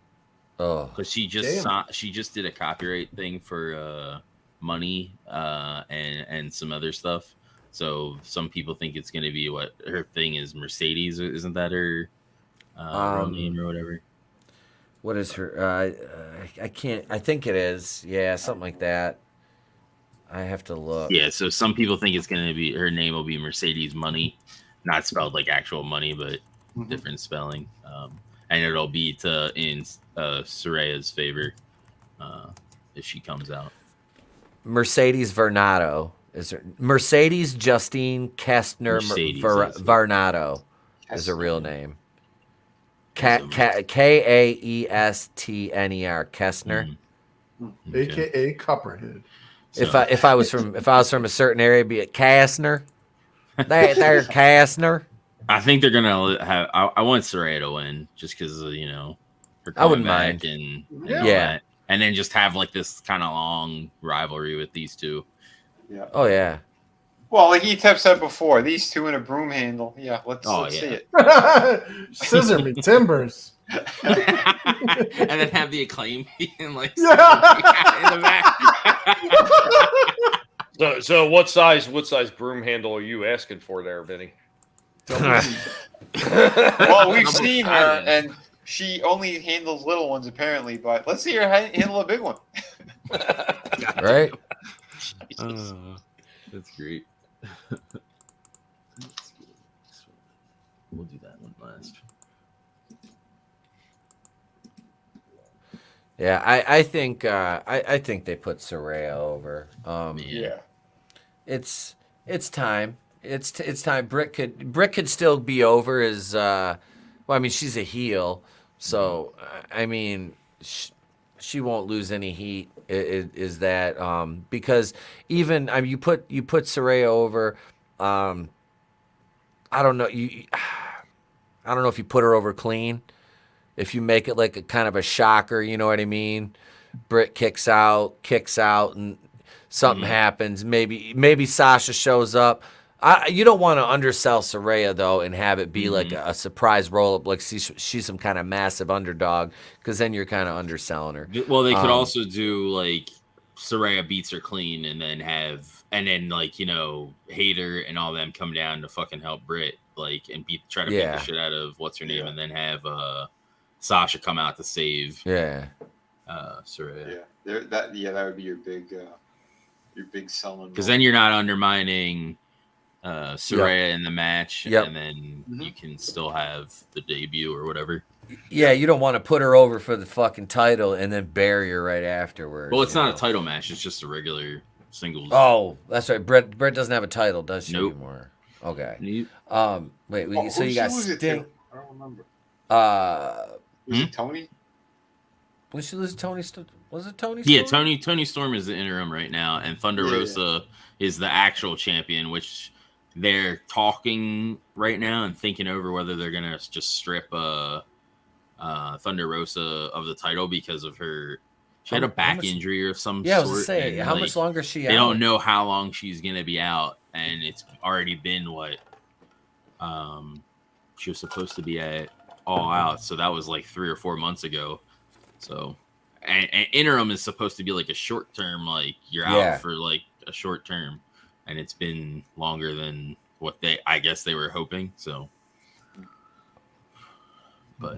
S3: Oh,
S1: because she just did a copyright thing for Money and some other stuff. So some people think it's going to be what her thing is. Mercedes, isn't that her real name or whatever?
S3: What is her? I can't. I think it is. Yeah, something like that. I have to look.
S1: Yeah. So some people think it's going to be her name will be Mercedes Money, not spelled like actual money, but different spelling. And it'll be in Soraya's favor if she comes out.
S3: Mercedes Varnado is her. Mercedes Justine Kestner Varnado is her real name. Kaestner Kestner,
S4: AKA Copperhead.
S3: So. If I was from a certain area, it'd be at Kastner. There, Kastner.
S1: I think they're gonna have. I want Saraya to win just because her.
S3: I wouldn't mind.
S1: And
S3: yeah,
S1: and then just have like this kind of long rivalry with these two.
S5: Yeah.
S3: Oh yeah.
S5: Well, like Etep said before, these two in a broom handle. Yeah, let's see it.
S4: Scissor me timbers.
S1: And then have the Acclaim being like in the back.
S6: So what size broom handle are you asking for there, Vinny?
S5: Well, we've seen her, and she only handles little ones apparently. But let's see her handle a big one.
S3: Right?
S1: That's great. We'll do that one last.
S3: Yeah, I think I think they put Saraya over.
S5: Yeah,
S3: it's time. It's time. Britt could still be over as well. I mean, she's a heel, so I mean, she won't lose any heat. Is that because even I mean you put Saraya over. I don't know I don't know if you put her over clean. If you make it like a kind of a shocker, you know what I mean? Britt kicks out, and something happens. Maybe Sasha shows up. You don't want to undersell Saraya though, and have it be like a surprise roll up, like she's some kind of massive underdog, because then you're kind of underselling her.
S1: Well, they could also do like Saraya beats her clean, and then like Hater and all them come down to fucking help Britt, like and try to beat the shit out of what's her name, and then have Sasha come out to save Saraya.
S5: Yeah, that would be your big selling.
S1: Because then you're not undermining Saraya in the match, and then you can still have the debut or whatever.
S3: Yeah, you don't want to put her over for the fucking title and then bury her right afterwards.
S1: Well, it's not a title match. It's just a regular singles.
S3: Oh, that's right. Brett doesn't have a title, does she
S1: Nope.
S3: anymore? Okay.
S1: You-
S3: Wait.
S5: Well,
S3: So
S5: who'd
S3: you
S5: she
S3: got
S5: lose it
S3: Sting.
S5: to? I don't remember.
S3: Was
S5: Was it Tony?
S3: she lose to Tony? Was it Tony?
S1: Yeah,
S3: Storm?
S1: Tony Storm is the interim right now, and Thunder
S5: Yeah.
S1: Rosa is the actual champion, which they're talking right now and thinking over whether they're gonna just strip Thunder Rosa of the title because of her. She had a back injury or some
S3: Yeah, I
S1: sort.
S3: was gonna say,
S1: and,
S3: how much longer is she out?
S1: They don't know how long she's gonna be out, and it's already been what she was supposed to be at All Out, so that was like 3 or 4 months ago. So, and interim is supposed to be like a short term, like you're out for like a short term, and it's been longer than what I guess they were hoping. So, but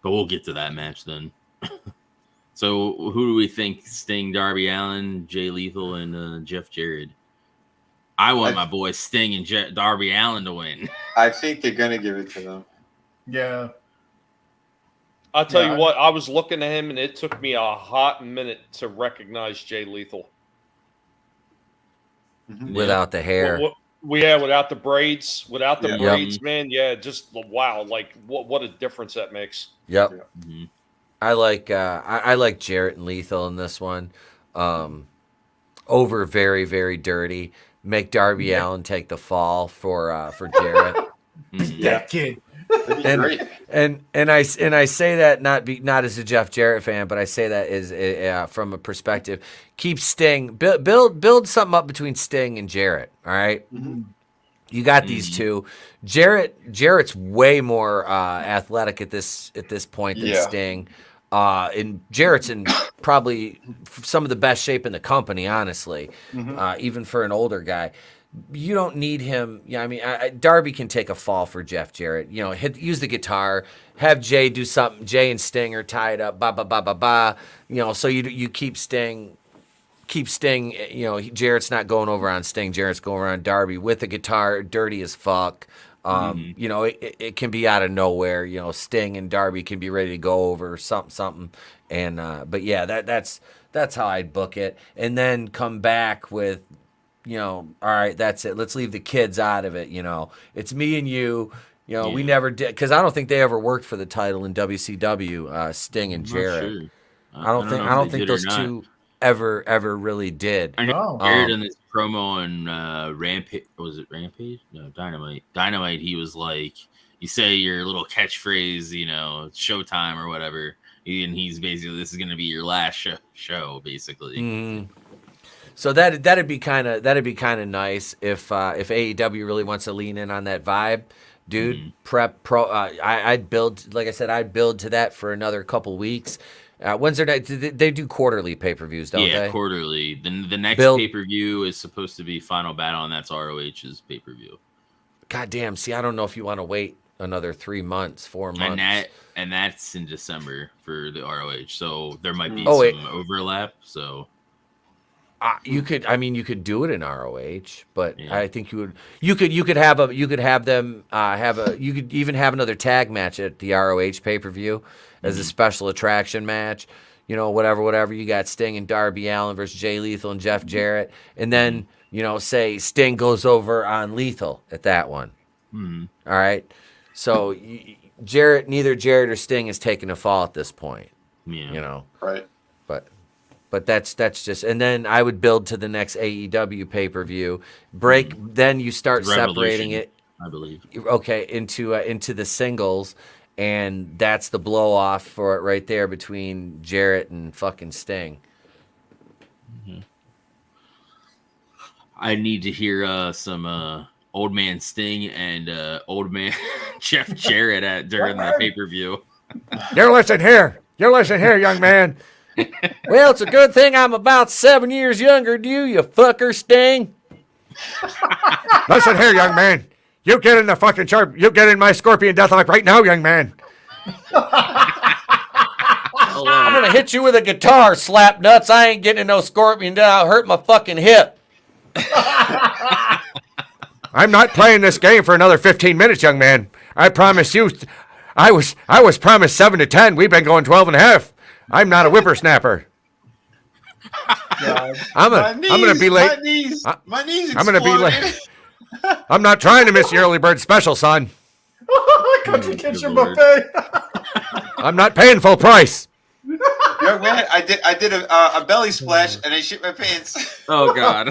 S1: we'll get to that match then. So, who do we think? Sting, Darby Allin, Jay Lethal, and Jeff Jarrett. I want my boy Sting and Darby Allin to win.
S5: I think they're gonna give it to them.
S4: Yeah.
S6: I'll tell you what, I was looking at him, and it took me a hot minute to recognize Jay Lethal.
S3: Without the hair.
S6: Without the braids. Without the
S5: Yeah.
S6: braids, man. Yeah, just wow. Like, what a difference that makes.
S3: Yep.
S1: Mhm.
S3: I like Jarrett and Lethal in this one. Over very, very dirty. Make Darby Allin take the fall for Jarrett.
S4: That kid.
S5: That'd be great.
S3: And I say that not as a Jeff Jarrett fan, but I say that is from a perspective. Keep Sting, build something up between Sting and Jarrett. All right, you got these two. Jarrett's way more athletic at this point than Sting. And Jarrett's in probably some of the best shape in the company, honestly, even for an older guy. You don't need him. Yeah, I mean, Darby can take a fall for Jeff Jarrett. You know, use the guitar, have Jay do something. Jay and Sting are tied up. Ba ba ba ba ba. You know, so you keep Sting. You know, Jarrett's not going over on Sting. Jarrett's going over on Darby with the guitar, dirty as fuck. You know, it can be out of nowhere. You know, Sting and Darby can be ready to go over something. And but yeah, that's how I'd book it, and then come back with. You know, all right, that's it. Let's leave the kids out of it. You know, it's me and you. You know, we never did because I don't think they ever worked for the title in WCW. Sting and Jarrett.
S1: Sure.
S3: I don't think those two ever really did.
S1: I know Jarrett in this promo on Rampage. Was it Rampage? No, Dynamite. Dynamite. He was like, you say your little catchphrase, you know, Showtime or whatever, and he's basically this is going to be your last show basically.
S3: So that'd be kind of nice if AEW really wants to lean in on that vibe, dude. I'd build, like I said, I'd build to that for another couple weeks. When's their next? They do quarterly pay-per-views, don't they?
S1: Yeah, quarterly. The next pay-per-view is supposed to be Final Battle, and that's ROH's pay-per-view.
S3: God damn! See, I don't know if you want to wait another 3 months, 4 months,
S1: and that's in December for the ROH. So there might be some overlap. So.
S3: You could do it in ROH, but I think you could even have another tag match at the ROH pay-per-view as a special attraction match, you know, whatever. You got Sting and Darby Allin versus Jay Lethal and Jeff Jarrett, and then, you know, say Sting goes over on Lethal at that one. All right. So neither Jarrett or Sting is taking a fall at this point.
S1: Yeah.
S3: You know.
S5: Right.
S3: But that's just, and then I would build to the next AEW pay-per-view. Then you start separating it,
S1: I believe.
S3: Okay, into the singles, and that's the blow off for it right there between Jarrett and fucking Sting.
S1: I need to hear some old man Sting and old man Jeff Jarrett during the pay-per-view.
S3: You listen here, young man. Well, it's a good thing I'm about 7 years younger than you fucker, Sting. Listen here, young man. You get in the fucking chart. You get in my Scorpion Deathlock right now, young man. I'm going to hit you with a guitar, slap nuts. I ain't getting in no Scorpion Death. I'll hurt my fucking hip. I'm not playing this game for another 15 minutes, young man. I promise you. I was promised 7 to 10. We've been going 12 and a half. I'm not a whippersnapper. I'm gonna be late.
S5: My knees
S3: I'm gonna be late. I'm not trying to miss the early bird special, son.
S4: Country kitchen buffet.
S3: I'm not paying full price.
S5: Young man, I did a belly splash and I shit my pants.
S1: Oh God.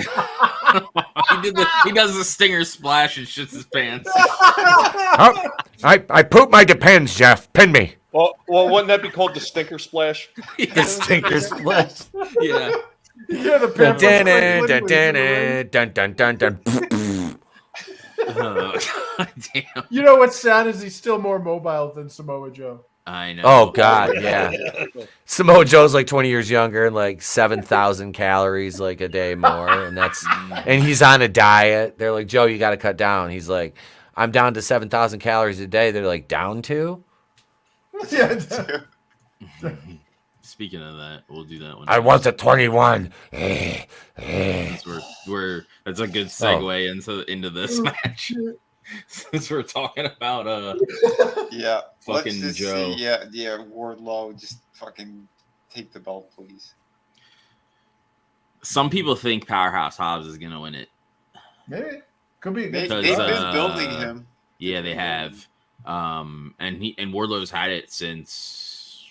S1: He does the stinger splash and shits his pants.
S3: Oh, I poop my depends, Jeff. Pin me.
S6: Well, wouldn't that be called the stinker splash?
S3: The stinker splash.
S1: Yeah.
S4: Yeah, the
S3: Dun,
S4: pamphlet.
S3: dun, dun, dun, dun, dun.
S1: Oh, God damn.
S4: You know what's sad is he's still more mobile than Samoa Joe.
S1: I know.
S3: Oh God, yeah. Samoa Joe's like 20 years younger and like 7,000 calories like a day more, and he's on a diet. They're like, Joe, you got to cut down. He's like, I'm down to 7,000 calories a day. They're like, down to?
S4: Yeah.
S1: Speaking of that, we'll do that one.
S3: I want the 21.
S1: That's a good segue into this match. Since we're talking about
S5: Yeah.
S1: fucking
S5: Let's just
S1: Joe.
S5: See, yeah, Wardlow, just fucking take the belt, please.
S1: Some people think Powerhouse Hobbs is gonna win it.
S4: Maybe. Could be.
S5: They've
S1: Because,
S5: been building him.
S1: Yeah, they have. And Wardlow's had it since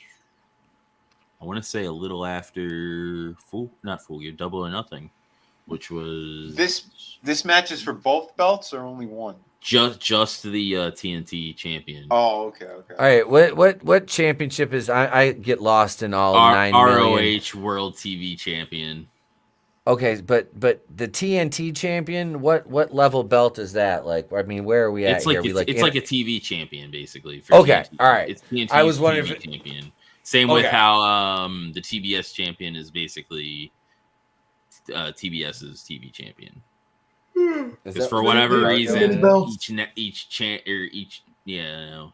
S1: I want to say a little after not Full Gear, Double or Nothing, which was
S5: this match is for both belts or only one?
S1: just the TNT champion.
S5: Oh, okay.
S3: All right, what championship is? I get lost in all 9 million.
S1: ROH World TV Champion.
S3: Okay, but the TNT champion, what level belt is that? Like, I mean, where are we at
S1: It's like
S3: here?
S1: it's like a TV champion, basically. For
S3: Okay,
S1: TNT.
S3: all right.
S1: It's TNT's
S3: I was wondering
S1: TV
S3: if
S1: champion. Same with how the TBS champion is basically TBS's TV champion. Because for whatever reason, each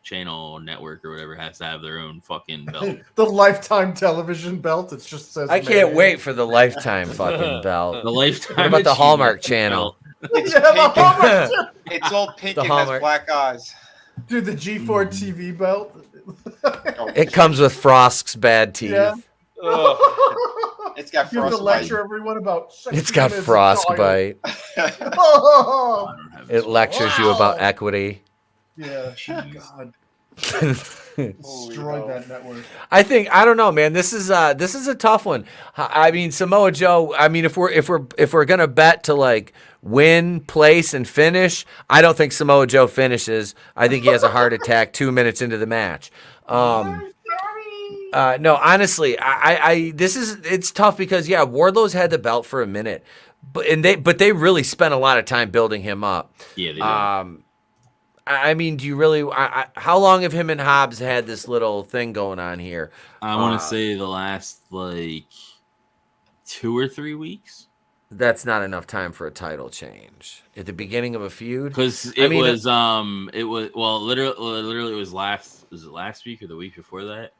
S1: channel network or whatever has to have their own fucking belt.
S4: The Lifetime television belt. It just says.
S3: I can't wait for the Lifetime fucking belt.
S1: The Lifetime.
S3: What about the Hallmark channel?
S5: It's
S4: Yeah, the
S5: pink.
S4: Hallmark.
S5: It's all pink
S3: The
S5: and
S3: Hallmark.
S5: has black eyes.
S4: Dude, the G4 TV belt.
S5: Oh,
S3: It comes with Frost's bad teeth.
S4: Yeah.
S5: It's got
S4: You have to
S5: frostbite.
S4: lecture everyone about.
S3: It's got
S4: sexism as a
S3: frostbite.
S4: child. Oh,
S3: It lectures you about equity.
S4: yeah. God. Destroyed that network.
S3: I don't know, man. This is a tough one. I mean, Samoa Joe. I mean, if we're gonna bet to like win, place, and finish, I don't think Samoa Joe finishes. I think he has a heart attack 2 minutes into the match. No, honestly, it's tough because Wardlow's had the belt for a minute, but they really spent a lot of time building him up.
S1: Yeah, they do.
S3: I mean, do you really? How long have him and Hobbs had this little thing going on here?
S1: I want to say the last like 2 or 3 weeks.
S3: That's not enough time for a title change at the beginning of a feud.
S1: Because literally it was last week or the week before that?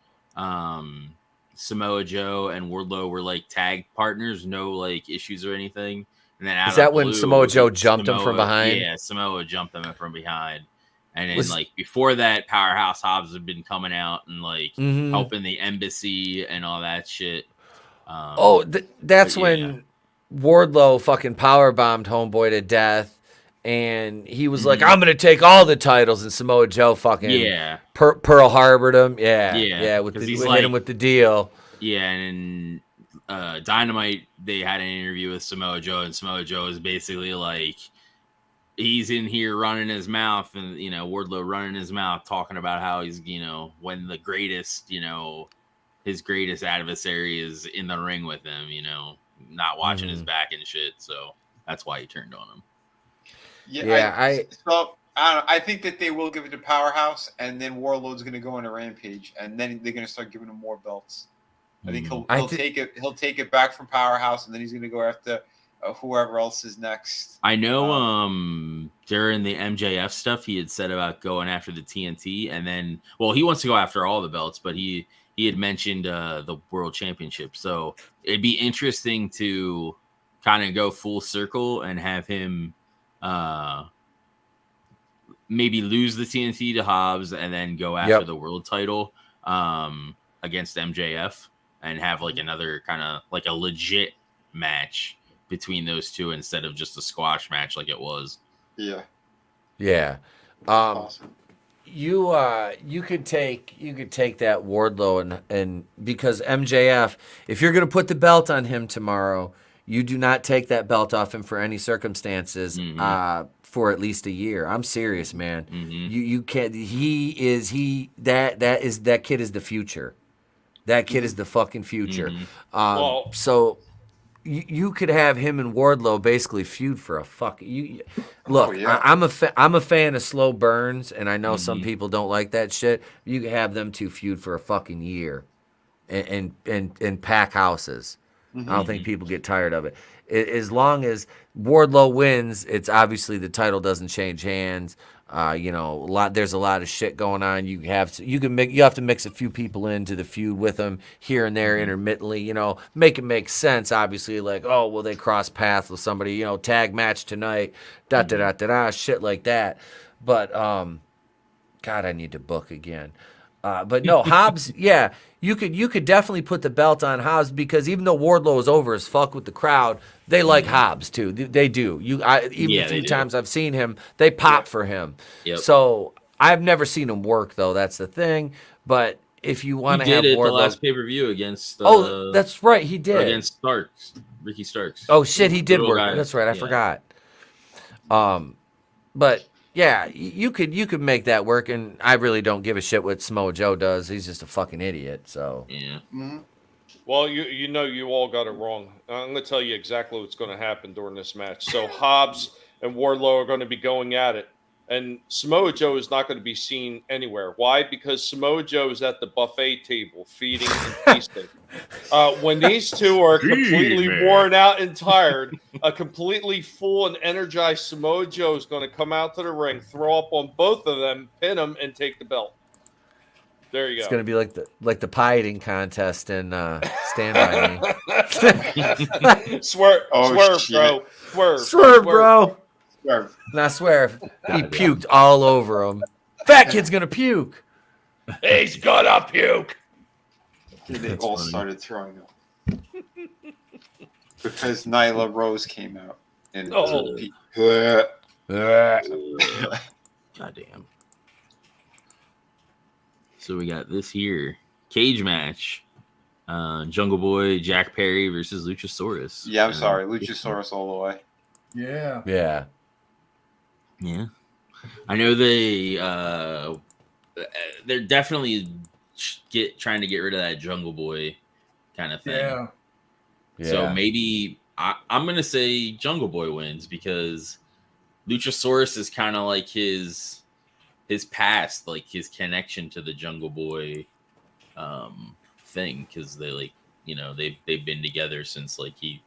S1: Samoa Joe and Wardlow were like tag partners, no like issues or anything. And then out
S3: Is that
S1: of
S3: when
S1: blue,
S3: Samoa Joe jumped him from behind?
S1: Yeah, Samoa jumped him from behind. And then like before that, Powerhouse Hobbs had been coming out and like helping the embassy and all that shit.
S3: That's when Wardlow fucking powerbombed Homeboy to death, and he was like, "I'm gonna take all the titles," and Samoa Joe fucking Pearl Harbored him. Hit him with the deal.
S1: Yeah, and Dynamite, they had an interview with Samoa Joe, and Samoa Joe is basically like, he's in here running his mouth, and Wardlow running his mouth, talking about how he's when the greatest, his greatest adversary is in the ring with him, not watching his back and shit. So that's why he turned on him.
S5: I don't know. I think that they will give it to Powerhouse, and then Wardlow's going to go on a rampage, and then they're going to start giving him more belts. I think he'll take it. He'll take it back from Powerhouse, and then he's going to go after whoever else is next.
S1: I know. During the MJF stuff, he had said about going after the TNT, and then he wants to go after all the belts, but he had mentioned the World Championship. So it'd be interesting to kind of go full circle and have him maybe lose the TNT to Hobbs and then go after
S3: Yep.
S1: the world title against MJF and have like another kind of like a legit match between those two instead of just a squash match like it was.
S5: Yeah.
S3: Yeah.
S5: Awesome.
S3: You could take that Wardlow and because MJF, if you're gonna put the belt on him tomorrow, you do not take that belt off him for any circumstances for at least a year. I'm serious, man. You can't. That kid is the future. That kid is the fucking future.
S6: Well-
S3: So you could have him and Wardlow basically feud for a fucking. Look,
S5: Oh, yeah.
S3: I'm a fan of slow burns, and I know some people don't like that shit. You could have them two feud for a fucking year, and pack houses. I don't think people get tired of it. As long as Wardlow wins, it's obviously the title doesn't change hands. There's a lot of shit going on. You have to mix a few people into the feud with them here and there intermittently. Make it make sense. Obviously, like, oh well, they cross paths with somebody. Tag match tonight. Shit like that. But God, I need to book again. But no, Hobbs, yeah, you could definitely put the belt on Hobbs because even though Wardlow is over as fuck with the crowd, they like Hobbs too. They do. The few times I've seen him, they pop for him.
S1: Yep.
S3: So I've never seen him work though. That's the thing. But if you want to have
S1: did it the
S3: Wardlow,
S1: last pay-per-view against
S3: that's right, he did
S1: against Starks, Ricky Starks.
S3: Oh shit, he did
S1: Little
S3: work.
S1: guy.
S3: That's right, I
S1: Yeah.
S3: forgot. But yeah, you could make that work, and I really don't give a shit what Samoa Joe does. He's just a fucking idiot. So
S1: Yeah.
S6: Well, you all got it wrong. I'm going to tell you exactly what's going to happen during this match. So Hobbs and Wardlow are going to be going at it, and Samoa Joe is not going to be seen anywhere. Why? Because Samoa Joe is at the buffet table feeding and feasting. When these two are completely worn out and tired, a completely full and energized Samoa Joe is going to come out to the ring, throw up on both of them, pin them, and take the belt. There you
S3: it's
S6: go.
S3: gonna be like the pie eating contest in Stand By Me.
S6: Swerve,
S5: Oh,
S6: swerve, bro.
S3: Swerve, bro.
S5: Swerve.
S3: And I swear, he puked all over him. Fat kid's gonna puke.
S7: He's gonna puke.
S5: They all started throwing up because Nyla Rose came out and
S1: Goddamn. So we got this here cage match. Jungle Boy Jack Perry versus Luchasaurus.
S5: Yeah, I'm sorry, Luchasaurus all the way.
S4: Yeah.
S3: Yeah.
S1: Yeah. I know they're definitely trying to get rid of that Jungle Boy kind of thing.
S4: Yeah.
S1: So maybe I'm gonna say Jungle Boy wins because Luchasaurus is kind of like his past, like his connection to the Jungle Boy thing, because they they've been together since like he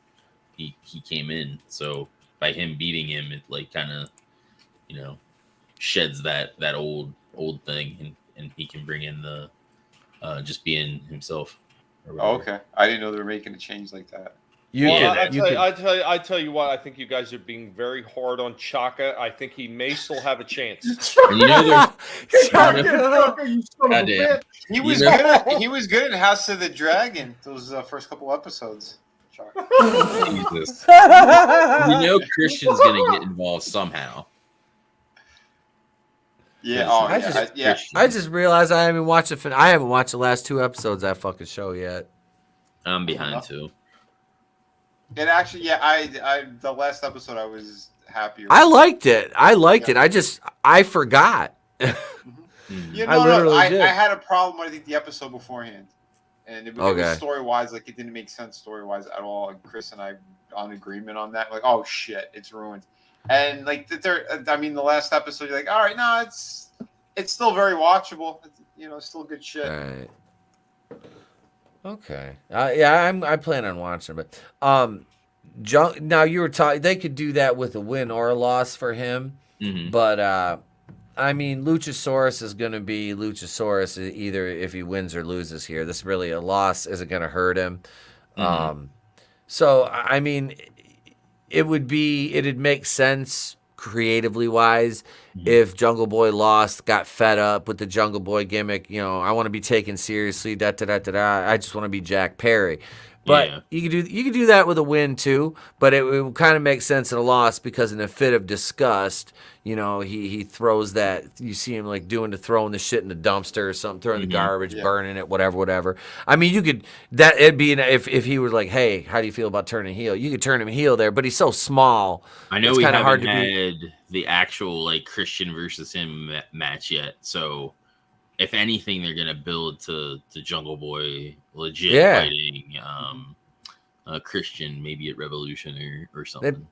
S1: came in. So by him beating him, it like kind of sheds that old thing, and he can bring in the just being himself. Or
S5: Oh,
S1: whatever.
S5: okay. I didn't know they were making a change like that.
S6: I tell you what. I think you guys are being very hard on Chaka. I think he may still have a chance.
S1: And you know there's
S4: Chaka, you son of a
S1: Goddamn.
S4: bitch.
S5: He was good at House of the Dragon. Those first couple episodes. Chaka.
S1: Jesus. Christian's gonna get involved somehow.
S5: Yeah.
S3: I just realized I haven't watched I haven't watched the last 2 episodes of that fucking show yet.
S1: I'm behind too.
S5: And actually, I the last episode I was happier.
S3: I liked it. I forgot.
S5: You
S3: I literally did.
S5: I had a problem. I think the episode beforehand, and it was
S3: Okay.
S5: story wise, like it didn't make sense story wise at all. And Chris and I on agreement on that. Like, oh shit, it's ruined. And like the last episode, you're like, all right, no, it's still very watchable. It's still good shit.
S3: All right. Okay. I plan on watching it. Now you were talking. They could do that with a win or a loss for him, but Luchasaurus is going to be Luchasaurus either if he wins or loses here. This really a loss isn't going to hurt him. It'd make sense creatively wise. If Jungle Boy lost, got fed up with the Jungle Boy gimmick, I want to be taken seriously. I just want to be Jack Perry. But you could do that with a win too. But it would kind of make sense in a loss because in a fit of disgust, he throws that. You see him like throwing the shit in the dumpster or something, throwing the garbage, burning it, whatever. I mean, it'd be if he was like, hey, how do you feel about turning heel? You could turn him heel there, but he's so small.
S1: I know we haven't had the actual like Christian versus him match yet, so. If anything, they're gonna build to Jungle Boy legit fighting Christian, maybe at Revolution or something.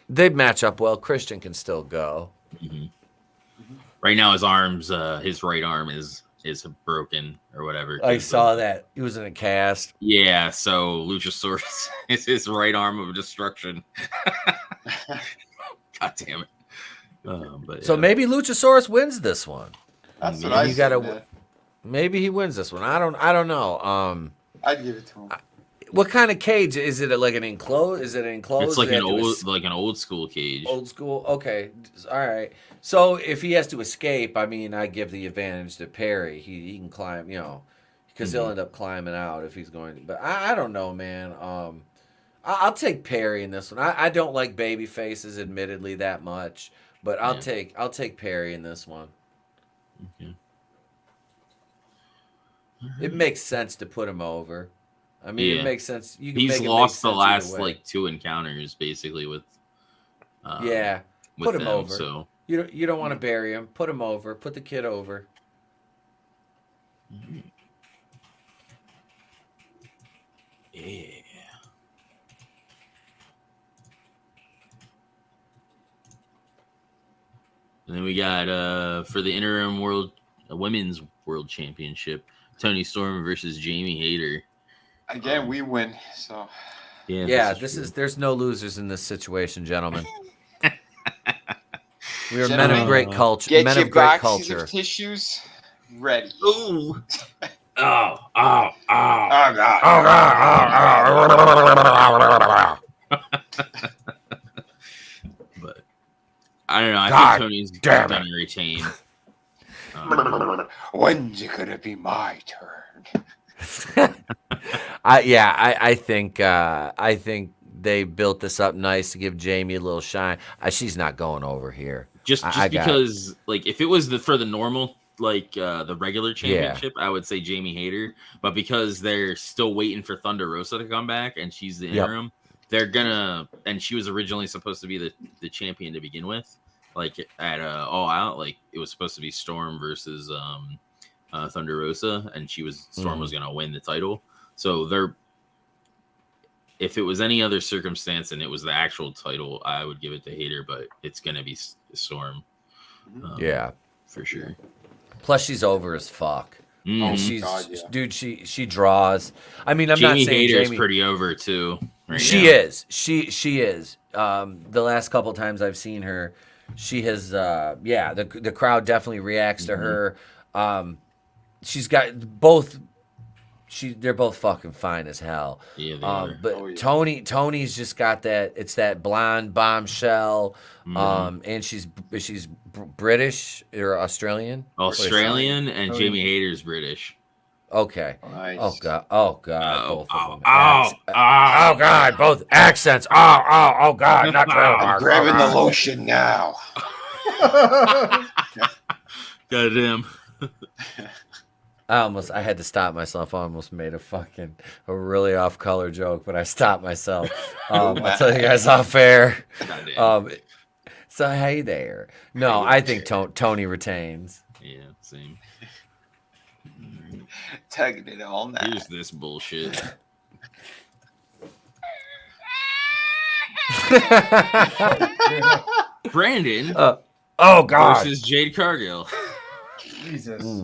S3: They'd match up well. Christian can still go.
S1: Right now, his right arm is broken or whatever.
S3: I saw that he was in a cast.
S1: Yeah, so Luchasaurus is his right arm of destruction. God damn it!
S3: So maybe Luchasaurus wins this one.
S5: That's what I said.
S3: Maybe he wins this one. I don't know.
S5: I'd give it to him.
S3: What kind of cage is it? Like an enclosed? Is it enclosed?
S1: It's like an old school cage.
S3: Old school. Okay, all right. So if he has to escape, I mean, I give the advantage to Perry. He can climb, because he'll end up climbing out if he's going to. But I don't know, man. I'll take Perry in this one. I don't like baby faces, admittedly, that much, but I'll take Perry in this one.
S1: Okay.
S3: It makes sense to put him over. I mean, it makes sense.
S1: He's lost the last like 2 encounters basically with.
S3: Put him over.
S1: So
S3: you don't want to bury him. Put him over. Put the kid over.
S1: Yeah. And then we got for the interim women's world championship, Toni Storm versus Jamie Hayter.
S5: Again, we win. So
S3: there's no losers in this situation, gentlemen. We are men of great culture.
S5: Get
S3: men
S5: your
S3: of great
S5: boxes
S3: culture.
S5: of tissues ready.
S1: Ooh.
S7: Oh,
S5: God.
S1: But I don't know. I think Tony's gonna retain.
S5: When's it gonna be my turn?
S3: I think they built this up nice to give Jamie a little shine. She's not going over here.
S1: Just because, like, if it was for the normal, like the regular championship, I would say Jamie Hayter. But because they're still waiting for Thunder Rosa to come back, and she's the interim, they're gonna. And she was originally supposed to be the champion to begin with. Like at All Out, like it was supposed to be Storm versus Thunder Rosa, and Storm was gonna win the title. So if it was any other circumstance and it was the actual title, I would give it to Hayter, but it's gonna be Storm. For sure.
S3: Plus, she's over as fuck.
S1: Mm-hmm.
S3: Dude, she draws. I mean, I'm
S1: Jamie
S3: not saying
S1: Hayter's
S3: Jamie
S1: pretty over too.
S3: She is. She is. The last couple times I've seen her, she has. The crowd definitely reacts to her. She's got both. They're both fucking fine as hell.
S1: Yeah, they are.
S3: But Tony's just got that. It's that blonde bombshell. And she's British or Australian.
S1: Australian, and Jamie Hayter's British.
S3: Okay.
S5: Nice.
S3: Oh god. Both of them.
S7: oh God, both accents. Oh God, not
S5: I'm grabbing the lotion now.
S1: Goddamn.
S3: I had to stop myself. I almost made a really off color joke, but I stopped myself. I'll tell you guys off air. So hey there. No, I think Tony retains.
S1: Yeah, same.
S5: Tugging it all night.
S1: Here's this bullshit. Brandon.
S7: Oh God.
S1: Versus Jade Cargill.
S4: Jesus.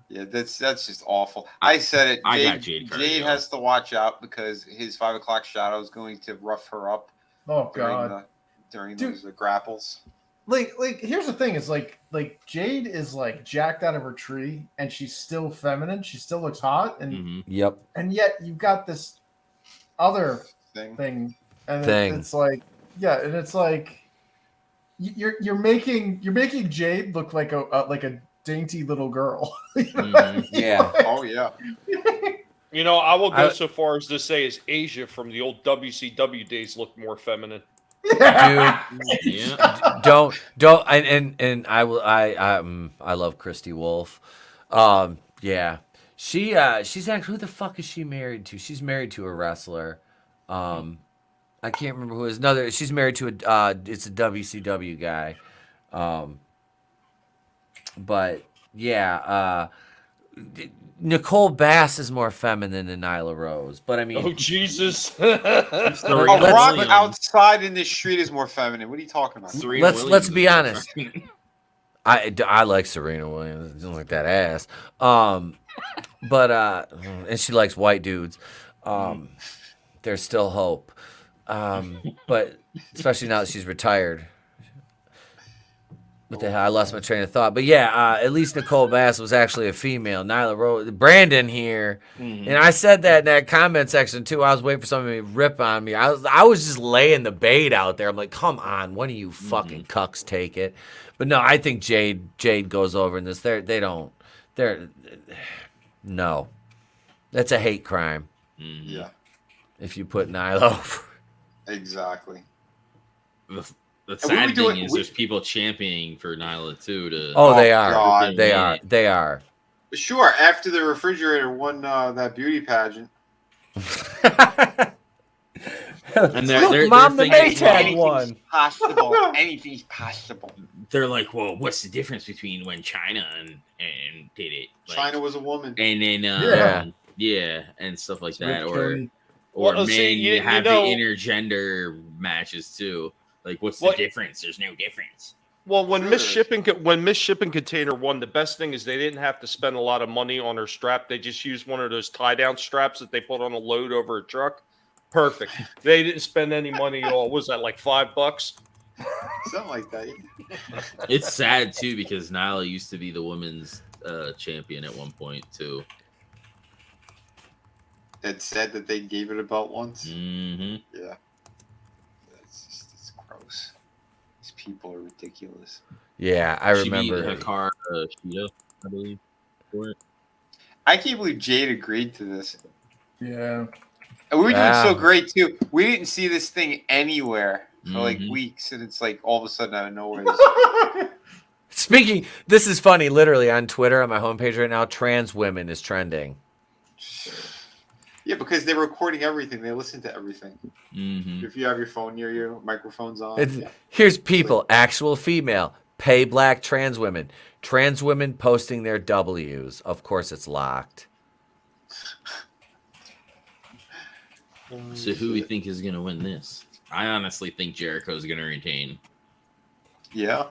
S5: Yeah, that's just awful. I said it.
S1: I got Jade Cargill.
S5: Jade has to watch out because his 5 o'clock shadow is going to rough her up.
S4: Oh God.
S5: During those grapples.
S4: Like here's the thing is like Jade is like jacked out of her tree and she's still feminine. She still looks hot and
S3: Yep.
S4: And yet you've got this other thing and it's like and it's like you're making Jade look like a dainty little girl.
S1: Mhm.
S3: Yeah.
S5: Oh yeah.
S6: You know, I will go
S3: I-
S6: so far as to say, as Asia from the old WCW days looked more feminine.
S3: Dude,
S1: Yeah.
S3: don't and I love Christy Wolf. Yeah. She's actually, who the fuck is she married to? She's married to a wrestler. I can't remember who it is. No, she's married to it's a WCW guy. But yeah, Nicole Bass is more feminine than Nyla Rose. But I mean,
S6: Oh Jesus!
S5: A
S1: Serena
S5: rock
S1: Williams.
S5: outside in the street is more feminine. What are you talking about?
S1: Serena
S3: let's
S1: Williams
S3: be
S1: is
S3: honest.
S1: fucking-
S3: I like Serena Williams. I don't like that ass. But and she likes white dudes. There's still hope. But especially now that she's retired. What the hell? I lost my train of thought. But yeah, at least Nicole Bass was actually a female. Nyla Rose, Brandon here, and I said that in that comment section too. I was waiting for somebody to rip on me. I was just laying the bait out there. I'm like, come on, one of you fucking cucks take it. But no, I think Jade goes over in this. No, that's a hate crime
S1: Mhm.
S5: Yeah,
S3: if you put Nyla over.
S5: exactly.
S1: The
S5: And we were
S1: sad
S5: doing-
S1: thing is
S5: we-
S1: there's people championing for Nyla too. To
S3: Oh, they are.
S5: God.
S3: They are.
S5: Sure, after the refrigerator won that beauty pageant.
S1: And
S3: Look,
S1: they're
S3: Mom, the
S1: thinking,
S3: Maytag
S1: well,
S5: Anything's
S3: won.
S5: possible. Anything's possible.
S1: they're like, well, what's the difference between when China and did it? Like,
S5: China was a woman.
S1: and then yeah, and stuff like that,
S4: Rip
S1: or
S4: Cody.
S6: Well,
S1: men
S6: see, you
S1: have
S6: know-
S1: the intergender matches too. Like, what's the
S6: Well-
S1: difference? There's no difference.
S6: Well, when Miss
S5: Sure.
S6: Shipping Container won, the best thing is they didn't have to spend a lot of money on her strap. They just used one of those tie down straps that they put on a load over a truck. Perfect. They didn't spend any money at all. What was that, like $5?
S5: Something like that.
S1: It's sad too because Nyla used to be the women's champion at one point too.
S5: It said that they gave it a belt once.
S1: Mm-hmm.
S5: Yeah. It's gross. These people are ridiculous.
S3: Yeah, I
S1: She beat
S3: remember.
S1: Hikaru Shida, I believe, for it.
S5: I can't believe Jade agreed to this.
S4: Yeah.
S5: And we were doing so
S3: Yeah.
S5: great too. We didn't see this thing anywhere for like
S1: Mhm.
S5: weeks, and it's like all of a sudden out of nowhere.
S3: Speaking, this is funny. Literally on Twitter on my homepage right now, trans women is trending.
S5: Yeah, because they're recording everything. They listen to everything.
S1: Mm-hmm.
S5: If you have your phone near you, microphones on.
S3: It's, here's people, actual female, pay black trans women posting their W's. Of course, it's locked.
S1: So who we think is gonna win this? I honestly think Jericho's gonna retain.
S5: Yeah.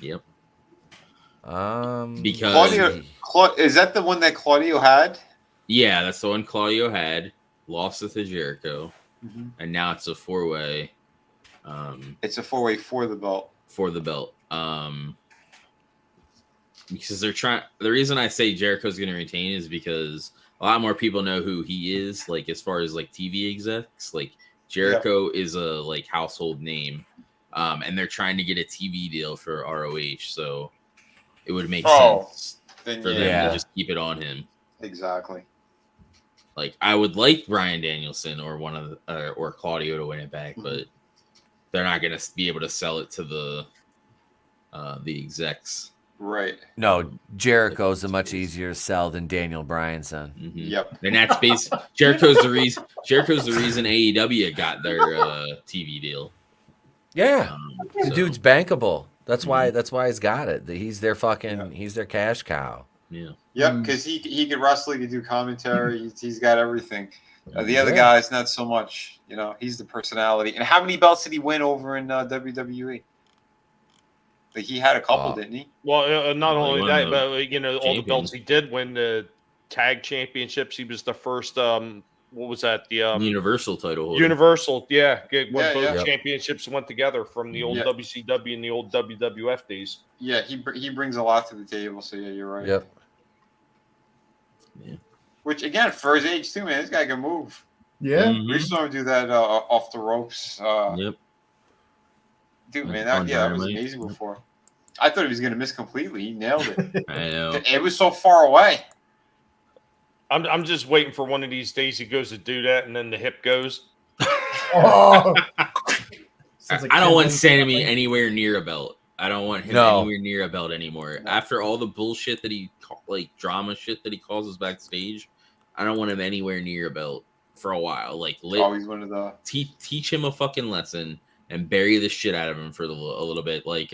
S1: Yep.
S3: Because
S5: Is that the one that Claudio had?
S1: Yeah, that's the one Claudio had. Lost it to Jericho, and now it's a 4-way.
S5: It's a 4-way for the belt.
S1: For the belt. Because they're trying. The reason I say Jericho's going to retain is because a lot more people know who he is. Like as far as like TV execs, like Jericho is a like household name, and they're trying to get a TV deal for ROH. So it would make sense
S5: Then
S1: for them to just keep it on him.
S5: Exactly.
S1: Like I would like Bryan Danielson or one of the, or Claudio to win it back, but they're not going to be able to sell it to the execs.
S5: Right.
S3: no, Jericho's a much easier sell than Daniel Bryanson.
S1: Mm-hmm.
S5: Yep.
S1: And that's based. Jericho's the reason AEW got their TV deal.
S3: Yeah, the
S1: So,
S3: dude's bankable. That's why he's got it. He's their fucking he's their cash cow.
S1: yeah.
S5: Yep. Because he could wrestle, he could do commentary. He's got everything. The other guys, not so much. You know, he's the personality. And how many belts did he win over in WWE? Like he had a couple, didn't he?
S6: Well, not
S1: Well, he
S6: only
S1: won
S6: that,
S1: the
S6: but you know, all the
S1: champions.
S6: belts he did win, the tag championships. He was the first. What was that? The
S1: Universal title holder.
S6: Universal. Yeah, when
S5: Yeah,
S6: both
S5: yeah.
S6: championships went together from the old
S5: Yeah.
S6: WCW and the old WWF days.
S5: Yeah, he brings a lot to the table. So yeah, you're right.
S3: Yep.
S1: Yeah.
S5: Which again, for his age too, man, this guy can move.
S4: Yeah.
S1: Mhm.
S5: We saw him do that off the ropes.
S1: Yep.
S5: Dude, man,
S1: On
S5: that was
S1: Dynamite.
S5: amazing before. I thought he was gonna miss completely. He nailed it.
S1: I know.
S5: It was so far away.
S6: I'm just waiting for one of these days he goes to do that, and then the hip goes.
S4: Oh. Sounds like
S1: I don't want
S4: Ken
S1: Sammy anywhere near a belt. I don't want him
S3: No.
S1: anywhere near a belt anymore. After all the bullshit that drama shit that he causes backstage, I don't want him anywhere near a belt for a while. Like,
S5: Always one of the.
S1: teach him a fucking lesson and bury the shit out of him for a little bit. Like,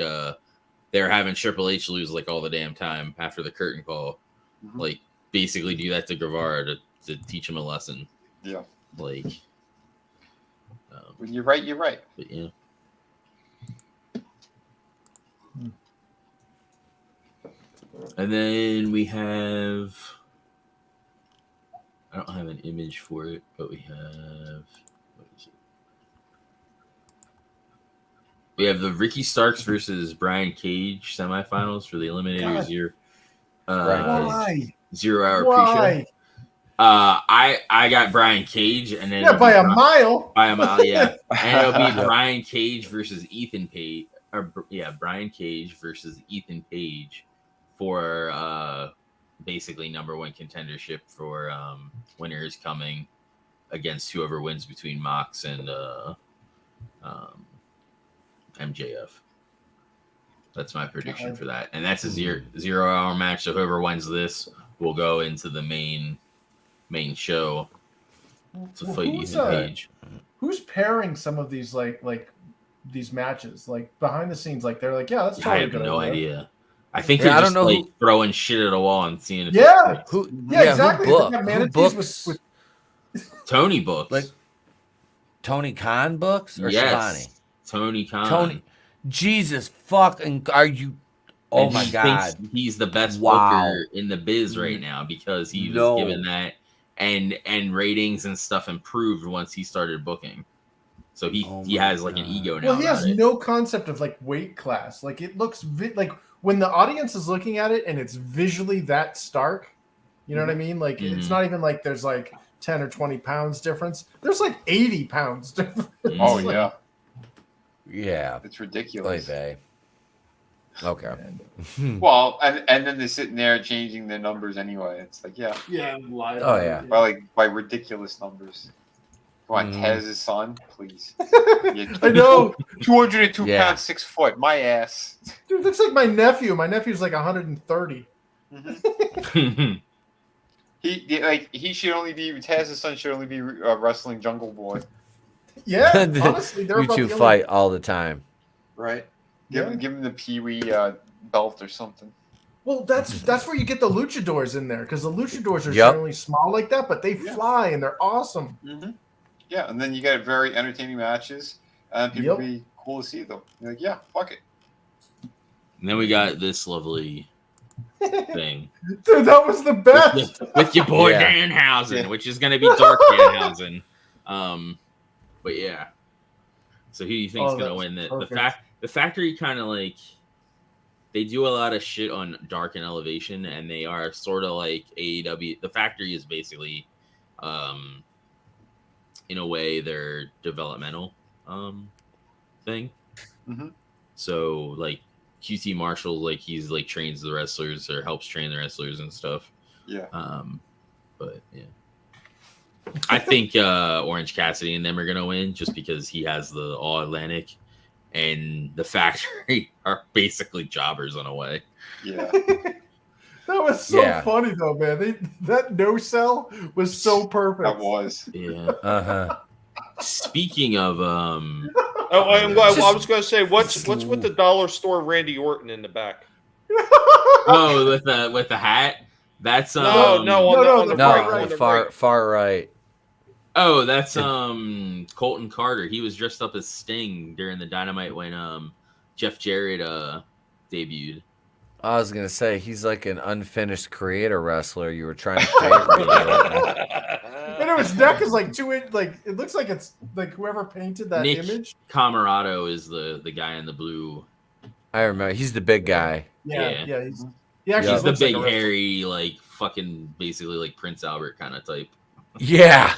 S1: they're having Triple H lose like all the damn time after the curtain call.
S5: Mhm.
S1: Like, basically do that to Guevara to teach him a lesson.
S5: Yeah.
S1: Like,
S5: When you're right, you're right.
S1: but yeah. And then we have, I don't have an image for it, but we have, what is it? We have the Ricky Starks versus Brian Cage semifinals for the Eliminator
S4: Why?
S1: 0 hour pre-show. I got Brian Cage, and then
S4: Yeah, by a mile.
S1: by a mile, yeah. And it'll be Brian Cage versus Ethan Page, Brian Cage versus Ethan Page for basically number one contendership for Winter is Coming against whoever wins between Mox and MJF. That's my prediction for that, and that's a 0 hour match. So whoever wins this will go into the main show to fight Ethan Page.
S4: Who's pairing some of these like these matches, like behind the scenes? Like they're like, yeah, that's
S1: I
S4: totally
S1: have
S4: good
S1: no
S4: idea.
S1: idea. I think
S3: Yeah,
S1: they're
S3: I
S1: just
S3: don't know
S1: like throwing shit at a wall and seeing if
S4: Yeah.
S1: it sticks.
S3: Who?
S4: Yeah, exactly.
S3: Who,
S4: They got manatees
S3: books?
S4: with
S1: Tony books.
S3: Like Tony Khan books or
S1: yes.
S3: Schiavone?
S1: Tony Khan.
S3: Tony, Jesus fucking, are you? Oh
S1: And
S3: my
S1: he
S3: God!
S1: thinks he's the best
S3: Wow.
S1: booker in the biz right now because he
S3: No.
S1: was given that, and ratings and stuff improved once he started booking. So he has like an ego now.
S4: Well, he has
S1: about it.
S4: no concept of like weight class. Like it looks like when the audience is looking at it and it's visually that stark. You know what I mean? Like it's
S1: Mhm.
S4: not even like there's like 10 or 20 pounds difference. There's like 80 pounds difference.
S5: Oh
S1: Mhm.
S5: yeah,
S3: Yeah,
S5: it's ridiculous.
S3: Oy okay.
S5: Well, and then they're sitting there changing their numbers anyway. It's like, yeah,
S3: Oh yeah.
S5: by ridiculous numbers. Come on, Tez's son, please.
S4: I know.
S5: 202
S3: Yeah.
S5: pounds, 6 foot. My ass.
S4: Dude, looks like my nephew. My nephew's like 130.
S5: He should only be Tez's son should only be wrestling Jungle Boy,
S4: Yeah, honestly, they're
S3: You
S4: about
S3: two
S4: the
S3: fight all the time.
S5: right?
S4: Yeah.
S5: Give him the Pee Wee belt or something.
S4: Well, that's where you get the luchadors in there because the luchadors are
S3: Yep.
S4: generally small like that, but they fly and they're awesome.
S5: Mm-hmm. Yeah, and then you get very entertaining matches, and people be cool to see them. You're like, yeah, fuck it.
S1: And then we got this lovely thing
S4: Dude, that was the best.
S1: with your boy
S3: Yeah.
S1: Danhausen, which is going to be Dark Danhausen. But yeah. So who do you think's
S4: Oh,
S1: going to
S4: that's
S1: win?
S4: perfect.
S1: The Factory kind of like they do a lot of shit on Dark and Elevation, and they are sort of like AEW. The Factory is basically, in a way, their developmental thing.
S5: Mhm.
S1: So like QT Marshall, like he's like trains the wrestlers or helps train the wrestlers and stuff.
S5: Yeah.
S1: But yeah, I think Orange Cassidy and them are gonna win just because he has the All Atlantic, and the Factory are basically jobbers in a way.
S5: Yeah.
S4: That was so
S3: Yeah.
S4: funny though, man. That no sell was so perfect.
S5: That was.
S1: Yeah.
S3: Uh-huh.
S1: Speaking of
S6: Oh, I was going to say, what's with the dollar store Randy Orton in the back?
S1: with the hat. That's
S6: No,
S4: No,
S6: on the
S4: no,
S6: right,
S4: right,
S6: on the
S3: far
S6: right.
S3: far right.
S1: Oh, that's Colton Carter. He was dressed up as Sting during the Dynamite when Jeff Jarrett debuted.
S3: I was gonna say he's like an unfinished creator wrestler. You were trying to create.
S4: And his neck is like 2 inch. Like it looks like it's like whoever painted that
S1: Nick
S4: image.
S1: Camarado is the guy in the blue.
S3: I remember he's the big guy.
S4: Yeah.
S1: Yeah.
S4: He actually
S1: He's the
S4: looks like
S1: big
S4: a wrestler.
S1: hairy, like fucking basically like Prince Albert kind of type.
S3: Yeah,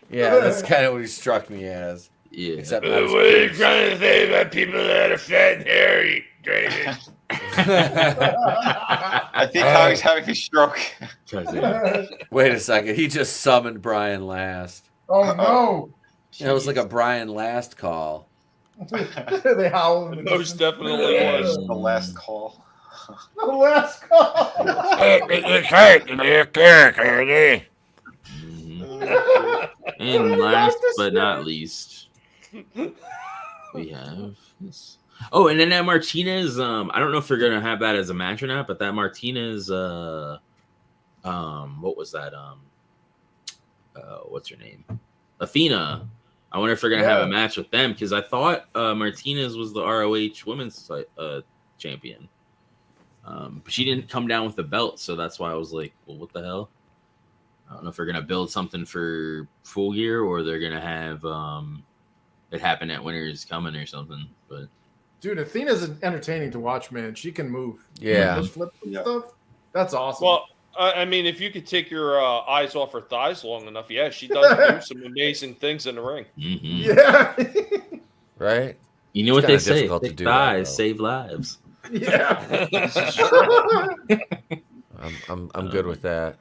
S3: yeah. That's kind of what he struck me as.
S1: Yeah.
S3: Except
S7: What
S3: not his
S7: are you
S3: boobs.
S7: trying to say about people that are fat and hairy, Draven?
S5: I think Kong's having a stroke.
S3: Wait a second. He just summoned Brian Last.
S4: Oh no!
S3: That was like a Brian Last call.
S4: They howl. in the
S6: Most
S4: distance.
S6: definitely was.
S5: The last call.
S4: The last call.
S1: Mhm. And last but not least, we have this. Oh, and then that Martinez. I don't know if they're gonna have that as a match or not, but that Martinez. What was that? What's her name? Athena. I wonder if they're gonna have a match with them because I thought Martinez was the ROH Women's champion. But she didn't come down with the belt, so that's why I was like, well, what the hell? I don't know if they're gonna build something for Full Gear or they're gonna have it happen at Winter is Coming or something. But
S4: Dude, Athena's entertaining to watch, man. She can move.
S3: Yeah.
S4: Those flips and stuff. That's awesome.
S6: Well, I mean, if you could take your eyes off her thighs long enough, yeah, she does do some amazing things in the ring.
S4: yeah.
S3: Right?
S1: You know what
S3: kinda
S1: they say?
S3: difficult to
S1: Thick
S3: do that,
S1: thighs
S3: though.
S1: save lives.
S4: yeah.
S3: I'm good with that.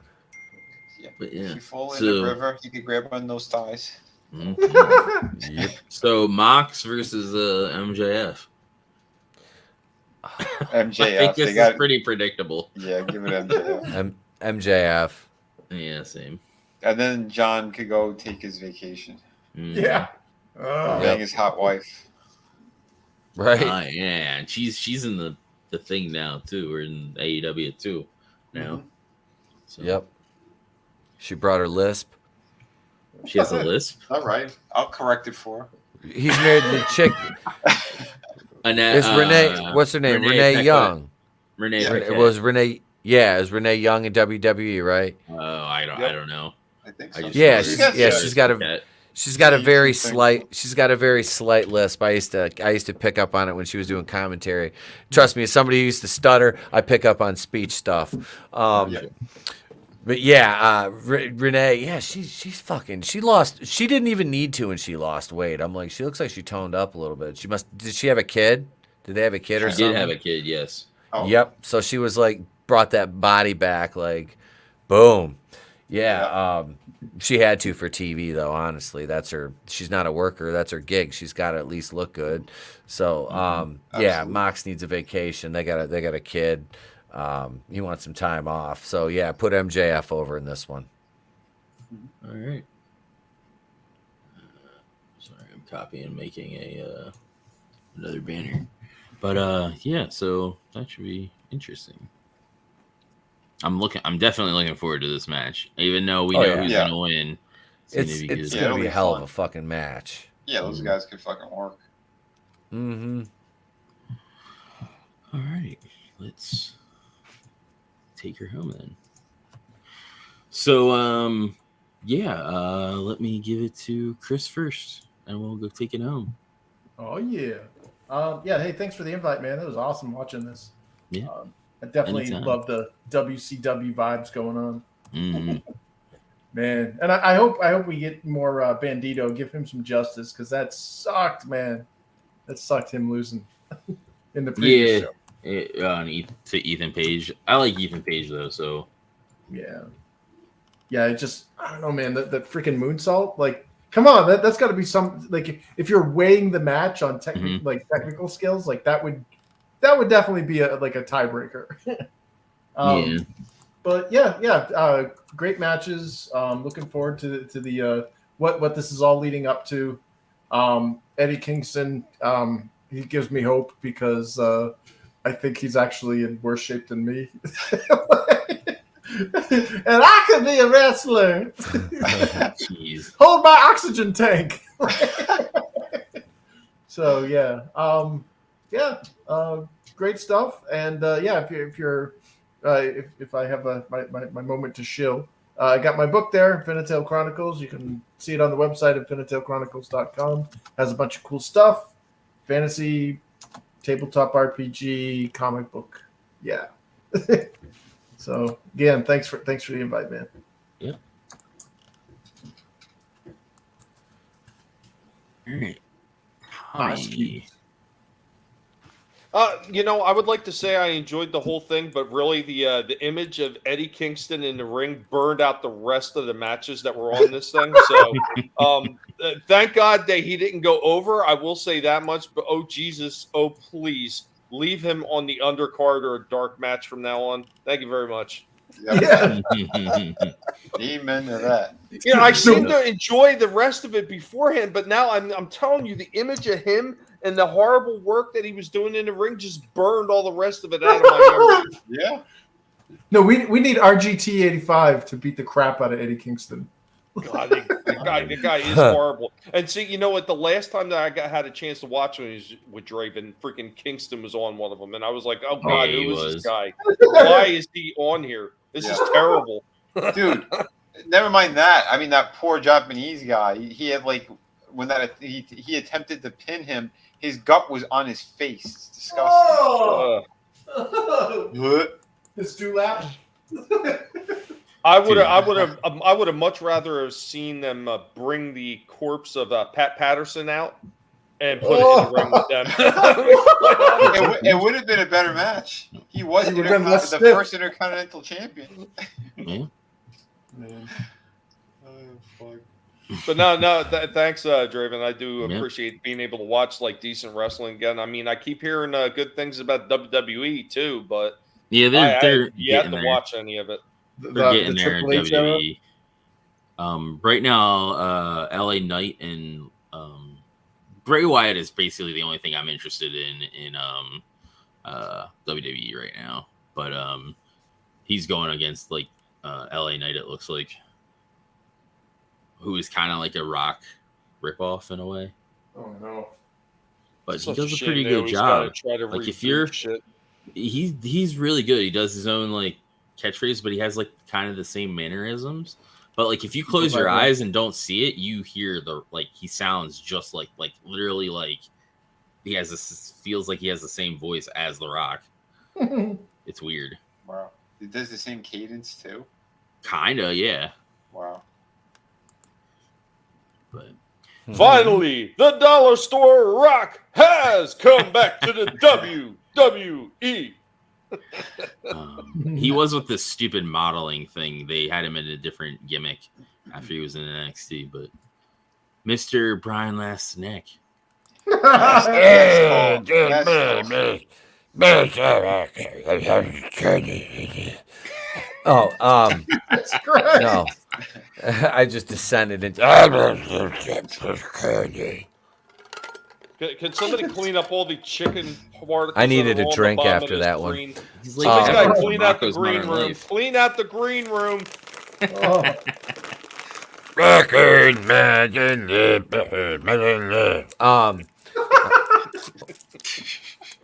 S5: Yeah.
S1: But yeah.
S5: If you fall in
S1: So-
S5: the river, you can grab on those thighs.
S1: Mhm.
S3: Yep.
S1: So Mox versus MJF. I
S5: MJF.
S1: think this
S5: They got
S1: is pretty predictable.
S5: yeah. Give it MJF.
S3: MJF.
S1: Yeah, same.
S5: And then John could go take his vacation.
S1: Mhm.
S4: Yeah.
S5: Bang his hot wife.
S3: Right?
S1: Yeah, and she's in the thing now too, or in AEW too now. So
S3: Yep. She brought her lisp.
S1: she has a lisp.
S5: All right. I'll correct it for her.
S3: He's married to the chick. It's Renee. What's her name? Renee
S1: Paquette.
S3: Young.
S1: Renee.
S5: Yeah,
S1: Paquette.
S3: It was Renee. Yeah, it was Renee Young in WWE, right?
S1: Oh, I don't know.
S5: I think
S1: I
S5: so.
S1: just-
S3: Yeah,
S1: Yeah,
S3: she's got a
S1: Paquette.
S3: she's got a
S5: You
S3: very
S5: can think-
S3: slight she's got a very slight lisp. I used to pick up on it when she was doing commentary. Trust me, as somebody who used to stutter, I pick up on speech stuff.
S5: Yeah.
S3: But yeah, Renee, yeah, she's fucking. She lost. She didn't even need to, and she lost weight. I'm like, she looks like she toned up a little bit. Did she have a kid? Did they have a kid or
S1: She
S3: something?
S1: did have a kid. Yes.
S5: Oh.
S3: Yep. So she was like, brought that body back, like, boom. Yeah. She had to for TV though. Honestly, that's her. She's not a worker. That's her gig. She's got to at least look good. So, yeah,
S5: Absolutely.
S3: Mox needs a vacation. They got a kid. He wants some time off. So yeah, put MJF over in this one.
S1: All right. Sorry, I'm copying and making another banner. But yeah, so that should be interesting. I'm definitely looking forward to this match, even though we
S3: Oh,
S1: know
S3: yeah.
S1: who's
S5: Yeah.
S1: gonna win.
S3: It's
S1: gonna be
S3: it's
S1: good.
S5: Yeah,
S3: gonna
S5: it'll
S3: be
S5: be
S3: a hell
S5: fun.
S3: of a fucking match.
S5: Yeah, those guys could fucking work.
S3: Mm-hmm.
S1: All right, let's take her home then. So yeah, let me give it to Chris first, and we'll go take it home.
S4: Oh yeah. Yeah. Hey, thanks for the invite, man. That was awesome watching this.
S1: Yeah.
S4: I definitely
S1: Anytime.
S4: love the WCW vibes going on,
S1: Mhm.
S4: man. And I hope we get more Bandito. Give him some justice because that sucked, man. That sucked him losing in the previous show.
S1: To Ethan Page. I like Ethan Page though, so
S4: Yeah. Yeah, it just I don't know, man. The freaking moonsault, like, come on, that's got to be some like if you're weighing the match on technical skills, like that would definitely be a tiebreaker.
S1: yeah.
S4: But yeah, great matches. Looking forward to the what this is all leading up to. Eddie Kingston, he gives me hope because I think he's actually in worse shape than me. And I could be a wrestler.
S1: Jeez.
S4: Hold my oxygen tank. So yeah, great stuff. And yeah, if I have my moment to shill, I got my book there, Vinnieart Chronicles. You can see it on the website at VinnieartChronicles.com. Has a bunch of cool stuff, fantasy, tabletop RPG, comic book. Yeah. So again, thanks for the invite, man.
S1: All right. Tommy.
S6: I would like to say I enjoyed the whole thing, but really the image of Eddie Kingston in the ring burned out the rest of the matches that were on this thing. So, thank God that he didn't go over. I will say that much. But oh Jesus, oh please, leave him on the undercard or a dark match from now on. Thank you very much.
S4: Yeah.
S5: Amen to that.
S6: I seem to enjoy the rest of it beforehand, but now I'm telling you, the image of him and the horrible work that he was doing in the ring just burned all the rest of it out of my memory.
S5: Yeah.
S4: No, we need RGT85 to beat the crap out of Eddie Kingston.
S6: God, the guy is horrible. And see, you know what? The last time that I had a chance to watch him with Draven, freaking Kingston was on one of them, and I was like, "Oh God, who is this guy? Why is he on here? This is terrible."
S5: Dude, never mind that. I mean, that poor Japanese guy. He had like when he attempted to pin him, his gut was on his face. It's disgusting.
S4: His dewlap.
S6: I would have much rather have seen them bring the corpse of Pat Patterson out and put it in the ring with them.
S5: It would have been a better match. He was the first Intercontinental Champion.
S6: But no, thanks, Draven. I do appreciate being able to watch like decent wrestling again. I mean, I keep hearing good things about WWE too, but
S1: they're
S6: you have to watch any of it.
S1: They're getting there in WWE. Right now, LA Knight and Bray Wyatt is basically the only thing I'm interested in WWE right now. But he's going against like LA Knight, it looks like, who is kind of like a Rock ripoff in a way.
S4: Oh no!
S1: But he does a pretty good job. Like if you're, he's really good. He does his own like catchphrase, but he has like kind of the same mannerisms. But like if you close your eyes and don't see it, you hear he sounds just like literally like he has feels like he has the same voice as The Rock. It's weird.
S5: Wow. It does the same cadence too?
S1: Kinda, yeah.
S5: Wow.
S6: But finally, the Dollar Store Rock has come back to the WWE.
S1: He was with this stupid modeling thing. They had him in a different gimmick after he was in NXT, but Mr. Brian Lesnick.
S4: That's great.
S3: No. I just descended into.
S6: Can somebody clean up all the chicken particles?
S3: I needed a drink after that one.
S1: He's
S6: This guy
S1: like
S6: clean out the
S1: Rocco's
S6: green
S1: Modern
S6: room.
S1: Life.
S6: Clean out the green room.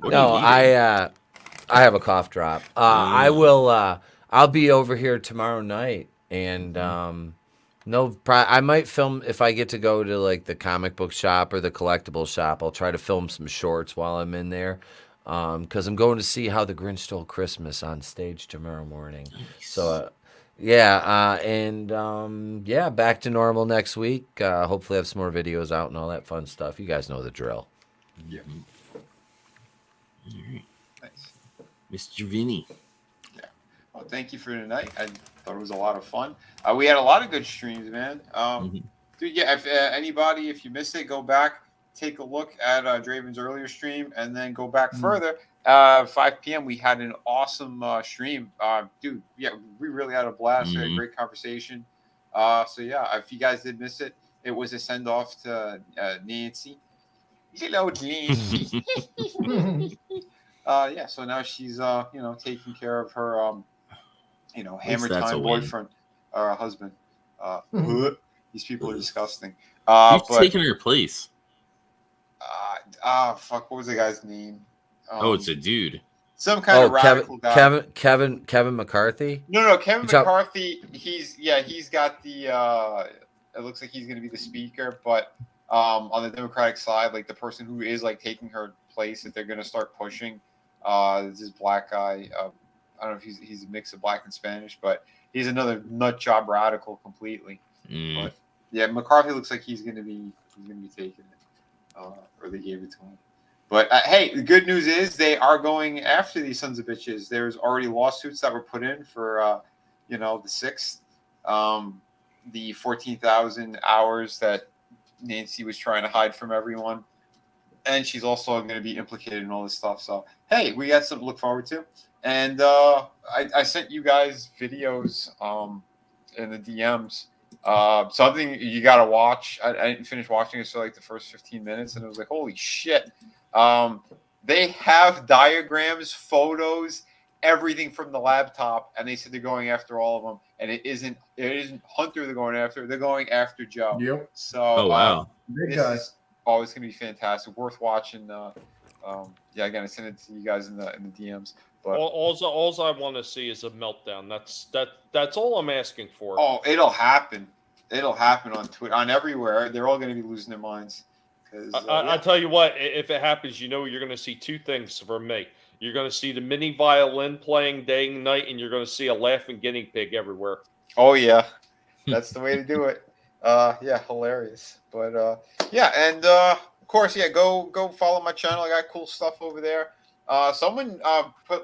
S3: No, I have a cough drop. I will. I'll be over here tomorrow night, and I might film if I get to go to like the comic book shop or the collectible shop. I'll try to film some shorts while I'm in there, because I'm going to see How the Grinch Stole Christmas on stage tomorrow morning. Nice. So. Back to normal next week. Hopefully have some more videos out and all that fun stuff. You guys know the drill.
S1: Yeah. All right. Nice. Mr. Vinny.
S5: Yeah. Well, thank you for tonight. I thought it was a lot of fun. We had a lot of good streams, man. Dude, yeah, if you missed it, go back, take a look at Draven's earlier stream, and then go back further. 5 p.m. we had an awesome stream. Dude, yeah, we really had a blast. We had a great conversation. If you guys did miss it, it was a send-off to Nancy. Hello, Nancy. So now she's taking care of her hammer time boyfriend or husband. These people are disgusting.
S1: Who's taking her place?
S5: What was the guy's name?
S1: It's a dude.
S5: Some kind of radical guy.
S3: Kevin McCarthy?
S5: No, Kevin McCarthy. He's got the. It looks like he's going to be the speaker, but on the Democratic side, like the person who is like taking her place that they're going to start pushing. This black guy. I don't know if he's a mix of black and Spanish, but he's another nut job radical completely. But yeah, McCarthy looks like he's going to be taking it. or they gave it to him. But hey, the good news is they are going after these sons of bitches. There's already lawsuits that were put in for, the 6th, the 14,000 hours that Nancy was trying to hide from everyone. And she's also going to be implicated in all this stuff. So, hey, we got something to look forward to. And I sent you guys videos in the DMs. Something you got to watch. I didn't finish watching it for like the first 15 minutes. And it was like, holy shit. They have diagrams, photos, everything from the laptop. And they said they're going after all of them. And it isn't Hunter they're going after. They're going after Joe.
S4: Yep.
S5: So,
S1: Oh, wow.
S4: Big guy.
S5: Always going to be fantastic. Worth watching. Again, I sent it to you guys in the DMs. But
S6: all I want to see is a meltdown. That's all I'm asking for.
S5: Oh, it'll happen. It'll happen on Twitter, on everywhere. They're all going to be losing their minds.
S6: I tell you what, if it happens, you're going to see two things from me. You're going to see the mini violin playing day and night, and you're going to see a laughing guinea pig everywhere.
S5: Oh yeah, that's the way to do it. Hilarious. But and of course, go follow my channel. I got cool stuff over there. Someone put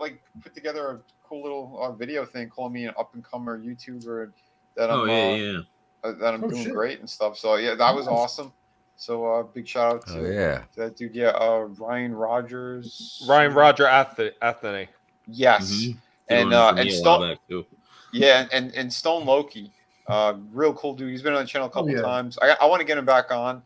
S5: together a cool little video thing, calling me an up and comer YouTuber that I'm doing great and stuff. So yeah, that was awesome. So big shout out to that dude. Yeah, Ryan Rogers.
S6: Ryan Roger Anthony.
S5: Yes,
S1: Mm-hmm.
S5: And Stone. Yeah, and Stone Loki, real cool dude. He's been on the channel a couple times. I want to get him back on.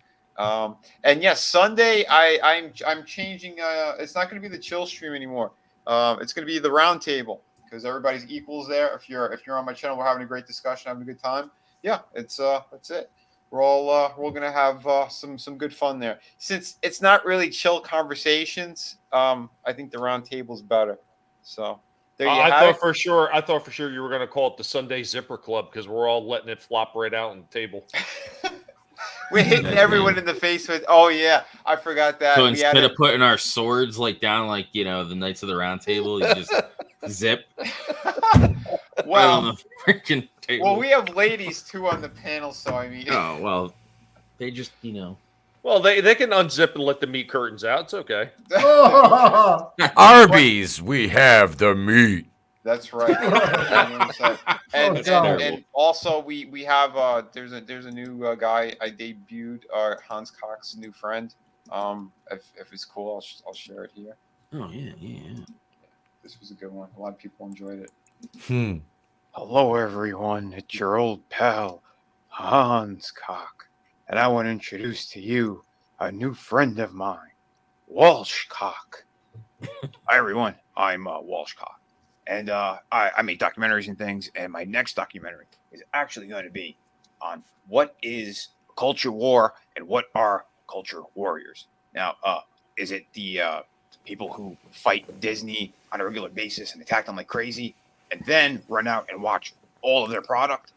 S5: And yes, Sunday I'm changing. It's not going to be the chill stream anymore. It's going to be the round table because everybody's equals there. If you're on my channel, we're having a great discussion, having a good time. Yeah, that's it. We're all going to have some good fun there. Since it's not really chill conversations, I think the round table is better. So there you have it.
S6: I thought for sure you were going to call it the Sunday Zipper Club because we're all letting it flop right out on the table.
S5: We're hitting everyone in the face with, oh yeah, I forgot that.
S1: So instead of putting our swords down the Knights of the Round Table, you just zip.
S5: Well,
S1: on the freaking table.
S5: Well, we have ladies too on the panel, so I mean.
S1: Oh well, they just
S6: Well, they can unzip and let the meat curtains out. It's okay.
S3: Arby's, we have the meat.
S5: That's right. and also we have there's a new guy I debuted, Hans Cox's new friend. If it's cool, I'll share it here.
S1: Oh yeah.
S5: This was a good one. A lot of people enjoyed it.
S8: Hello, everyone. It's your old pal, Hans Cock, and I want to introduce to you a new friend of mine, Walsh Cock. Hi, everyone. I'm Walsh Cock, and I make documentaries and things, and my next documentary is actually going to be on what is culture war and what are culture warriors. Now, is it the people who fight Disney on a regular basis and attack them like crazy, and then run out and watch all of their product,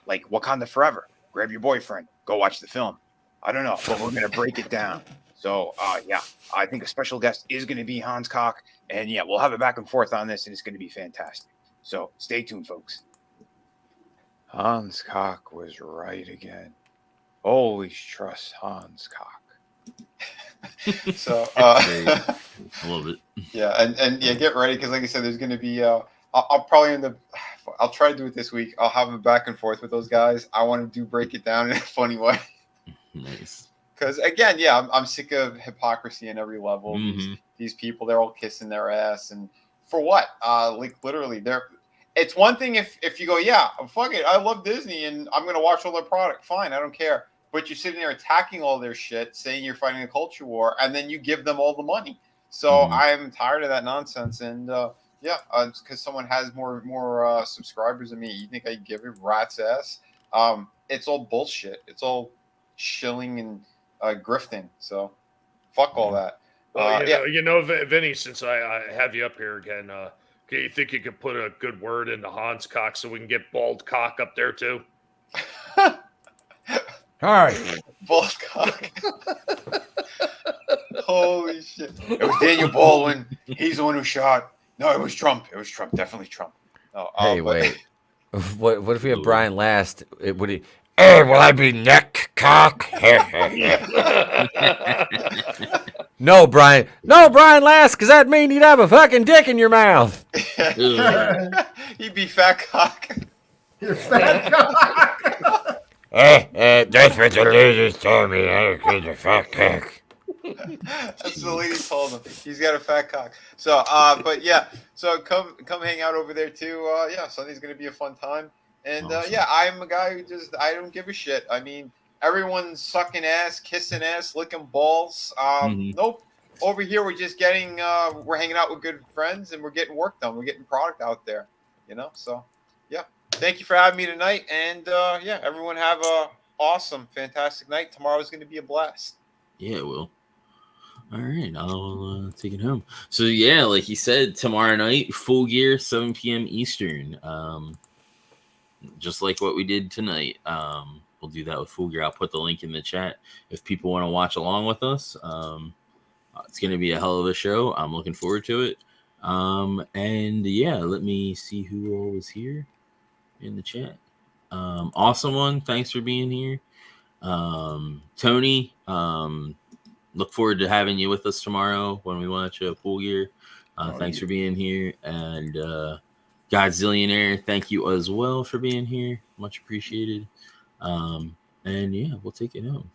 S8: like Wakanda Forever? Grab your boyfriend, go watch the film. I don't know, but we're going to break it down. So, I think a special guest is going to be Hans Cock, and we'll have a back and forth on this, and it's going to be fantastic. So, stay tuned, folks. Hans Cock was right again. Always trust Hans Cock.
S5: So,
S1: I love it.
S5: Yeah, and get ready because, like I said, there's going to be. I'll probably I'll try to do it this week. I'll have a back and forth with those guys. I want to break it down in a funny way.
S1: Nice.
S5: Because again, I'm sick of hypocrisy in every level.
S1: Mm-hmm.
S5: These people, they're all kissing their ass, and for what? Literally, it's one thing if you go, fuck it, I love Disney and I'm gonna watch all their product. Fine, I don't care. But you're sitting there attacking all their shit, saying you're fighting a culture war, and then you give them all the money. So I'm tired of that nonsense. And because someone has more subscribers than me, you think I give a rat's ass? It's all bullshit. It's all shilling and grifting. So fuck all that.
S6: Well, Vinny, since I have you up here again, do you think you could put a good word into Hans Cock so we can get Bald Cock up there too?
S3: All right.
S5: Bald Cock. Holy shit.
S8: It was Daniel Baldwin. He's the one who shot. No, it was Trump. It was Trump. Definitely Trump.
S3: Wait. What if we have Brian last? Would he? Will I be neck cock? No, Brian. No, Brian Last, because that'd mean you'd have a fucking dick in your mouth.
S5: He'd be fat cock.
S4: You're fat cock.
S3: That's what the ladies told me. He's a fat cock.
S5: That's the lady told him. He's got a fat cock. So, but yeah. So come hang out over there too. Yeah, Sunday's gonna be a fun time. And
S1: Awesome.
S5: yeah, I'm a guy who I don't give a shit. I mean, everyone's sucking ass, kissing ass, licking balls. Nope. Over here, we're just getting, we're hanging out with good friends, and we're getting work done. We're getting product out there, you know. So, yeah. Thank you for having me tonight, and yeah, everyone have a awesome, fantastic night. Tomorrow's going to be a blast.
S1: Yeah, it will. All right, I'll take it home. So yeah, like he said, tomorrow night, Full Gear, 7 p.m. Eastern. Just like what we did tonight. We'll do that with Full Gear. I'll put the link in the chat if people want to watch along with us. It's going to be a hell of a show. I'm looking forward to it. And yeah, let me see who all was here in the chat. Awesome one. Thanks for being here. Tony, look forward to having you with us tomorrow when we watch Full Gear. Thanks for being here. And Godzillionaire, thank you as well for being here. Much appreciated. And yeah, we'll take it home.